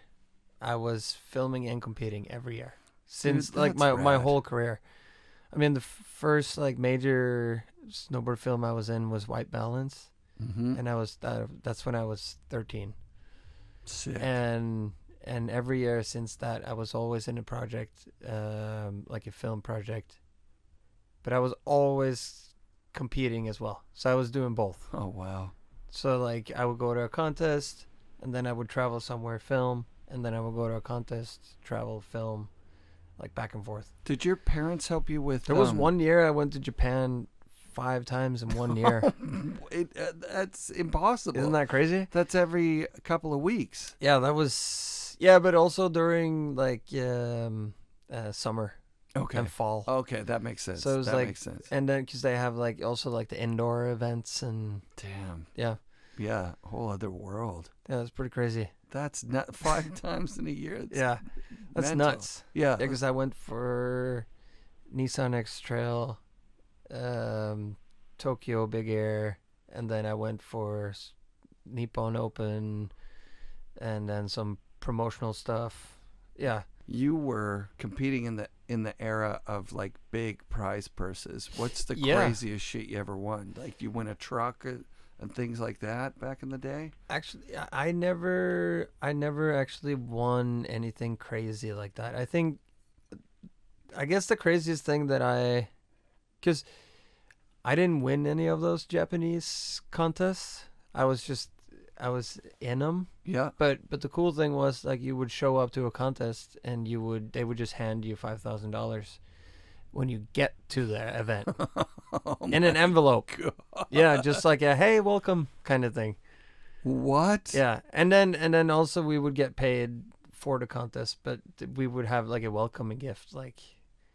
I was filming and competing every year since Dude, like that's my rad. whole career. I mean, the first like major snowboard film I was in was White Balance, Mm-hmm. and that's when I was 13. Sick. And every year since that, I was always in a project, like a film project, but I was always competing as well. So I was doing both. Oh wow. So like I would go to a contest, and then I would travel somewhere, film, and then I would go to a contest, travel, film, like back and forth. Did your parents help you with? There was one year I went to Japan 5 times in 1 year. That's impossible. Isn't that crazy? That's every couple of weeks. Yeah, that was but also during like summer Okay. and fall. Okay, that makes sense. So it was that like, makes sense. and then because they have like also like the indoor events and Damn. yeah, Yeah, whole other world. it's pretty crazy. That's not 5 times in a year. It's Yeah, that's mental. nuts. Yeah. Yeah, because I went for Nissan X Trail, Tokyo Big Air, and then I went for Nippon Open, and then some promotional stuff. Yeah, You were competing in the era of like big prize purses. What's the Yeah. craziest shit you ever won? Like you win a truck and things like that back in the day? actually, I never actually won anything crazy like that. I guess the craziest thing that because I didn't win any of those Japanese contests. I was in them. Yeah. But the cool thing was like you would show up to a contest and they would just hand you $5,000 when you get to the event Oh in an my envelope. God. Yeah, just like a hey, welcome kind of thing. What? Yeah, and then also we would get paid for the contest, but we would have like a welcoming gift, like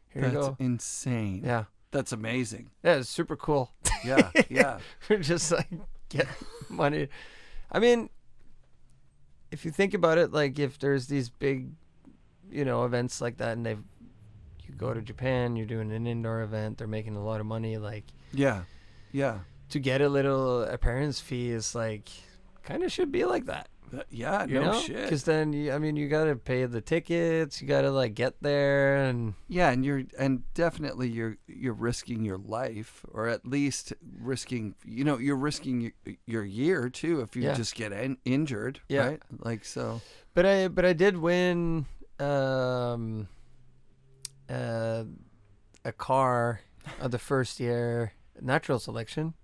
here you That's go. insane. Yeah, That's amazing. yeah, it's super cool. Yeah. Yeah. We're just like get money. I mean, if you think about it, like if there's these big, events like that, and you go to Japan, you're doing an indoor event, they're making a lot of money. Like Yeah. Yeah. to get a little appearance fee is like kind of should be like that. No shit. Because then you got to pay the tickets. You got to like get there and definitely you're risking your life, or at least risking you're risking your year too if you just get injured, right? Like so. But I did win a car the first year natural selection.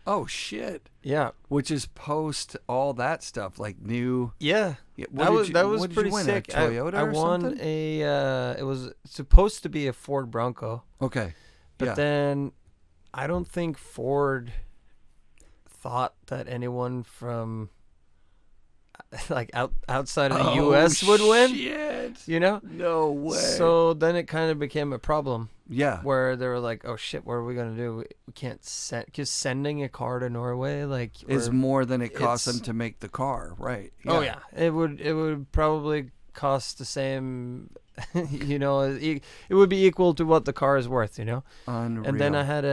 Oh shit! Yeah, which is post all that stuff, like new. Yeah, that was pretty sick. A Toyota I or won something? it was supposed to be a Ford Bronco. Okay, but then I don't think Ford thought that anyone from like outside of the U.S. would win. Shit. No way. So then it kind of became a problem. Yeah. Where they were like, "Oh shit, what are we gonna do? We can't send because sending a car to Norway is more than it costs them to make the car, right?" Yeah. Oh yeah, it would probably cost the same. It would be equal to what the car is worth. Unreal. And then I had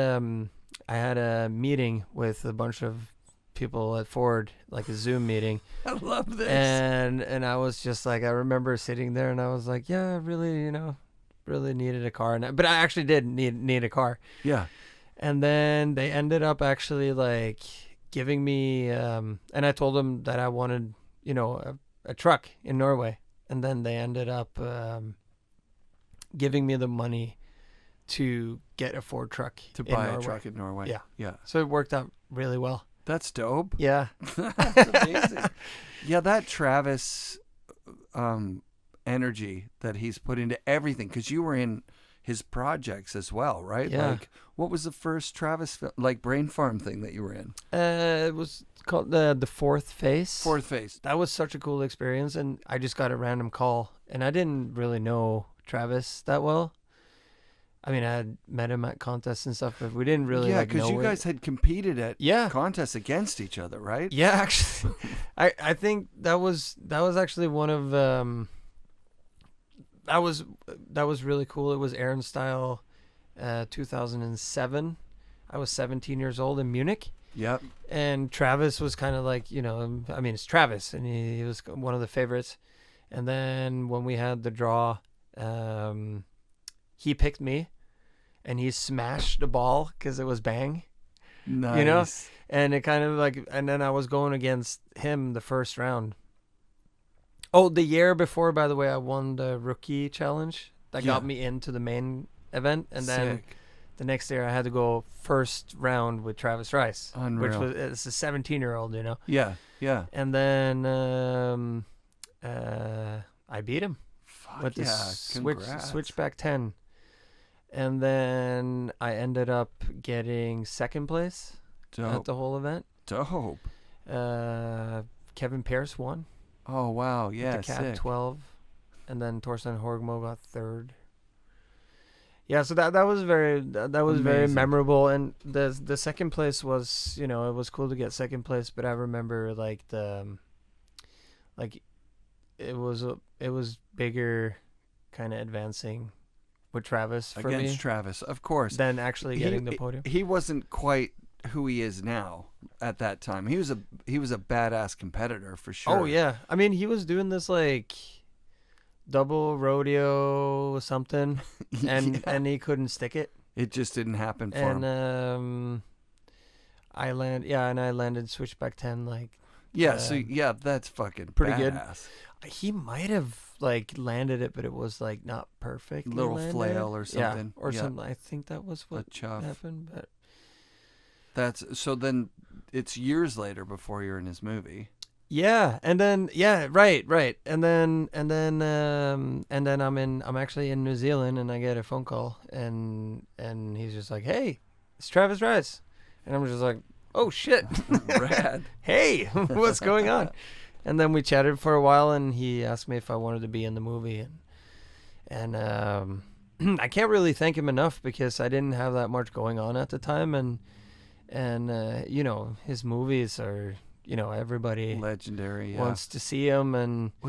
a meeting with a bunch of people at Ford, like a Zoom meeting. I love this. And I was just like, I remember sitting there and I was like, yeah, I really, really needed a car. But I actually did need a car. Yeah. And then they ended up actually like giving me, and I told them that I wanted, a truck in Norway. And then they ended up giving me the money to get a Ford truck to buy a truck in Norway. Yeah. Yeah. So it worked out really well. That's dope. Yeah. That's amazing. Yeah, that Travis energy that he's put into everything, because you were in his projects as well, right? Yeah. Like, what was the first Travis Brain Farm thing that you were in? It was called the Fourth Face. Fourth Face. That was such a cool experience, and I just got a random call, and I didn't really know Travis that well. I mean, I had met him at contests and stuff, but we didn't really know because you guys had competed at contests against each other, right? Yeah, actually, I think that was actually one of that was really cool. It was Aaron Style, 2007. I was 17 years old in Munich. Yep. And Travis was kind of like, it's Travis, and he was one of the favorites. And then when we had the draw, he picked me, and he smashed the ball because it was bang. Nice. And it kind of like, and then I was going against him the first round. Oh, the year before, by the way, I won the rookie challenge that got me into the main event, and then the next year I had to go first round with Travis Rice. Unreal. Which was, it's a 17-year-old, Yeah, yeah. And then I beat him. With the switchback 10. And then I ended up getting second place at the whole event. Dope. Kevin Pierce won. Oh, wow. Yeah, the Cat 12. And then Torstein Horgmo got third. Yeah, so that was very very memorable, and the second place was, it was cool to get second place, but I remember it was bigger kind of advancing with Travis for against me. Travis, of course. Than actually getting the podium. He wasn't quite who he is now at that time. He was a badass competitor for sure. Oh yeah. I mean, he was doing this like double rodeo something and he couldn't stick it. It just didn't happen for him. And I landed switchback 10 like that's fucking pretty badass. Good. He might have like landed it, but it was like not perfect. Little flail or something. Yeah, or something. I think that was what happened. But so then it's years later before you're in his movie. Yeah, and then right, and then I'm actually in New Zealand, and I get a phone call, and he's just like, "Hey, it's Travis Rice," and I'm just like, "Oh shit, rad! Hey, what's going on?" And then we chatted for a while, and he asked me if I wanted to be in the movie, and I can't really thank him enough because I didn't have that much going on at the time, and his movies are. Everybody legendary wants to see him, and so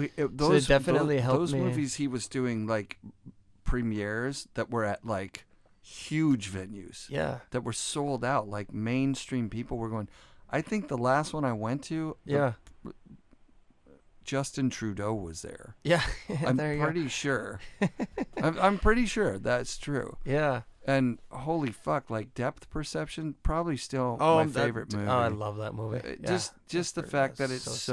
it definitely helped me. Those movies he was doing like premieres that were at like huge venues, that were sold out. Like mainstream people were going. I think the last one I went to, Justin Trudeau was there. Yeah. I'm pretty sure. I'm pretty sure that's true. Yeah. And holy fuck, like Depth Perception, probably still my favorite movie. Oh, I love that movie. Just the fact that it's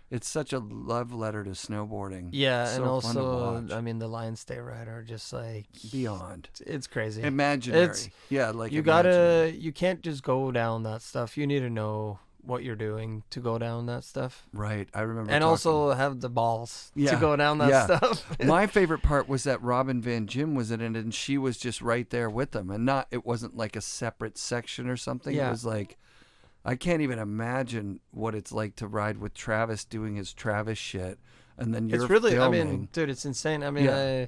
it's such a love letter to snowboarding. Yeah, so and also, watch. I mean, the Lions Day Ride are just like beyond. It's crazy. Imaginary. Like you can't just go down that stuff. You need to know what you're doing to go down that stuff. Right. I remember. And also have the balls to go down that stuff. My favorite part was that Robin Van Jim was in it, and she was just right there with them, and it wasn't like a separate section or something. Yeah. It was like, I can't even imagine what it's like to ride with Travis doing his Travis shit, and then you're filming. I mean, dude, it's insane. I mean, I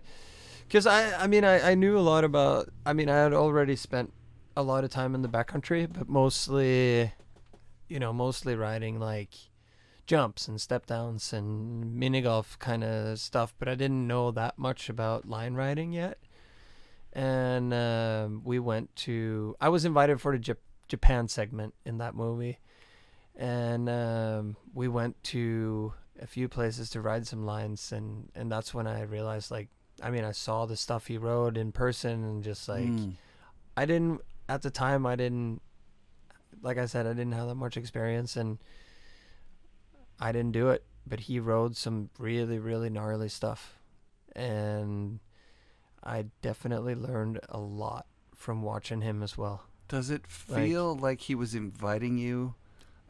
knew a lot about. I mean, I had already spent a lot of time in the backcountry, but mostly riding like jumps and step downs and mini golf kind of stuff. But I didn't know that much about line riding yet. And I was invited for the Japan segment in that movie, and we went to a few places to ride some lines, and that's when I realized, like, I mean, I saw the stuff he rode in person, and just like at the time I didn't, like I said, I didn't have that much experience, and I didn't do it, but he rode some really, really gnarly stuff, and I definitely learned a lot from watching him as well. Does it feel like he was inviting you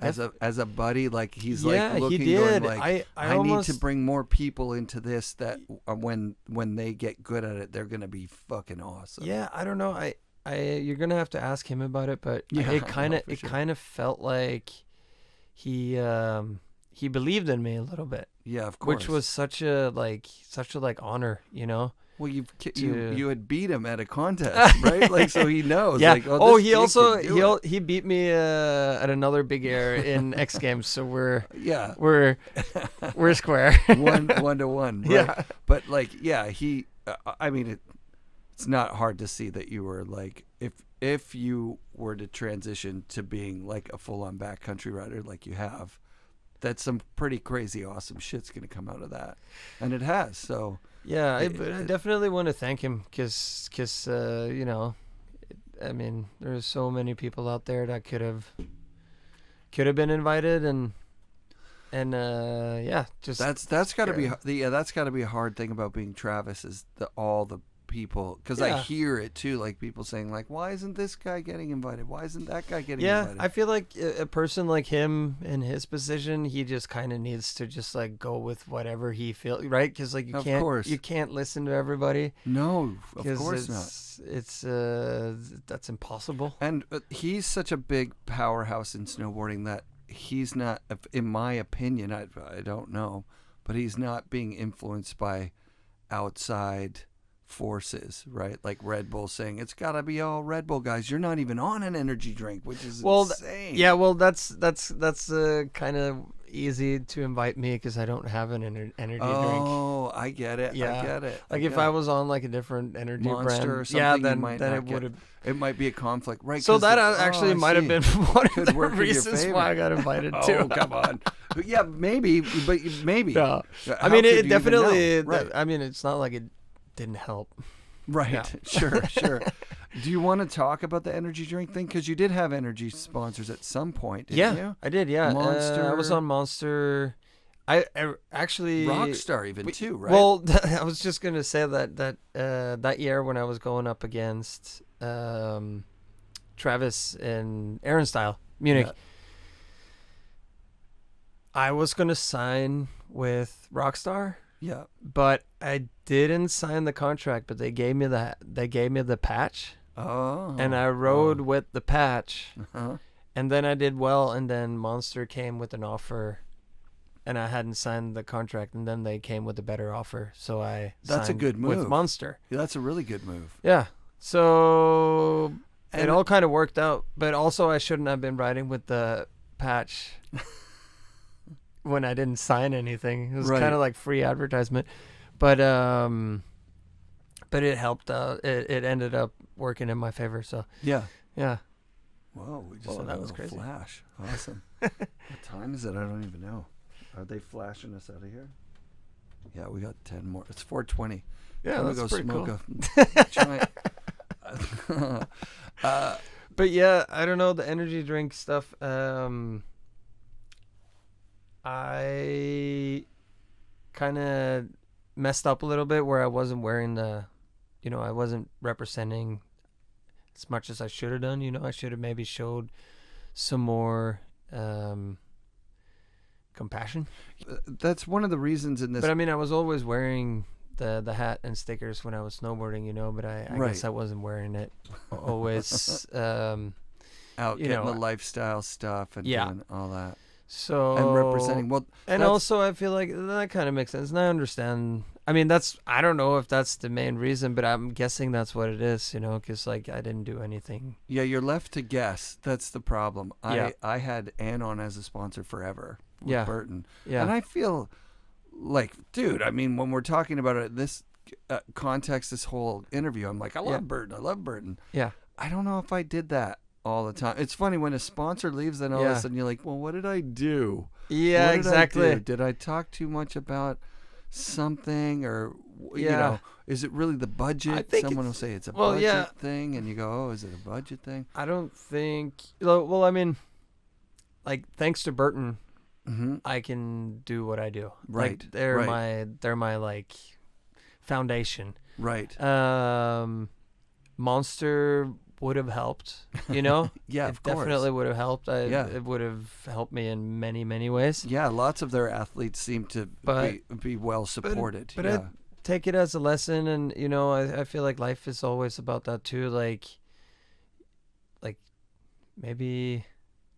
as a buddy? Like he's like looking, he did. Going like, I need to bring more people into this that when they get good at it, they're gonna be fucking awesome. Yeah, I don't know. You're gonna have to ask him about it, but it kind of felt like he believed in me a little bit. Yeah, of course. Which was such a honor, you know. Well, you had beat him at a contest, right? Like, so he knows. Yeah. Like, he beat me at another big air in X Games, so we're square. one to one. Right? Yeah. But like, I mean, it's not hard to see that you were like, if you were to transition to being like a full-on backcountry rider, like you have, that's some pretty crazy, awesome shit's gonna come out of that, and it has. So. Yeah, I definitely want to thank him because I mean, there's so many people out there that could have been invited, and just that's got to be that's got to be a hard thing about being Travis is all the people, because I hear it too, like people saying like, why isn't this guy getting invited? Why isn't that guy getting invited? I feel like a person like him in his position, he just kind of needs to just like go with whatever he feels, right? Because like you can't listen to everybody. No, of course not. It's that's impossible. And he's such a big powerhouse in snowboarding that he's not, in my opinion, I don't know, but he's not being influenced by outside forces, right? Like Red Bull saying it's got to be all Red Bull guys. You're not even on an energy drink, which is insane. That's kind of easy to invite me because I don't have an energy drink. Oh, I get it. Yeah. I get it. Like if I was on like a different energy Monster brand, or something, then it would have. It might be a conflict, right? So that actually might have been one of the reasons why I got invited too. Oh, come on. Yeah, maybe, but maybe. Yeah. I mean, it definitely. Right. I mean, it's not like it didn't help. Right. Yeah. Sure. Do you want to talk about the energy drink thing? Because you did have energy sponsors at some point, didn't you? I did, yeah. Monster. I was on Monster. I actually... Rockstar even too, right? Well, I was just going to say that year when I was going up against Travis in Aaron Style, Munich, I was going to sign with Rockstar. Yeah, but I didn't sign the contract. But they gave me the patch. Oh, and I rode with the patch, and then I did well. And then Monster came with an offer, and I hadn't signed the contract. And then they came with a better offer, so that's a good move with Monster. Yeah, that's a really good move. Yeah, so it all kind of worked out. But also, I shouldn't have been riding with the patch. When I didn't sign anything, it was kind of like free advertisement, but it helped out. It ended up working in my favor. So yeah. Whoa, we just had that was crazy. Flash. Awesome. What time is it? I don't even know. Are they flashing us out of here? Yeah, we got 10 more. It's 4:20. Yeah, I'm that's go pretty smoke cool. a giant. But yeah, I don't know the energy drink stuff. I kind of messed up a little bit where I wasn't wearing I wasn't representing as much as I should have done. I should have maybe showed some more compassion. That's one of the reasons in this. But I mean, I was always wearing the hat and stickers when I was snowboarding, but I guess I wasn't wearing it always. Out getting the lifestyle stuff and doing all that. So and representing also I feel like that kind of makes sense, and I understand. I mean, I don't know if that's the main reason, but I'm guessing that's what it is, because like I didn't do anything. Yeah, you're left to guess. That's the problem. I had Anon as a sponsor forever with Burton. Yeah. And I feel like, dude, I mean, when we're talking about it, this context, this whole interview, I'm like, I love Burton. Yeah. I don't know if I did that all the time. It's funny when a sponsor leaves, then all of a sudden you're like, well, what did I do? Yeah, exactly. Did I talk too much about something, or is it really the budget? I think someone will say it's a budget thing, and you go, oh, is it a budget thing? I don't think. Well, I mean, like, thanks to Burton, I can do what I do. Right. Like, they're my like foundation. Right. Monster would have helped, Yeah, it definitely would have helped. It would have helped me in many, many ways. Yeah, lots of their athletes seem to be well supported. But I take it as a lesson, and I feel like life is always about that too. Like maybe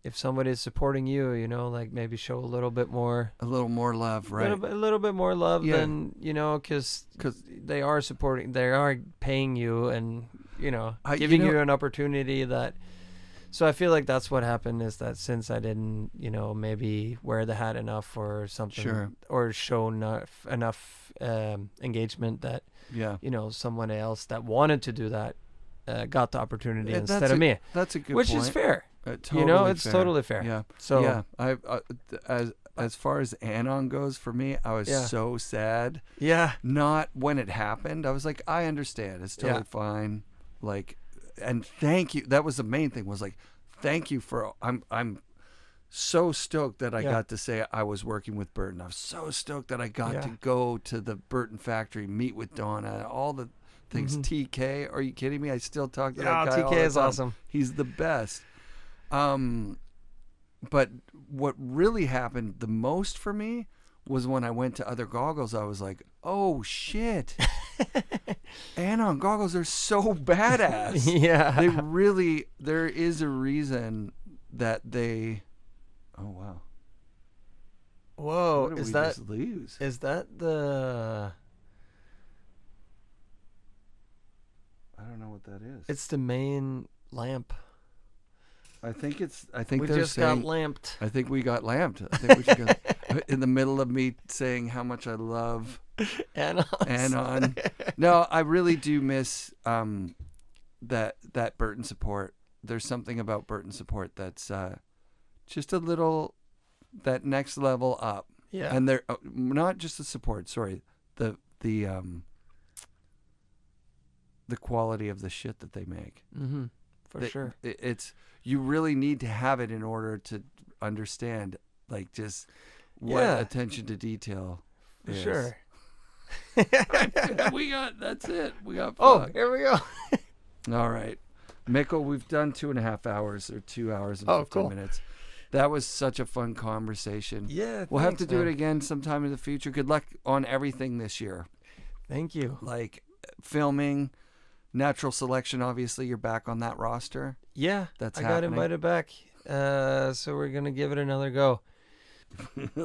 if somebody is supporting you, like maybe show a little more love, right? A little bit more love than because they are supporting, they are paying you, and giving you an opportunity that. So I feel like that's what happened, is that since I didn't, maybe wear the hat enough or something, or show enough engagement, that someone else that wanted to do that got the opportunity instead of me. That's a good which point. Is fair. Totally it's fair. totally fair. Yeah. So yeah, as far as Anon goes, for me, I was so sad. Yeah. Not when it happened. I was like, I understand. It's totally fine. Like, and thank you. That was the main thing. Was like, thank you for. I'm so stoked that I got to say I was working with Burton. I'm so stoked that I got to go to the Burton factory, meet with Donna, all the things. TK, are you kidding me? I still talk to that guy. TK all the is time. awesome. He's the best. But what really happened the most for me was when I went to Other Goggles. I was like, oh shit. Anon goggles are so badass. They really, there is a reason that they, oh wow. Whoa, what did we just lose? Is that the, I don't know what that is. It's the main lamp. I think we just got lamped. I think we got lamped. I think we just got in the middle of me saying how much I love Anon. No, I really do miss that Burton support. There's something about Burton support that's just a little, that next level up. Yeah. And they're not just the support. Sorry, the quality of the shit that they make. Mm-hmm. For sure. It's, you really need to have it in order to understand, like, just what attention to detail is. Sure. That's it. We got Oh, here we go. All right. Mikkel, we've done 2.5 hours, or 2 hours and 15 minutes. That was such a fun conversation. Yeah, we'll have to do it again sometime in the future. Good luck on everything this year. Thank you. Like filming, natural selection, obviously you're back on that roster. Yeah, that's I got invited back. So we're going to give it another go.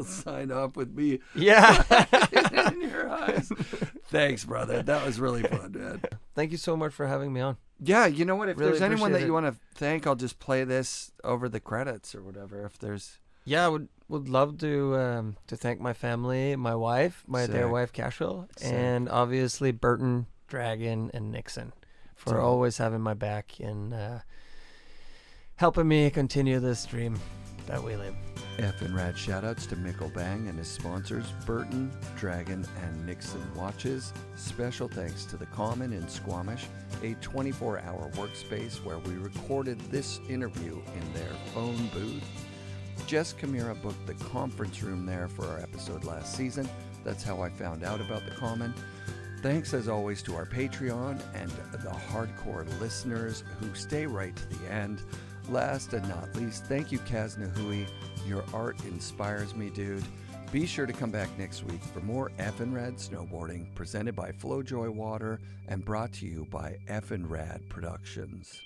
Sign up with me. Yeah. In your eyes. Thanks, brother. That was really fun, man. Thank you so much for having me on. Yeah, you know what? If really there's anyone that you want to thank, I'll just play this over the credits or whatever. If there's... Yeah, I would love to thank my family, my wife, my dear wife, Cashwell, and obviously Burton, Dragon, and Nixon for always having my back and helping me continue this dream that we live. FNRad shoutouts to Mikkel Bang and his sponsors, Burton, Dragon, and Nixon Watches. Special thanks to The Common in Squamish, a 24-hour workspace where we recorded this interview in their phone booth. Jess Camira booked the conference room there for our episode last season. That's how I found out about The Common. Thanks as always to our Patreon and the hardcore listeners who stay right to the end. Last and not least, thank you Kaz Nahui. Your art inspires me, dude. Be sure to come back next week for more FNRad snowboarding presented by Flojoy Water and brought to you by FNRad Productions.